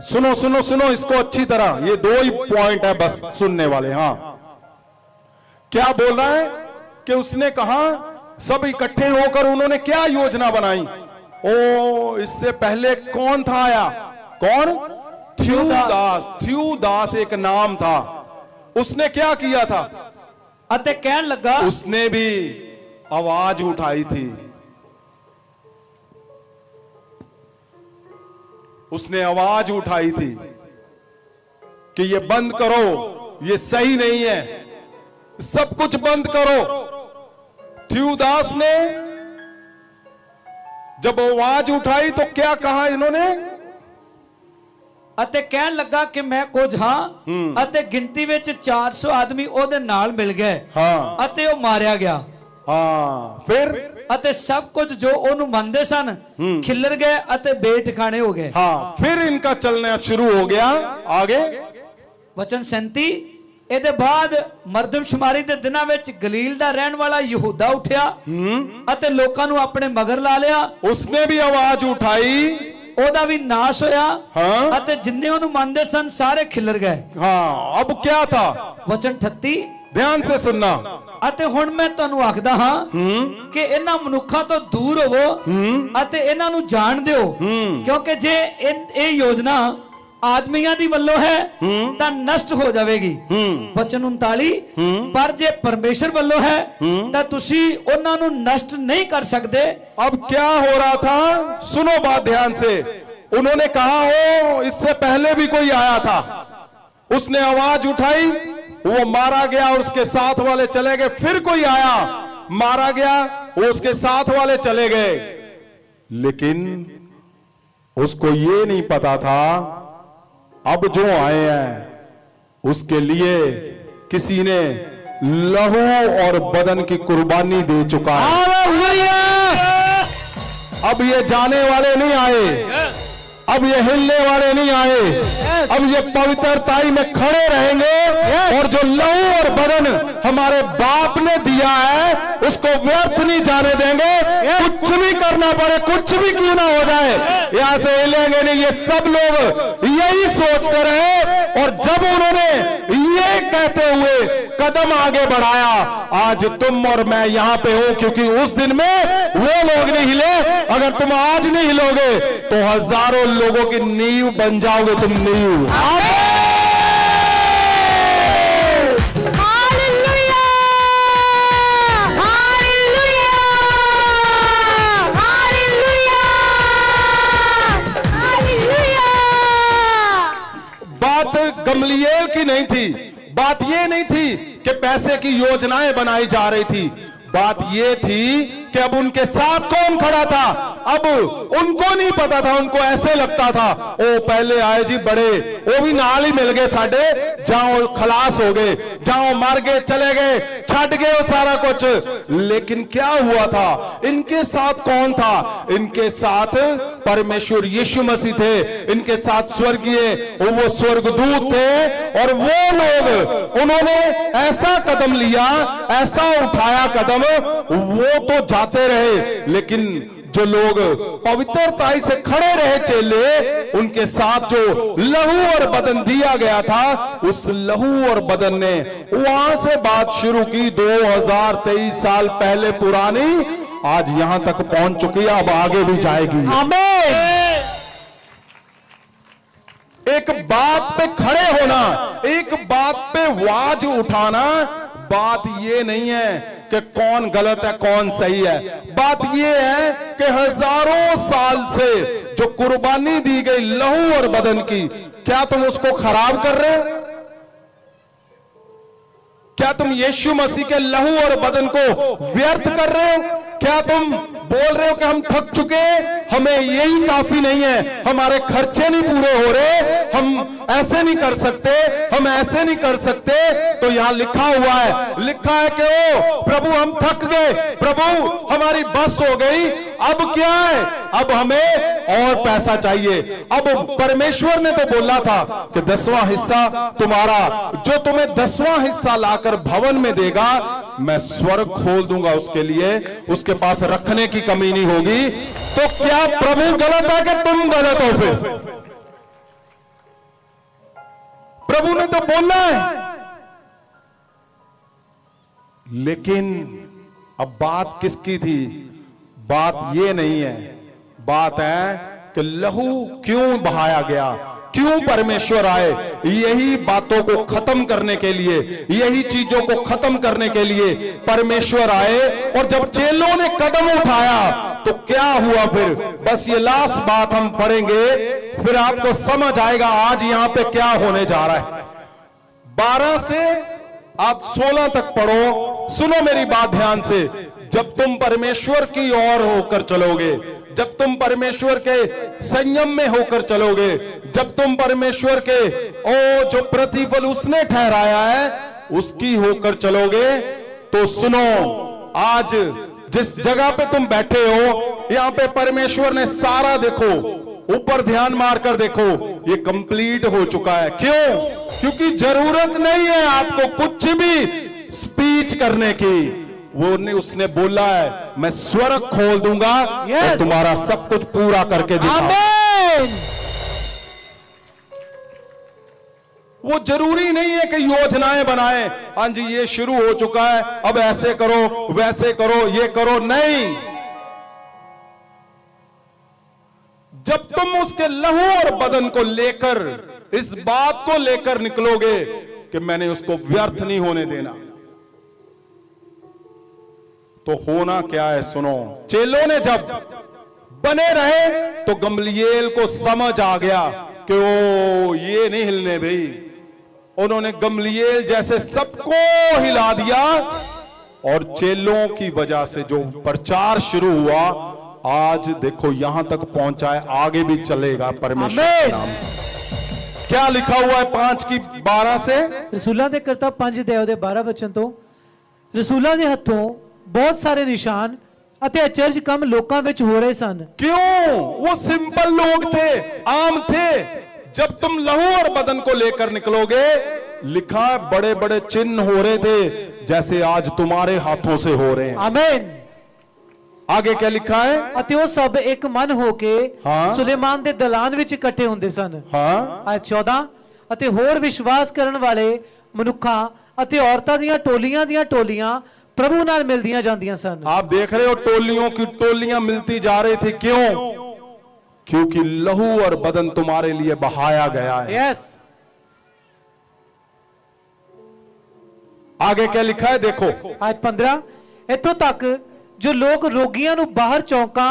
सुनो सुनो सुनो इसको अच्छी तरह। ये 2 ही पॉइंट है बस सुनने वाले। हाँ, क्या बोल रहा है? कि उसने कहा, सब इकट्ठे होकर उन्होंने क्या योजना बनाई? ओ, इससे पहले कौन था आया? कौन? थ्यूदास। थ्यूदास एक नाम था। उसने क्या किया था? ਅਤੇ ਕਹਿਣ ਲੱਗਾ उसने भी आवाज उठाई थी। उसने आवाज उठाई थी कि ये बंद करो, ये सही नहीं है, सब कुछ बंद करो। थ्यूदास ने जब आवाज उठाई तो क्या कहा इन्होंने? ਅਤੇ ਕਹਿਣ ਲੱਗਾ ਕਿ ਮੈਂ ਕੁਝ ਹਾਂ। ਅਤੇ ਗਿਣਤੀ ਵਿੱਚ 400 ਆਦਮੀ ਉਹਦੇ ਨਾਲ ਮਿਲ ਗਏ। हाँ, ਅਤੇ ਉਹ ਮਾਰਿਆ ਗਿਆ। हाँ, फिर? ਅਤੇ ਸਭ ਕੁਝ ਜੋ ਉਹਨੂੰ ਮੰਨਦੇ ਸਨ ਖਿੱਲਰ ਗਏ ਅਤੇ ਬੇਠਿਕਾਣੇ ਹੋ ਗਏ। हाँ, फिर इनका चलना शुरू हो गया। आगे वचन 37 ਇਹਦੇ ਬਾਅਦ ਮਰਦਮਸ਼ੁਮਾਰੀ ਦੇ ਦਿਨਾਂ ਵਿੱਚ ਗਲੀਲ ਦਾ ਰਹਿਣ ਵਾਲਾ ਯਹੂਦਾ ਉੱਠਿਆ ਅਤੇ ਲੋਕਾਂ ਨੂੰ ਆਪਣੇ ਮਗਰ ਲਾ ਲਿਆ। उसने भी आवाज उठाई। ਉਹਦਾ ਵੀ ਨਾਸ਼ ਹੋਇਆ हाँ, ਅਤੇ ਜਿੰਨੇ ਉਹਨੂੰ ਮੰਨਦੇ ਸਨ ਸਾਰੇ ਖਿੱਲਰ ਗਏ। हाँ, अब क्या था? वचन 38 ध्यान से सुनना। ਅਤੇ ਹੁਣ ਮੈਂ ਤੁਹਾਨੂੰ ਆਖਦਾ ਹਾਂ ਕਿ ਇਹਨਾਂ ਮਨੁੱਖਾਂ ਤੋਂ ਦੂਰ ਹੋਵੋ ਅਤੇ ਇਹਨਾਂ ਨੂੰ ਜਾਣ ਦਿਓ, ਕਿਉਂਕਿ ਜੇ ਇਹ ਯੋਜਨਾ ਆਦਮੀਆਂ ਦੀ ਵੱਲੋਂ ਹੈ ਤਾਂ ਨਸ਼ਟ ਹੋ ਜਾਵੇਗੀ। ਵਚਨ 39 ਪਰ ਜੇ ਪਰਮੇਸ਼ਰ ਵੱਲੋਂ ਹੈ ਤਾਂ ਤੁਸੀਂ ਉਹਨਾਂ ਨੂੰ ਨਸ਼ਟ नहीं कर सकते। अब क्या हो रहा था? सुनो बात ध्यान से। उन्होंने कहा, हो इससे पहले भी कोई आया था, उसने आवाज उठाई, वो मारा गया और उसके साथ वाले चले गए। फिर कोई आया, मारा गया, वो उसके साथ वाले चले गए। लेकिन उसको ये नहीं पता था अब जो आए हैं उसके लिए किसी ने लहू और बदन की कुर्बानी दे चुका है। अब ये जाने वाले नहीं आए, अब ये हिलने वाले नहीं आए, अब ये पवित्रताई में खड़े रहेंगे और जो लहू और बदन हमारे बाप ने दिया है उसको व्यर्थ नहीं जाने देंगे। कुछ भी करना पड़े, कुछ भी क्यों ना हो जाए, यहां से हिलेंगे नहीं। ये सब लोग यही सोचते रहे और जब उन्होंने ये कहते हुए कदम आगे बढ़ाया, आज तुम और मैं यहां पे हूं क्योंकि उस दिन में वो लोग नहीं हिले। अगर तुम आज नहीं हिलोगे तो हजारों लोगों की नींव बन जाओगे तुम। नींव बात गमलीएल की नहीं थी, बात ये नहीं थी कि पैसे की योजनाएं बनाई जा रही थी, बात ये थी कि अब उनके साथ कौन खड़ा था। अब उनको नहीं पता था, उनको ऐसे लगता था ओ पहले आए जी बड़े, वो भी नाल ही मिल गए साडे, जाओ खलास हो गए, जाओ मार गए, चले गए, छट गए वो सारा कुछ। लेकिन क्या हुआ था, इनके साथ कौन था? इनके साथ परमेश्वर यीशु मसीह थे, इनके साथ स्वर्गीय वो स्वर्गदूत थे। और वो लोग उन्होंने ऐसा कदम लिया, ऐसा उठाया कदम, वो तो जाते रहे लेकिन जो लोग पवित्रताई से खड़े रहे चेले, उनके साथ जो लहू और बदन दिया गया था, उस लहू और बदन ने वहां से बात शुरू की 2023 साल पहले पुरानी, आज यहां तक पहुंच चुकी है, अब आगे भी जाएगी। आमीन। एक बात पे खड़े होना, एक बात पे आवाज उठाना, बात ये नहीं है कि कौन गलत है कौन सही है, बात ये है कि हजारों साल से जो कुर्बानी दी गई लहू और बदन की, क्या तुम उसको खराब कर रहे हो? क्या तुम यीशु मसीह के लहू और बदन को व्यर्थ कर रहे हो? क्या तुम बोल रहे हो कि हम थक चुके हैं, हमें यही काफी नहीं है, हमारे खर्चे नहीं पूरे हो रहे, हम ऐसे नहीं कर सकते, हम ऐसे नहीं कर सकते? तो यहां लिखा हुआ है, लिखा है कि ओ प्रभु हम थक गए, प्रभु हमारी बस हो गई, अब क्या है, अब हमें और पैसा चाहिए। अब परमेश्वर ने तो बोला था कि 10वां हिस्सा तुम्हारा, जो तुम्हें 10वां हिस्सा लाकर भवन में देगा, मैं स्वर्ग खोल दूंगा उसके लिए, उसके पास रखने की कमी नहीं होगी। तो क्या प्रभु गलत है कि तुम गलत हो? फिर प्रभु ने तो बोला है, लेकिन अब बात किसकी थी? बात ये नहीं है, बात है कि लहू क्यों बहाया गया, क्यों परमेश्वर आए? यही बातों को खत्म करने के लिए, यही चीजों को खत्म करने के लिए परमेश्वर आए। और जब चेलों ने कदम उठाया तो क्या हुआ फिर? बस ये लास्ट बात हम पढ़ेंगे, फिर आपको समझ आएगा आज यहां पे क्या होने जा रहा है। 12 से आप 16 तक पढ़ो, सुनो मेरी बात ध्यान से। जब तुम परमेश्वर की ओर होकर चलोगे, जब तुम परमेश्वर के संयम में होकर चलोगे, जब तुम परमेश्वर के ओ जो प्रतिफल उसने ठहराया है उसकी होकर चलोगे, तो सुनो, आज जिस जगह पे तुम बैठे हो, यहां पे परमेश्वर ने सारा, देखो ऊपर ध्यान मारकर देखो, ये कंप्लीट हो चुका है। क्यों? क्योंकि जरूरत नहीं है आपको कुछ भी स्पीच करने की। वो ने उसने बोला है मैं स्वर्ग खोल दूंगा और तुम्हारा सब कुछ पूरा करके दिखाऊंगा। वो जरूरी नहीं है कि योजनाएं बनाए, हाँ जी ये शुरू हो चुका है, अब ऐसे करो वैसे करो ये करो, नहीं। जब तुम उसके लहू और बदन को लेकर, इस बात को लेकर निकलोगे कि मैंने उसको व्यर्थ नहीं होने देना, तो होना क्या है सुनो। चेलों ने जब बने रहे तो गमलीएल को समझ आ गया कि ओ ये नहीं हिलने भाई। उन्होंने गमलीएल जैसे सबको हिला दिया और चेलों की वजह से जो प्रचार शुरू हुआ, आज देखो यहां तक पहुंचा है, आगे भी चलेगा परमेश्वर के नाम। क्या लिखा हुआ है 5:12 से? रसूलां दे करता 5 अध्याय दे 12 वचन तो रसूलां दे हੱਥੋਂ बहुत सारे निशान ਅਤੇ ਅਚਰਜ ਕੰਮ ਲੋਕਾਂ ਵਿੱਚ ਹੋ ਰਹੇ ਸਨ। क्यों? वो सिंपल लोग थे, आम थे। जब तुम लहू और बदन को लेकर निकलोगे, लिखा है बड़े बड़े चिन्ह हो रहे थे जैसे आज तुम्हारे हाथों से हो रहे हैं। ਆਮੀਨ। आगे क्या लिखा है? ਅਤੇ ਉਹ ਸਭ ਇੱਕ ਮਨ ਹੋ ਕੇ ਹਾਂ। ਸੁਲੇਮਾਨ ਦੇ ਦਲਾਨ ਵਿੱਚ ਇਕੱਠੇ ਹੁੰਦੇ ਸਨ। हाँ, ਆਇਤ 14 ਅਤੇ ਹੋਰ ਵਿਸ਼ਵਾਸ ਕਰਨ ਵਾਲੇ ਮਨੁੱਖਾਂ ਅਤੇ ਔਰਤਾਂ ਦੀਆਂ ਟੋਲੀਆਂ प्रभु नाल मिलदियां जांदियां सन। आप देख रहे हो टोलियों की टोलियां मिलती जा रही थी। क्यों? क्योंकि लहू और बदन तुम्हारे लिए बहाया गया है। यस। आगे क्या लिखा है देखो। आज 15 इत्थों तक जो लोग रोगियां ਨੂੰ ਬਾਹਰ ਚੌਂਕਾਂ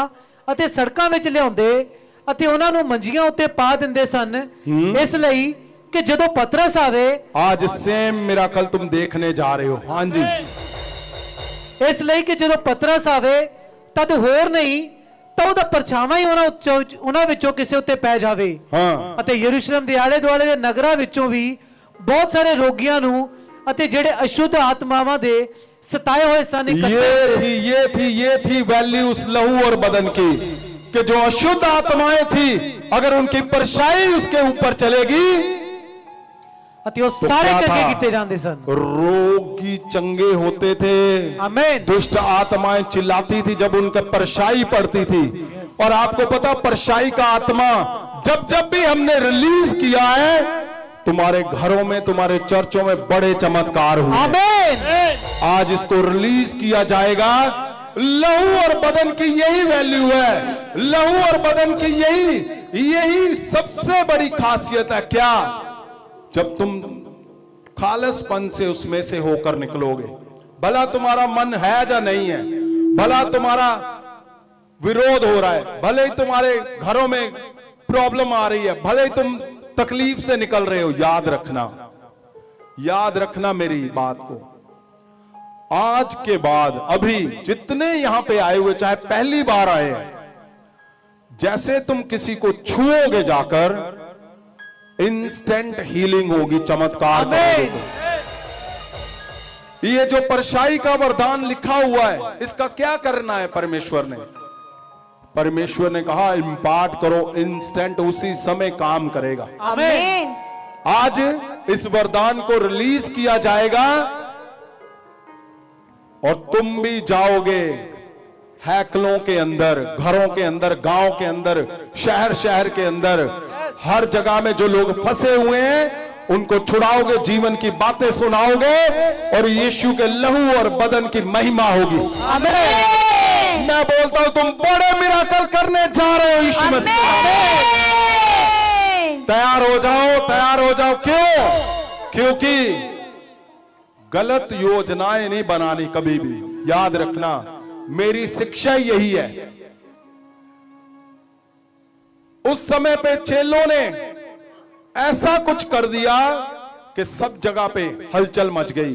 ਅਤੇ ਸੜਕਾਂ ਵਿੱਚ ਲਿਆਉਂਦੇ ਅਤੇ ਉਹਨਾਂ ਨੂੰ ਮੰਜੀਆਂ ਉੱਤੇ ਪਾ ਦਿੰਦੇ ਸਨ, ਇਸ ਲਈ ਕਿ ਜਦੋਂ ਪਤਰਸ ਆਵੇ, आज सेम मिराकल तुम देखने जा रहे हो। हाँ जी, ਇਸ ਲਈ ਕਿ ਜਦੋਂ ਪਤਰਸ ਆਵੇ ਤਦ ਹੋਰ ਨਹੀਂ ਤਾਂ ਉਹਦਾ ਪਰਛਾਵਾਂ ਹੀ ਉਹਨਾਂ ਵਿੱਚੋਂ ਕਿਸੇ ਉੱਤੇ ਪੈ ਜਾਵੇ। हाँ, ਅਤੇ ਯਰੂਸ਼ਲਮ ਦੇ ਆਲੇ ਦੁਆਲੇ ਦੇ ਨਗਰਾਂ ਵਿੱਚੋਂ ਵੀ ਬਹੁਤ ਸਾਰੇ ਰੋਗੀਆਂ ਨੂੰ ਅਤੇ ਜਿਹੜੇ ਅਸ਼ੁੱਧ ਆਤਮਾਵਾਂ ਦੇ ਸਤਾਏ ਹੋਏ ਸਨ ये थी वैल्यू उस लहू और बदन की, कि जो अशुद्ध आत्माएं थी अगर उनकी परछाई उसके ऊपर चलेगी ਅਤੇ ਉਹ ਸਾਰੇ ਚੰਗੇ ਕੀਤੇ ਜਾਂਦੇ ਸਨ। रोगी चंगे होते थे। आमीन। दुष्ट आत्माएं चिल्लाती थी जब उनके परछाई पड़ती थी। और आपको पता परछाई का आत्मा जब भी हमने रिलीज किया है, तुम्हारे घरों में तुम्हारे चर्चों में बड़े चमत्कार हुए। आमीन। आज इसको रिलीज किया जाएगा। लहू और बदन की यही वैल्यू है। लहू और बदन की यही सबसे बड़ी खासियत है। क्या? जब तुम खालसपन से उसमें से होकर निकलोगे, भला तुम्हारा मन है या नहीं है, भला तुम्हारा विरोध हो रहा है, भले ही तुम्हारे घरों में प्रॉब्लम आ रही है, भले ही तुम तकलीफ से निकल रहे हो, याद रखना मेरी बात को। आज के बाद अभी जितने यहां पे आए हुए, चाहे पहली बार आए हैं, जैसे तुम किसी को छुओगे जाकर, इंस्टेंट हीलिंग होगी, चमत्कार होगा। ये जो परछाई का वरदान लिखा हुआ है, इसका क्या करना है? परमेश्वर ने कहा इंपार्ट करो, इंस्टेंट उसी समय काम करेगा। आमीन। आज इस वरदान को रिलीज किया जाएगा और तुम भी जाओगे हैकलों के अंदर, घरों के अंदर, गांव के अंदर, शहर के अंदर, हर जगह में जो लोग फंसे हुए हैं उनको छुड़ाओगे, जीवन की बातें सुनाओगे और यीशु के लहू और बदन की महिमा होगी। आमीन। मैं बोलता हूं तुम बड़े मिराकल करने जा रहे हो यीशु मसीह। तैयार हो जाओ। क्यों? क्योंकि गलत योजनाएं नहीं बनानी कभी भी। याद रखना, मेरी शिक्षा यही है। उस समय पे चेलों ने ऐसा कुछ कर दिया कि सब जगह पे हलचल मच गई।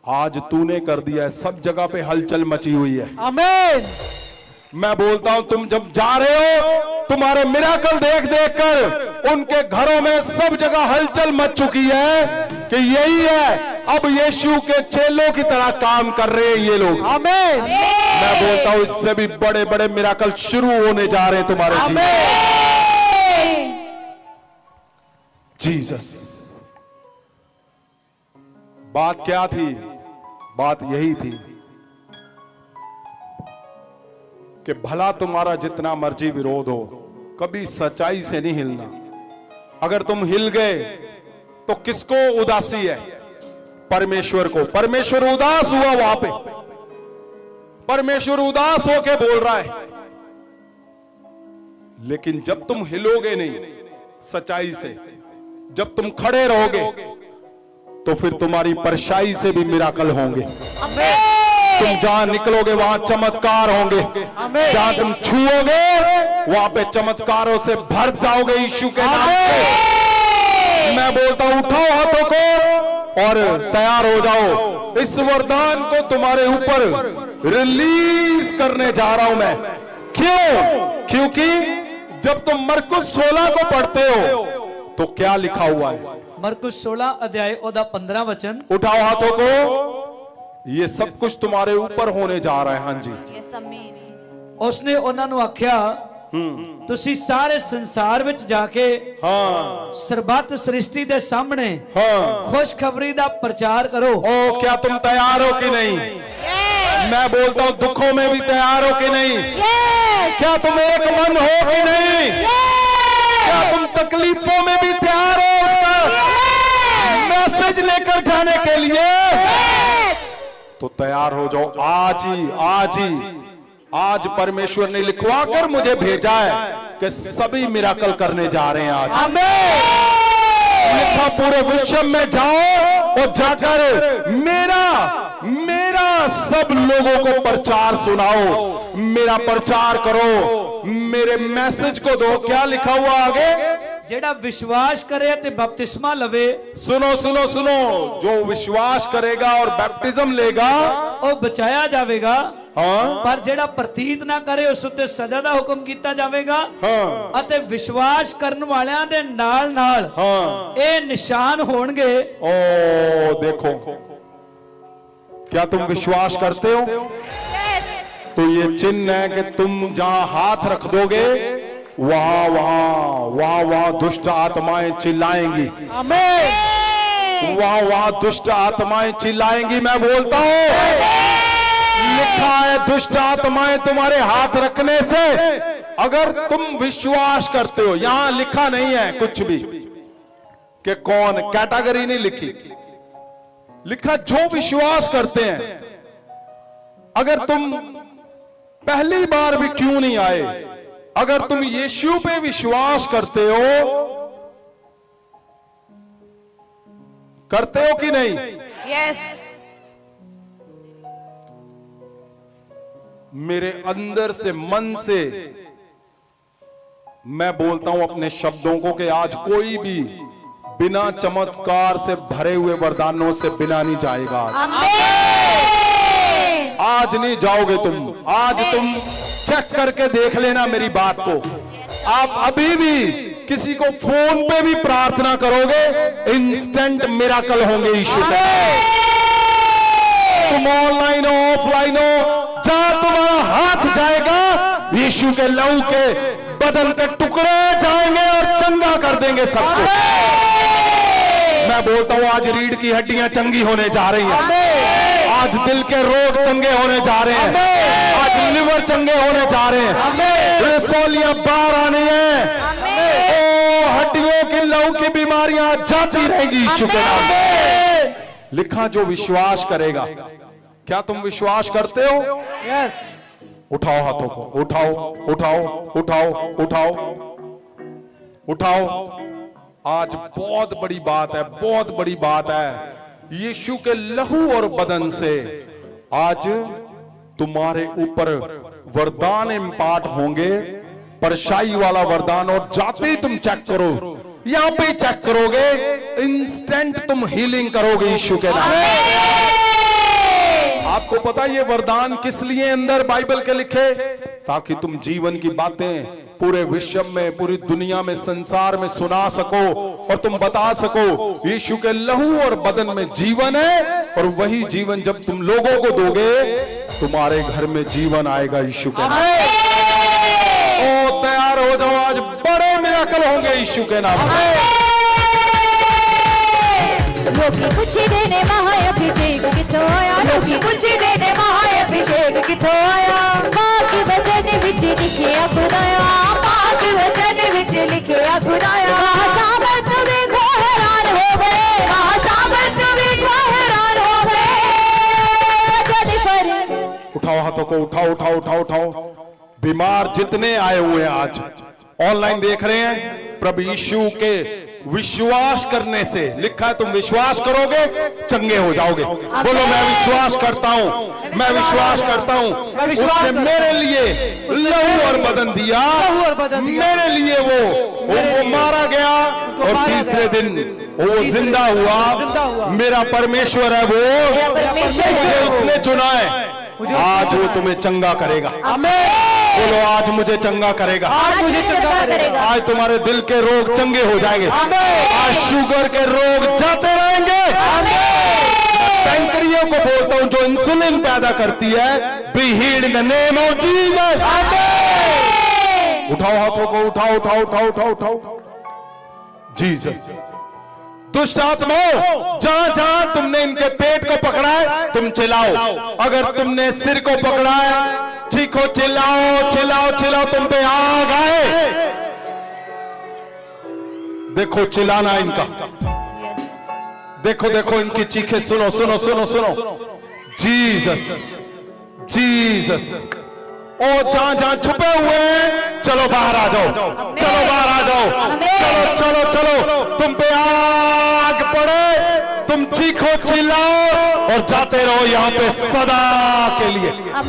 आज तूने कर दिया है, सब जगह पे हलचल मची हुई है। आमीन। मैं बोलता हूं तुम जब जा रहे हो, तुम्हारे मिराकल देख कर उनके घरों में सब जगह हलचल मच चुकी है कि यही है, अब यीशु के चेलों की तरह काम कर रहे हैं ये लोग। आमीन। मैं बोलता हूं इससे भी बड़े बड़े मिराकल शुरू होने जा रहे हैं तुम्हारे जीवन। जीसस। बात क्या थी? बात यही थी कि भला तुम्हारा जितना मर्जी विरोध हो, कभी सच्चाई से नहीं हिलना। अगर तुम हिल गए तो किसको उदासी है? परमेश्वर को। परमेश्वर उदास हुआ वहां पे, परमेश्वर उदास होके बोल रहा है। लेकिन जब तुम हिलोगे नहीं सच्चाई से, जब तुम खड़े रहोगे, तो फिर तुम्हारी परछाई से भी मिराकल होंगे। तुम जहां निकलोगे वहां चमत्कार होंगे। जहां तुम छुओगे वहां पे चमत्कारों से भर जाओगे यीशु के नाम से। मैं बोलता हूं उठाओ हाथों को और तैयार हो जाओ। इस वरदान को तुम्हारे ऊपर रिलीज करने जा रहा हूं मैं। क्यों? क्योंकि जब तुम मरकुस 16 को पढ़ते हो तो क्या लिखा हुआ है? मरकुस 16 अध्याय ओदा 15 वचन। उठाओ हाथों को। ये सब कुछ तुम्हारे ऊपर होने जा रहा है। हाँ जी। उसने उन्होंने आख्या तुसी सारे संसार विच जाके हाँ सरबत सृष्टि दे सामने हाँ खुशखबरी दा प्रचार करो। ओ क्या तुम तैयार हो कि नहीं? मैं बोलता हूँ दुखों में भी तैयार हो कि नहीं? क्या तुम एक मन हो कि नहीं? क्या तुम तकलीफों में भी तैयार हो उसका मैसेज लेकर जाने के लिए? तो तैयार हो जाओ आज ही, आज ही। आज परमेश्वर ने लिखवा कर मुझे भेजा है कि सभी मिराकल करने जा रहे हैं आज। लिखा पूरे विश्व में जाओ और जाकर मेरा सब लोगों को प्रचार सुनाओ, मेरा प्रचार करो, मेरे मैसेज को दो। क्या लिखा हुआ आगे? जेड़ा विश्वास करे ते बपतिस्मा लवे। सुनो सुनो सुनो, जो विश्वास करेगा और बैप्टिज्म लेगा वो बचाया जाएगा। हाँ पर जेड़ा प्रतीत ना करे उस उत्ते सजा दा हुक्म कीता जाएगा। हाँ अते विश्वास करने वालियां दे नाल नाल हाँ ए निशान होणगे। ओ देखो, क्या तुम विश्वास करते हो? तो ये चिन्ह है कि तुम जहां हाथ रख दोगे वहां वहां वहां वहां दुष्ट आत्माएं चिल्लाएंगी। वहां वहां दुष्ट आत्माएं चिल्लाएंगी। मैं बोलता हूं लिखा है दुष्ट आत्माएं तुम्हारे हाथ रखने से, अगर तुम विश्वास करते हो। यहां लिखा नहीं है कुछ भी कि कौन, कैटेगरी नहीं लिखी, लिखा जो विश्वास करते हैं। अगर तुम पहली बार भी क्यों नहीं आए, अगर तुम यीशु पे विश्वास करते हो कि नहीं? यस। मेरे अंदर से, मन से मैं बोलता हूं अपने शब्दों को कि आज कोई भी बिना चमत्कार से भरे हुए वरदानों से बिना नहीं जाएगा। आज नहीं जाओगे तुम। आज तुम चेक करके देख लेना मेरी बात को। आप अभी भी किसी को फोन पे भी प्रार्थना करोगे, इंस्टेंट मिराकल होंगे यीशु के। तुम ऑनलाइन हो, ऑफलाइन हो, जहां तुम्हारा हाथ जाएगा यीशु के लहू के बदन के टुकड़े जाएंगे और चंगा कर देंगे सबको। मैं बोलता हूं आज रीढ़ की हड्डियां चंगी होने जा रही हैं। आज दिल के रोग चंगे होने जा रहे हैं। आज लिवर चंगे होने जा रहे हैं। रसोलियां बाहर आनी है। ओ हड्डियों की लहू की बीमारियां जाती रहेगी यीशु के नाम में। लिखा जो विश्वास करेगा। क्या तुम विश्वास करते हो? यस। उठाओ हाथों को, उठाओ उठाओ उठाओ उठाओ उठाओ। आज बहुत बड़ी बात है, बहुत बड़ी बात है। यीशु के लहू और बदन से आज तुम्हारे ऊपर वरदान इम्पार्ट होंगे, परछाई वाला वरदान। और जाते ही तुम चेक करो, यहां पे चेक करोगे, इंस्टेंट तुम हीलिंग करोगे यीशु के नाम। आपको पता ये वरदान किस लिए अंदर बाइबल के लिखे? ताकि तुम जीवन की बातें पूरे विश्व में, पूरी दुनिया में, संसार में सुना सको और तुम बता सको यीशु के लहू और बदन में जीवन है। और वही जीवन जब तुम लोगों को दोगे, तुम्हारे घर में जीवन आएगा यीशु के नाम। ओ तैयार हो जाओ, आज बड़े मिराकल होंगे यीशु के नाम। लोकी पूछी देने महाअभिषेक किथों आया, लोकी पूछी देने महाअभिषेक किथों आया। पाक वचन विच लिखिया खुदाया, पाक वचन विच लिखिया खुदाया। साबत भी को हैरान हो गए, साबत भी को हैरान हो गए। जद पर उठाओ हाथों को, उठाओ उठाओ उठाओ उठाओ। बीमार जितने आए हुए हैं आज ऑनलाइन देख रहे हैं, प्रभु यीशु के विश्वास करने से, लिखा है तुम विश्वास करोगे चंगे हो जाओगे। बोलो मैं विश्वास करता हूं, मैं विश्वास करता हूं। उसने मेरे लिए लहू और बदन दिया, मेरे लिए वो मारा गया और तीसरे दिन वो जिंदा हुआ। मेरा परमेश्वर है वो, मुझे उसने चुना है। आज वो तुम्हें चंगा करेगा। बोलो आज मुझे चंगा करेगा, आज मुझे चंगा करेगा। आज तुम्हारे दिल के रोग चंगे हो जाएंगे, आज शुगर के रोग जाते रहेंगे। पैंक्रिया को बोलता हूं जो इंसुलिन पैदा करती है, B healed in the name of Jesus. उठाओ हाथों को, उठाओ उठाओ उठाओ उठाओ उठाओ। जीसस। दुष्ट आत्माओं, जहां जहां तुमने इनके पेट को पकड़ा है तुम चिल्लाओ, अगर तुमने सिर को पकड़ा है चीखो, चिल्लाओ चिल्लाओ चिल्लाओ, तुम पे आग आए। देखो चिल्लाना इनका, देखो देखो इनकी चीखें, सुनो सुनो सुनो सुनो। Jesus Jesus. और जहां जहां छुपे हुए हैं चलो बाहर आ जाओ, चलो बाहर आ जाओ, चलो चलो चलो, तुम पे आग पड़े, तुम चीखो चिल्लाओ और जाते रहो यहां पे सदा के लिए। मैं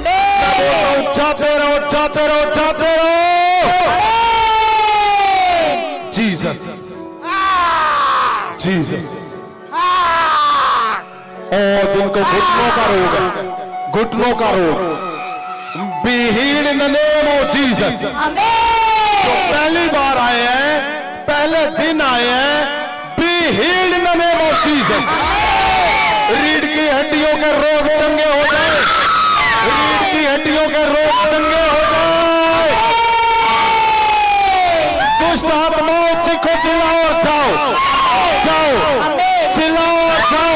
बोलता हूं जाते रहो जाते रहो जाते रहो। Jesus Jesus. और जिनको घुटनों का रोग है, घुटनों का रोग, B healed in the name of Jesus. जो पहली बार आए हैं, पहले दिन आए हैं, B healed in the name of Jesus. रीढ़ की हड्डियों के रोग चंगे हो जाए, रीढ़ की हड्डियों के रोग चंगे हो जाए। दुष्ट आत्माओं चीखो चिल्लाओ और जाओ जाओ, चिल्लाओ और जाओ,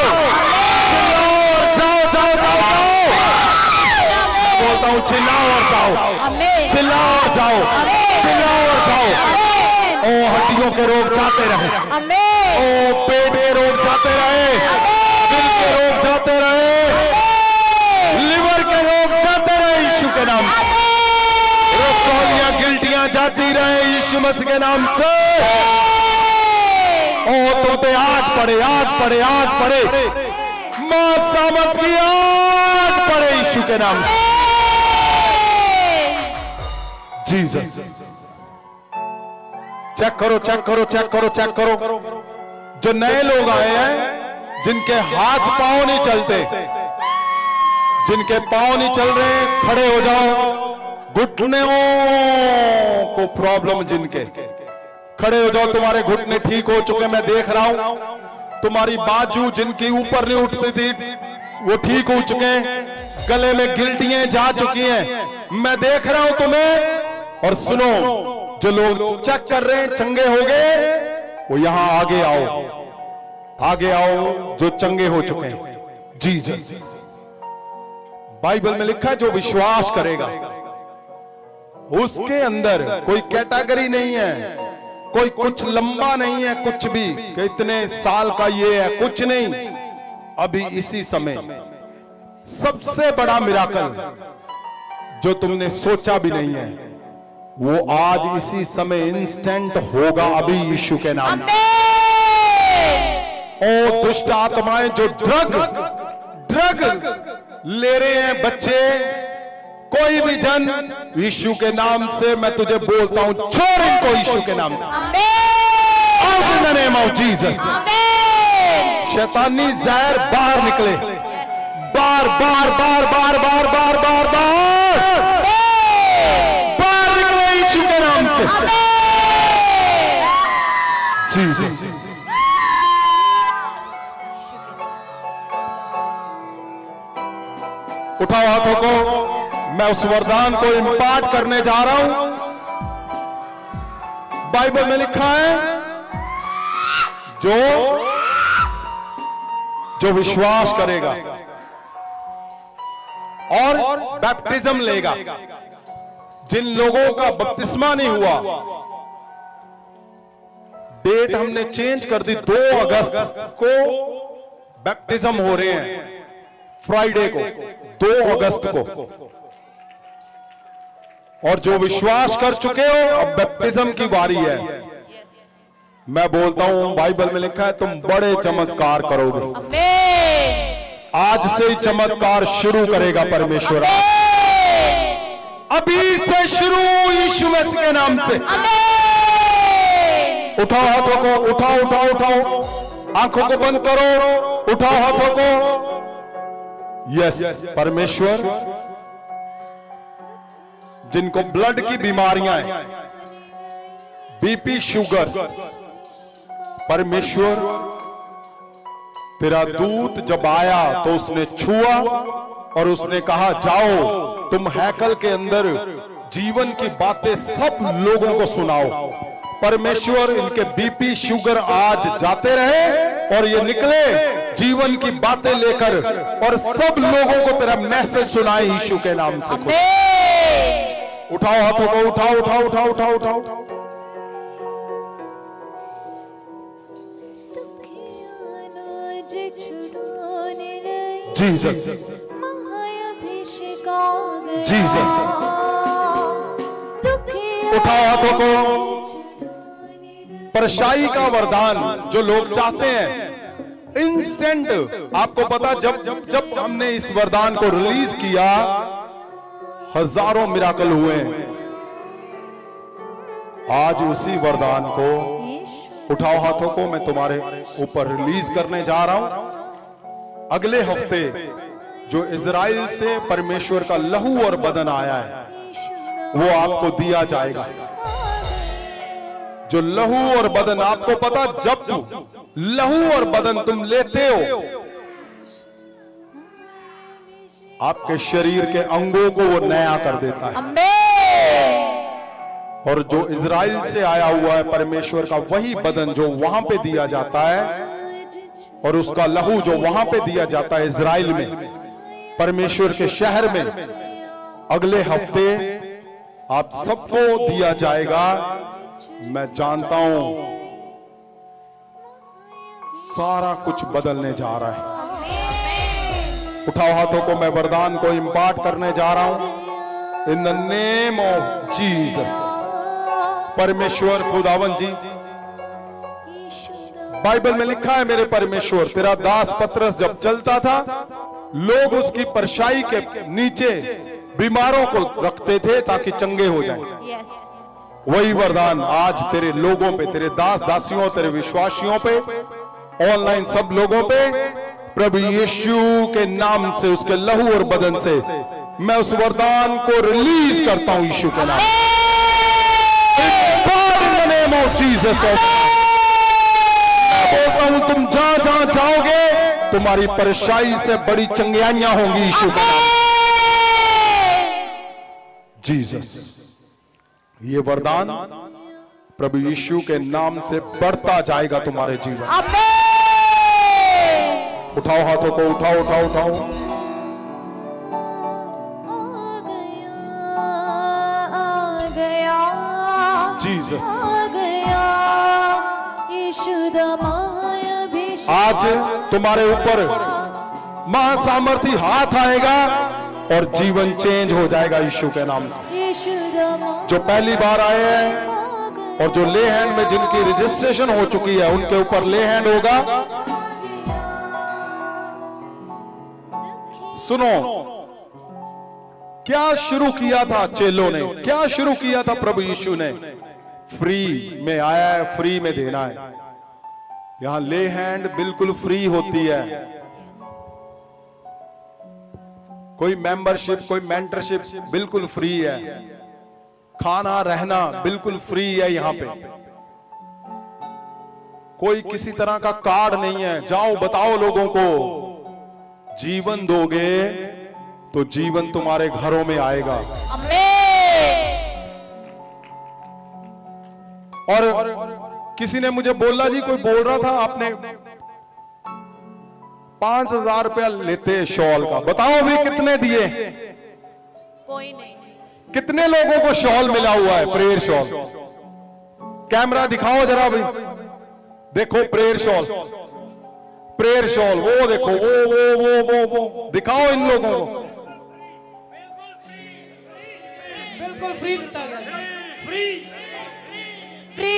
चिल्लाओ और जाओ जाओ जाओ जाओ। बोलता हूं चिल्लाओ और जाओ, चिल्लाओ और जाओ, चिल्लाओ और जाओ। ओ हड्डियों के रोग जाते रहे, ओ पेट के रोग जाते रहे, दिल के रोग जाते रहे, लिवर के रोग जाते रहे यीशु के नाम से। रसौलियां गिल्टियां जाती रहे यीशु मसीह के नाम से। ओ तुम पे आग पड़े, आग पड़े, आग पड़े, मां सामर्थ की आग पड़े यीशु के नाम से। जीसस। चेक करो चेक करो चेक करो चेक करो। जो नए लोग आए हैं, जिनके हाथ पांव नहीं चलते, जिनके पांव नहीं चल रहे, खड़े हो जाओ। घुटनों को प्रॉब्लम जिनके, खड़े हो जाओ। तुम्हारे घुटने ठीक हो चुके, मैं देख रहा हूं। तुम्हारी बाजू जिनकी ऊपर नहीं उठती थी वो ठीक हो चुके हैं, गले में गिल्टियां जा चुकी हैं, मैं देख रहा हूं तुम्हें। और सुनो, जो लोग चेक कर रहे हैं चंगे हो गए, वो यहां आगे आओ, आगे आओ जो चंगे हो चुके हैं। जीसस। बाइबल में लिखा है जो विश्वास करेगा उसके अंदर कोई कैटेगरी नहीं है, कोई कुछ लंबा नहीं है, कुछ भी कि इतने साल का ये है, कुछ नहीं। अभी इसी समय सबसे बड़ा मिराकल जो तुमने सोचा भी नहीं है, वो आज इसी समय इंस्टेंट होगा अभी यीशु के नाम से। ओ दुष्ट आत्माएं जो ड्रग ले रहे हैं बच्चे, कोई भी जन, यीशु के नाम से मैं तुझे बोलता हूं, छोड़ इनको यीशु के नाम से। Out in the name of Jesus. शैतानी जहर बाहर निकले, बार बार बार बार बार बार बार बाहर निकले यीशु के नाम से। जीसस। उठाओ हाथों को, मैं उस वरदान को इंपार्ट करने जा रहा हूं। बाइबल में लिखा है जो विश्वास करेगा और बैप्टिज्म लेगा, जिन लोगों का बपतिस्मा नहीं हुआ, डेट हमने चेंज कर दी, 2 अगस्त को बैप्टिज्म हो रहे हैं, फ्राइडे को 2 अगस्त को। और जो विश्वास कर चुके हो, अब बैप्टिज्म की बारी है। मैं बोलता हूं बाइबल में लिखा है तुम बड़े चमत्कार करोगे। आज से ही चमत्कार शुरू करेगा परमेश्वर, अभी से शुरू यीशु मसीह के नाम से। उठाओ हाथों को, उठाओ उठाओ उठाओ, आंखों को बंद करो, उठाओ हाथों को। यस परमेश्वर, जिनको ब्लड की बीमारियां हैं, बीपी, शुगर, परमेश्वर तेरा दूत जब आया तो उसने छुआ और उसने कहा जाओ तुम हैकल के अंदर जीवन की बातें सब लोगों को सुनाओ। परमेश्वर इनके बीपी, शुगर आज जाते रहे और ये निकले जीवन की बातें लेकर और सब लोगों को तेरा मैसेज सुनाए यीशु के नाम से। उठाओ हाथों को, उठाओ उठाओ उठाओ उठाओ उठाओ, उठाओ। जीसस, जीसस, उठाओ हाथों को। परछाई का वरदान जो लोग चाहते हैं इंस्टेंट, आपको पता जब हमने इस वरदान को रिलीज किया हजारों मिराकल हुए। आज उसी वरदान को उठाओ हाथों को मैं तुम्हारे ऊपर रिलीज करने जा रहा हूं। अगले हफ्ते जो इजराइल से परमेश्वर का लहू और बदन आया है वो आपको दिया जाएगा। जो लहू और बदन, आपको पता जब लहू और बदन तुम लेते हो आपके शरीर के अंगों को वो नया कर देता है। और जो इजराइल से आया हुआ है परमेश्वर का वही बदन जो वहां पे दिया जाता है और उसका लहू जो वहां पे दिया जाता है इजराइल में, परमेश्वर के शहर में, अगले हफ्ते आप सबको दिया जाएगा। मैं जानता हूं सारा कुछ बदलने जा रहा है। उठाओ हाथों को, मैं वरदान को इंपार्ट करने जा रहा हूं इन द नेम ऑफ जीसस। परमेश्वर खुदावन जी, बाइबल में लिखा है मेरे परमेश्वर, तेरा दास पतरस जब चलता था लोग उसकी परछाई के नीचे बीमारों को रखते थे ताकि चंगे हो जाएं। वही वरदान आज तेरे लोगों पे, तेरे दास दासियों, तेरे विश्वासियों पे, ऑनलाइन सब लोगों पे, प्रभु यीशु के नाम से, उसके लहू और बदन से मैं उस वरदान को रिलीज करता हूं यीशु के नाम। जीसस, बोलता हूं तुम जहां जहां जाओगे तुम्हारी परछाई से बड़ी चंगियाइयां होंगी यीशु के नाम। जीसस, ये वरदान प्रभु यीशु के नाम से बढ़ता जाएगा तुम्हारे जीवन। उठाओ हाथों को, उठाओ उठाओ उठाओ। जीसस, आज तुम्हारे ऊपर महासामर्थी हाथ आएगा और जीवन चेंज हो जाएगा यीशु के नाम से। जो पहली बार आए हैं और जो ले हैंड में जिनकी रजिस्ट्रेशन हो चुकी है उनके ऊपर ले हैंड होगा। सुनो, क्या शुरू किया था चेलों ने, क्या शुरू किया था प्रभु यीशु ने? फ्री में आया है, फ्री में देना है। यहां ले हैंड बिल्कुल फ्री होती है। कोई मेंबरशिप, कोई मेंटरशिप बिल्कुल फ्री है। खाना रहना बिल्कुल फ्री है। यहां पे कोई किसी तरह का कार्ड नहीं है। जाओ बताओ लोगों को, जीवन दोगे तो जीवन तुम्हारे घरों में आएगा। और किसी ने मुझे बोला, जी कोई बोल रहा था आपने 5,000 रुपया लेते शॉल का, बताओ भी कितने दिए? कोई नहीं। कितने लोगों को शॉल मिला हुआ है? Prayer shawl. कैमरा दिखाओ जरा भाई, देखो प्रेयर शॉल, प्रेयर शॉल, वो देखो, वो दिखाओ इन लोगों को। बिल्कुल फ्री दिया गया, फ्री फ्री।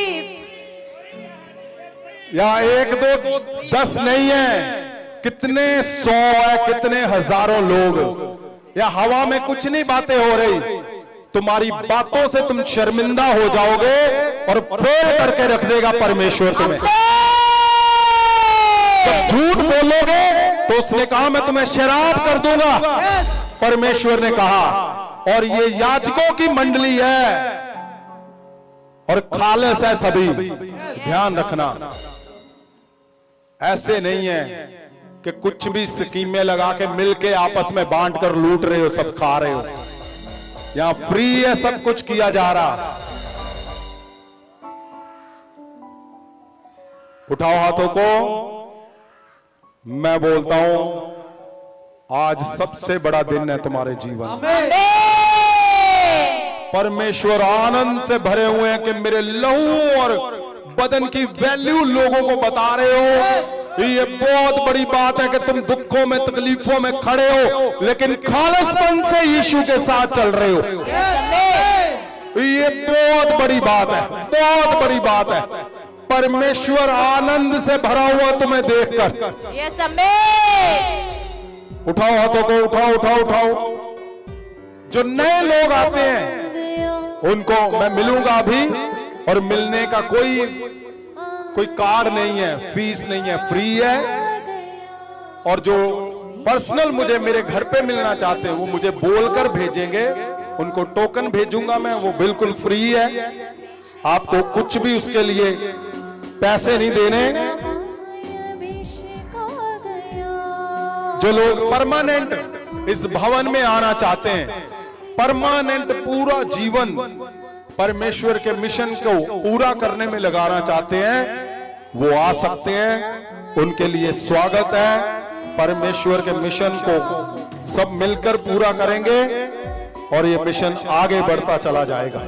या 1 2 10 नहीं है, कितने 100 है, कितने हजारों लोग। या हवा में कुछ नहीं बातें हो रही, तुम्हारी बातों से तुम शर्मिंदा हो जाओगे और फेल करके रख देगा परमेश्वर तुम्हें। जब झूठ बोलोगे तो उसने कहा मैं तुम्हें शराब कर दूंगा। परमेश्वर ने कहा और ये याजकों की मंडली है और खालिस है सभी। ध्यान रखना, ऐसे नहीं है कि कुछ भी स्कीमें लगा के मिलके आपस में बांट कर लूट रहे हो, सब खा रहे हो। यहां फ्री है, सब कुछ किया जा रहा। उठाओ हाथों को। मैं बोलता हूं आज सबसे बड़ा दिन है तुम्हारे जीवन में। परमेश्वर आनंद से भरे हुए हैं कि मेरे लहू और बदन की वैल्यू लोगों को बता रहे हो। ये बहुत बड़ी बात है कि तुम दुखों में तकलीफों में खड़े हो लेकिन खालिसपन से यीशु के साथ चल रहे हो। ये बहुत बड़ी बात है, बहुत बड़ी बात है। परमेश्वर आनंद से भरा हुआ तुम्हें देखकर। उठाओ हाथों को, उठाओ उठाओ उठाओ। जो नए लोग आते हैं उनको मैं मिलूंगा अभी, और मिलने का कोई कार्ड नहीं है, फीस नहीं है, फ्री है। और जो पर्सनल मुझे मेरे घर पे मिलना चाहते हैं वो मुझे बोलकर भेजेंगे, उनको टोकन भेजूंगा मैं, वो बिल्कुल फ्री है। आपको कुछ भी उसके लिए पैसे नहीं देने। जो लोग परमानेंट इस भवन में आना चाहते हैं, परमानेंट पूरा जीवन परमेश्वर के मिशन को पूरा करने में लगाना चाहते हैं, वो आ सकते हैं। उनके लिए स्वागत है। परमेश्वर के मिशन को सब मिलकर पूरा करेंगे और ये मिशन आगे बढ़ता चला जाएगा।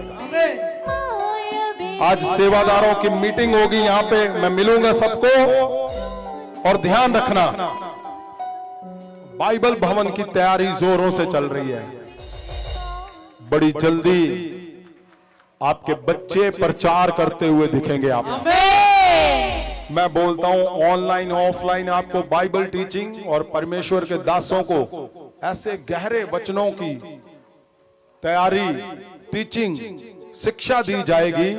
आज सेवादारों की मीटिंग होगी यहां पे, मैं मिलूंगा सबको। और ध्यान रखना, बाइबल भवन की तैयारी जोरों से चल रही है। बड़ी जल्दी आपके बच्चे प्रचार करते हुए दिखेंगे आपको। मैं बोलता हूं ऑनलाइन ऑफलाइन आपको बाइबल टीचिंग और परमेश्वर के दासों को ऐसे गहरे वचनों की तैयारी, टीचिंग, शिक्षा दी जाएगी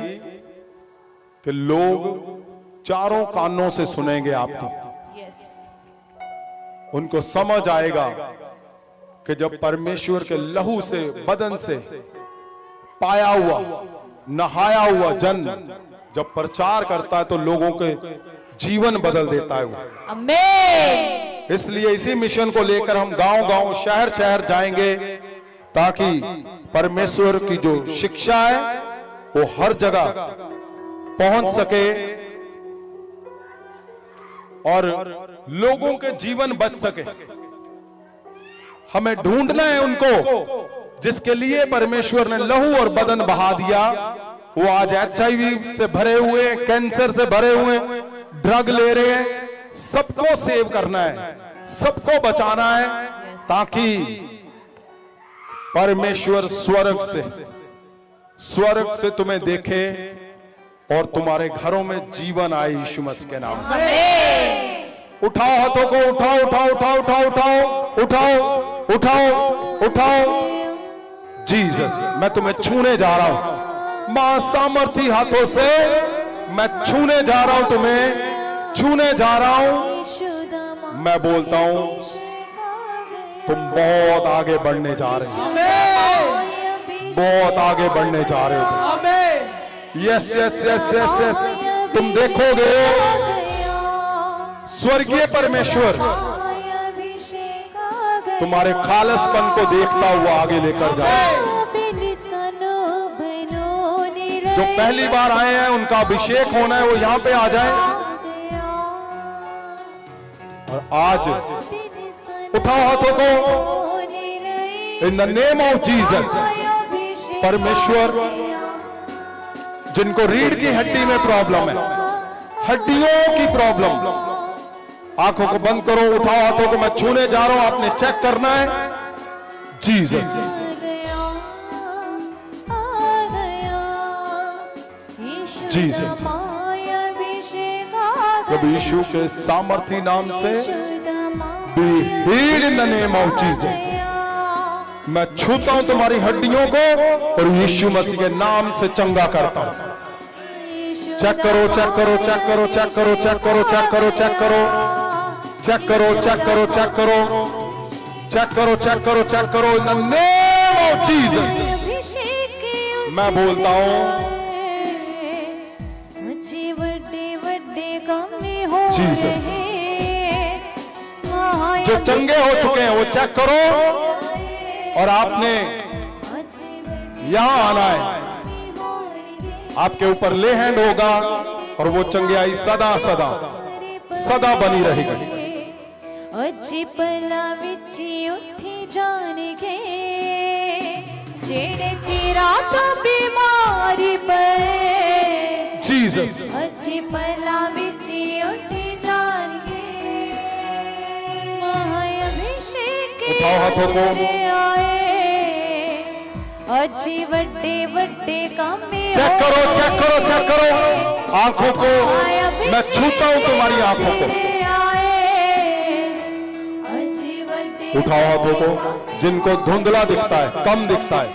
कि लोग चारों कानों से सुनेंगे आपको। उनको समझ आएगा कि जब परमेश्वर के लहू से, बदन से पाया हुआ, नहाया हुआ जन जब प्रचार करता है तो लोगों के जीवन बदल देता है वो। आमीन। इसलिए इसी मिशन को लेकर हम गांव-गांव, शहर-शहर जाएंगे ताकि परमेश्वर की जो शिक्षा है वो हर जगह पहुंच सके और लोगों के जीवन बच सके। हमें ढूंढना है उनको जिसके लिए परमेश्वर ने लहू और बदन बहा दिया। वो आज HIV से भरे हुए, कैंसर से भरे हुए, ड्रग ले रहे हैं। सबको सेव करना है, सबको बचाना है ताकि परमेश्वर स्वर्ग से तुम्हें देखे और तुम्हारे घरों में जीवन आए यीशु मसीह के नाम से। उठाओ हाथों को, उठाओ उठाओ उठाओ उठाओ उठाओ उठाओ उठाओ उठाओ। जीसस, मैं तुम्हें छूने जा रहा हूं मां सामर्थी हाथों से। मैं छूने जा रहा हूं, तुम्हें छूने जा रहा हूं। मैं बोलता हूं तुम बहुत आगे बढ़ने जा रहे हो, बहुत आगे बढ़ने जा रहे हो। Yes yes yes yes yes. तुम देखोगे स्वर्गीय परमेश्वर तुम्हारे खालिसपन को देखता हुआ आगे लेकर जाए। जो पहली बार आए हैं उनका अभिषेक होना है, वो यहां पे आ जाए। और आज उठाओ हाथों को इन द नेम ऑफ जीसस। परमेश्वर जिनको रीढ़ की हड्डी में प्रॉब्लम है, हड्डियों की प्रॉब्लम, आंखों को बंद करो, उठाओ हाथों को। मैं छूने जा रहा हूं, आपने चेक करना है। जीसस, जीसस, प्रभु यीशु के सामर्थी नाम से be healed in the name of Jesus. मैं छूता हूं तुम्हारी हड्डियों को और यीशु मसीह के नाम से चंगा करता हूं। चेक करो, चेक करो, चेक करो, चेक करो, चेक करो, चेक करो, चेक करो, चेक करो, चेक करो, चेक करो, चेक करो, चेक करो, चेक करो इन द नेम ऑफ जीसस। मैं बोलता हूं जीसस। जो चंगे हो चुके हैं वो चेक करो, और आपने यहां आना है, आपके ऊपर ले हैंड होगा और वो चंगियाई सदा सदा सदा बनी रहेगी। अच्छी पला विची उठी जान के जेड़े चिरा तो बीमारी पे जीसस। अच्छी पला विची उठी जान के महाअभिषेक उठाओ हाथों को। अच्छी बड़े बड़े काम में चेक करो, चेक करो, चेक करो आंखों को। मैं छूता हूं तुम्हारी आंखों को। उठाओ हाथों को, जिनको धुंधला दिखता है, कम दिखता है।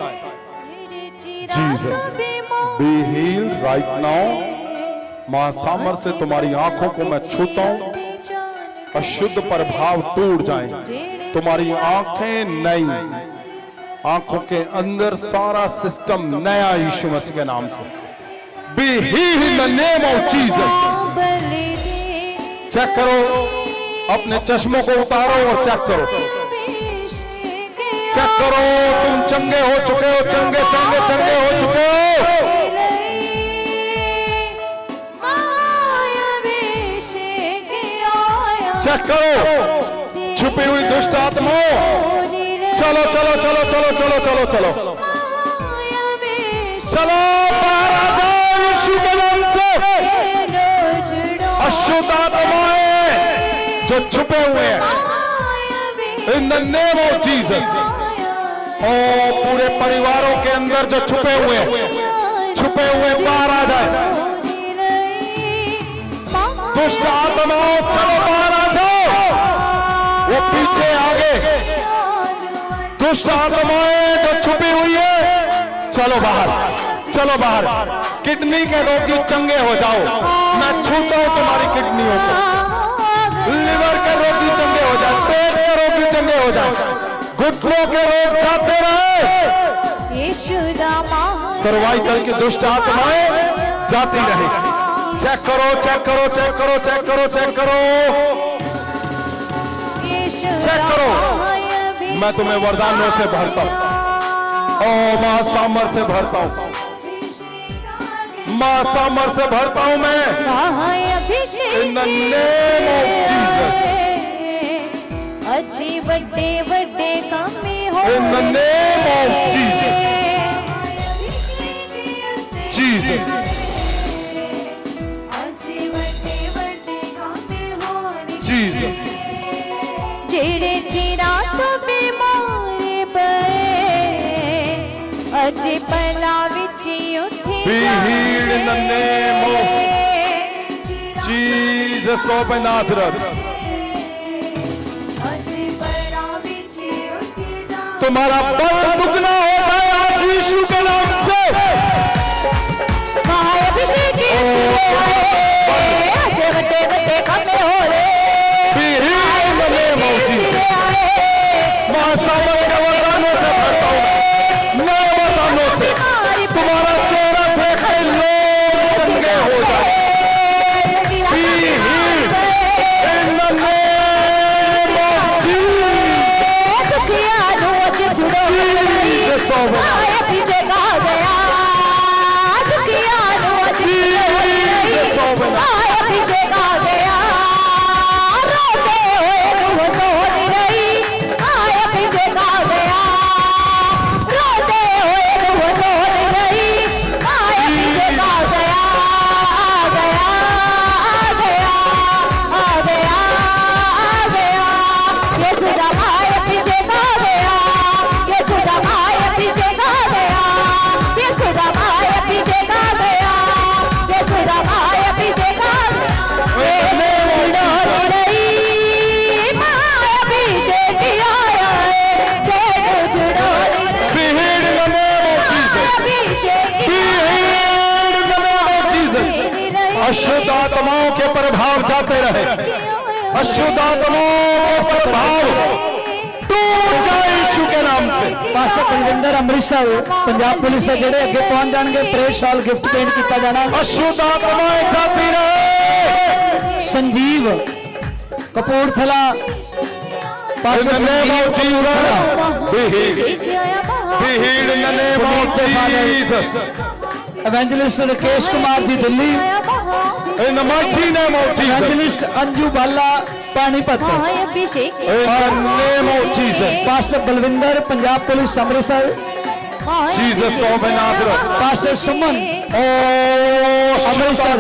Jesus be heeled right now. मां सामर से तुम्हारी आंखों को मैं छूता हूं, अशुद्ध प्रभाव टूट जाए। तुम्हारी आंखें नई, आंखों के अंदर सारा सिस्टम नया, यीशु मसीह के नाम से। Be healed in the name of Jesus. Check करो, अपने चश्मों को उतारो और चेक करो, चेक करो। तुम चंगे हो चुके हो, चंगे चंगे चंगे हो चुके हो। चेक करो छुपी हुई दुष्ट आत्माओं। चलो चलो चलो चलो चलो चलो चलो चलो, बाहर आ जाओ यीशु के नाम से। अशुद्ध आत्माएं जो छुपे हुए हैं, इन द नेम ऑफ जीसस। और पूरे परिवारों के अंदर जो छुपे हुए बाहर आ जाए। दुष्ट आत्माओं चलो बाहर आ जाओ, वो पीछे आगे। दुष्ट आत्माएं जो छुपी हुई है, चलो बाहर, चलो बाहर। किडनी के रोगी चंगे हो जाओ, मैं छूता हूं तुम्हारी किडनियों को। लिवर के रोगी चंगे हो जाए, पेट के रोगी चंगे हो जाए, घुटनों के रोग जाते रहे। सर्वाइकल की दुष्ट आत्माएं जाती रहे। चेक करो, चेक करो, चेक करो, चेक करो, चेक करो, चेक करो। मैं तुम्हें वरदानों से भरता हूं, ओ मां सामर से भरता हूं, मां सामर से भरता हूं मैं। इन द नेम ऑफ जीसस। अच्छी बड़े बड़े काम में हो। इन the name of Jesus. Jesus अच्छी बड़े बड़े काम में हो। जीसस। जेड़े चिरा तो बीमारी पे अच्छी पला विची उठी Be healed in the name of Jesus of Nazareth. तुम्हारा बल दुगना हो जाए आज यीशु के नाम से। महाअभिषेक बड़े बड़े काम में हो रे। Be healed in the name of Jesus. महासागर के वरदानों से भरता हूं, नए वरदानों से। तुम्हारा चेहरा देखे लोग चंगे हो जाए। Be healed in the name of Jesus. Jesus of अशुद्ध आत्माओं के प्रभाव जाते रहे। अशुद्ध आत्माओं के प्रभाव टूट जाए यीशु के नाम से। पास्टर बलविंदर अमृतसर पंजाब पुलिस से जेडे अगे पहुंच जाएंगे प्रेयर शॉल गिफ्ट पेंट किया जाना। अशुद्ध आत्माएं जाती रहे। Sanjeev Kapurthala pastor Sanjeev evangelist Rakesh Kumar ji Delhi. In the mighty name of Jesus. Evangelist Anju Bala Panipat. In the name of Jesus. Pastor Balwinder Punjab police Amritsar. Jesus of Nazareth. Pastor Suman Amritsar.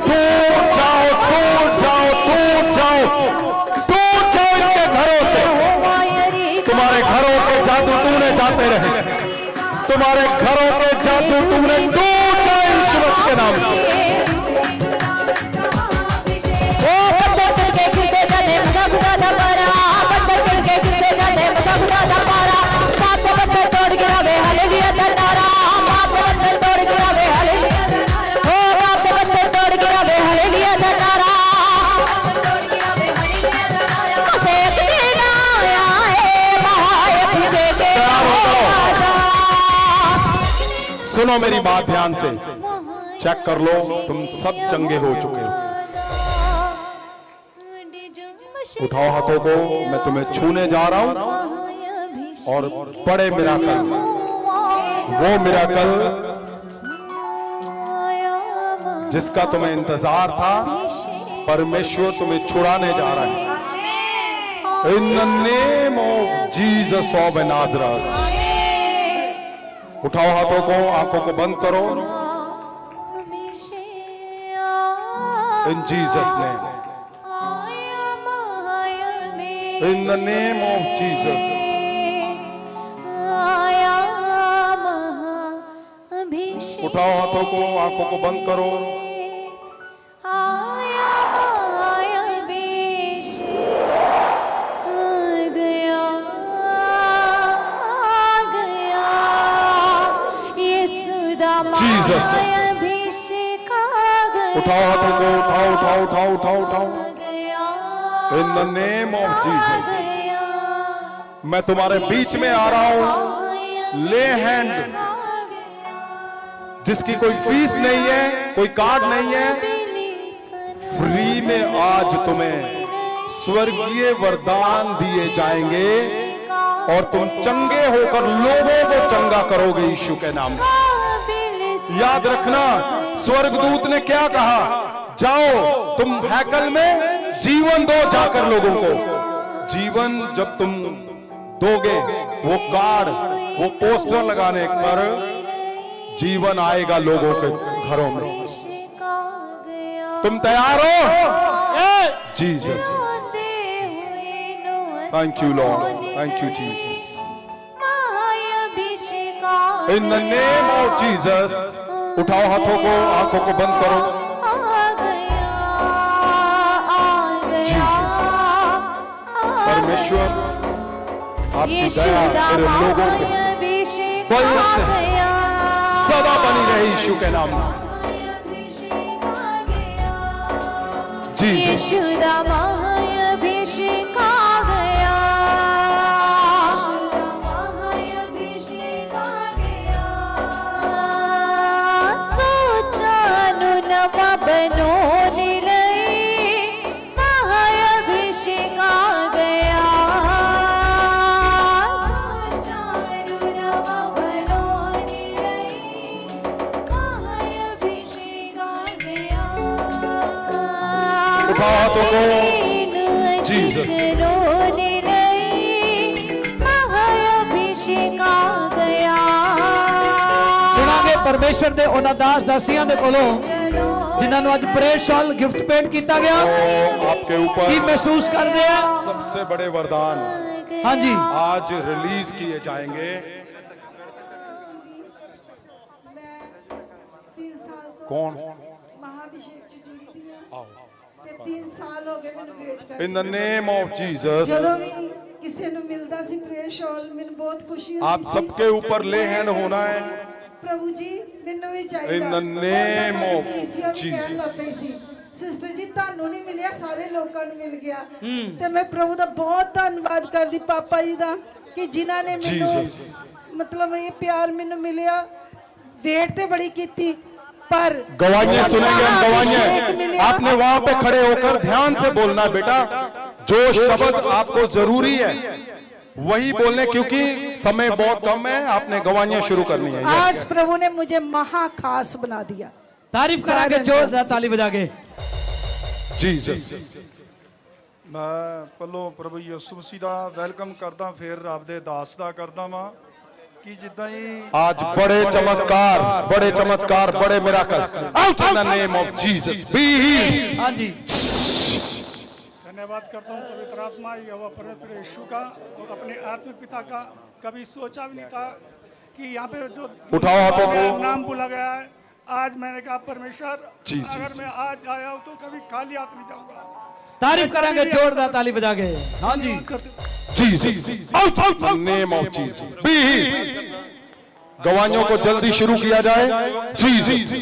दूर जाओ, दूर जाओ, दूर जाओ, दूर जाओ इनके घरों से। तुम्हारे घरों के जादू टूने जाते रहे। तुम्हारे घरों के जादू टूने दूर जाए यीशु के नाम से। सुनो मेरी बात ध्यान से, चेक कर लो, तुम सब चंगे हो चुके हो। उठाओ हाथों को, मैं तुम्हें छूने जा रहा हूं और बड़े मिराकल, वो मिराकल जिसका तुम्हें इंतजार था, परमेश्वर तुम्हें छुड़ाने जा रहा है। इन the name of Jesus of Nazareth. उठाओ हाथों को, आंखों को बंद करो। इन Jesus name, in the name of Jesus. उठाओ हाथों को, आंखों को बंद करो। जीसस, उठाओ हाथों को, उठाओ उठाओ उठाओ उठाओ उठाओ। इन द नेम ऑफ जीसस, मैं तुम्हारे बीच में आ रहा हूं। ले हैंड, जिसकी कोई फीस नहीं है, कोई कार्ड नहीं है, फ्री में आज तुम्हें स्वर्गीय वरदान दिए जाएंगे और तुम चंगे होकर लोगों को चंगा करोगे यीशु के नाम से। याद रखना, स्वर्गदूत ने क्या कहा? जाओ तुम हैकल में जीवन दो जाकर लोगों को। जीवन जब तुम दोगे, वो कार्ड, वो पोस्टर लगाने पर जीवन आएगा लोगों के घरों में। तुम तैयार हो? Jesus, thank you Lord, thank you Jesus. In the name of Jesus, उठाओ हाथों को, आंखों को बंद करो। जीसस, परमेश्वर आपकी दया मेरे लोगों को बल से सदा बनी रहे यीशु के नाम से। जीसस, उठाओ हाथों को। जीसस, सुनांगे परमेश्वर दे उन्हां दास दासियां दे कोलों जिन्हां नूं अज प्रेयर शॉल गिफ्ट पेंट किया गया। आपके ऊपर की महसूस कर रहे हैं? सबसे बड़े वरदान हाँ जी आज रिलीज किए जाएंगे। कौन? इन द नेम ऑफ जीसस, किसी ਨੂੰ ਮਿਲਦਾ ਸੀ ਪ੍ਰੇਅਰ ਸ਼ਾਲ, ਮੈਨੂੰ ਬਹੁਤ ਖੁਸ਼ੀ ਹੁੰਦੀ। आप सबके ऊपर ले हैंड होना है। प्रभु जी, ਮੈਨੂੰ ਵੀ ਚਾਹੀਦਾ। In the name of Jesus. Sister ਜੀ ਤੁਹਾਨੂੰ ਨਹੀਂ ਮਿਲਿਆ ਸਾਰੇ ਲੋਕਾਂ ਨੂੰ ਮਿਲ ਗਿਆ ਤੇ ਮੈਂ ਪ੍ਰਭੂ ਦਾ ਬਹੁਤ ਧੰਨਵਾਦ ਕਰਦੀ ਪਾਪਾ ਜੀ ਦਾ ਕਿ ਜਿਨ੍ਹਾਂ ਨੇ ਮੈਨੂੰ मतलब ये प्यार मैंने मिलिया वेट ते बड़ी कीती पर गवाहियां सुनेंगे हम गवाहियां आपने वहां पे खड़े होकर ध्यान से बोलना है बेटा जो शब्द आपको जरूरी है वही बोलने क्योंकि समय बहुत कम है आपने गवाहियां शुरू करनी है आज प्रभु ने मुझे महा खास बना दिया तारीफ करांगे जोरदार ताली बजा के जीसस मैं पहलों प्रभु यीशु मसीह दा वेलकम करदा फिर रब दे दास दा करदा वां कि जिद्दां ही आज बड़े चमत्कार बड़े miracle out in the name of Jesus be heeled हाँ जी धन्यवाद करता हूँ पवित्र आत्मा यहोवा परमेश्वर यीशु का और अपने आत्मिक पिता का कभी सोचा भी नहीं था कि यहाँ पे जो उठाओ हाथों को नाम बोला गया है आज मैंने कहा परमेश्वर अगर मैं आज आया हूँ तो कभी खाली हाथ नहीं जाऊंगा तारीफ करांगे जोरदार ताली बजा के हाँ जी Jesus out in the name of Jesus be healed गवाहियों को जल्दी शुरू किया जाए जीसस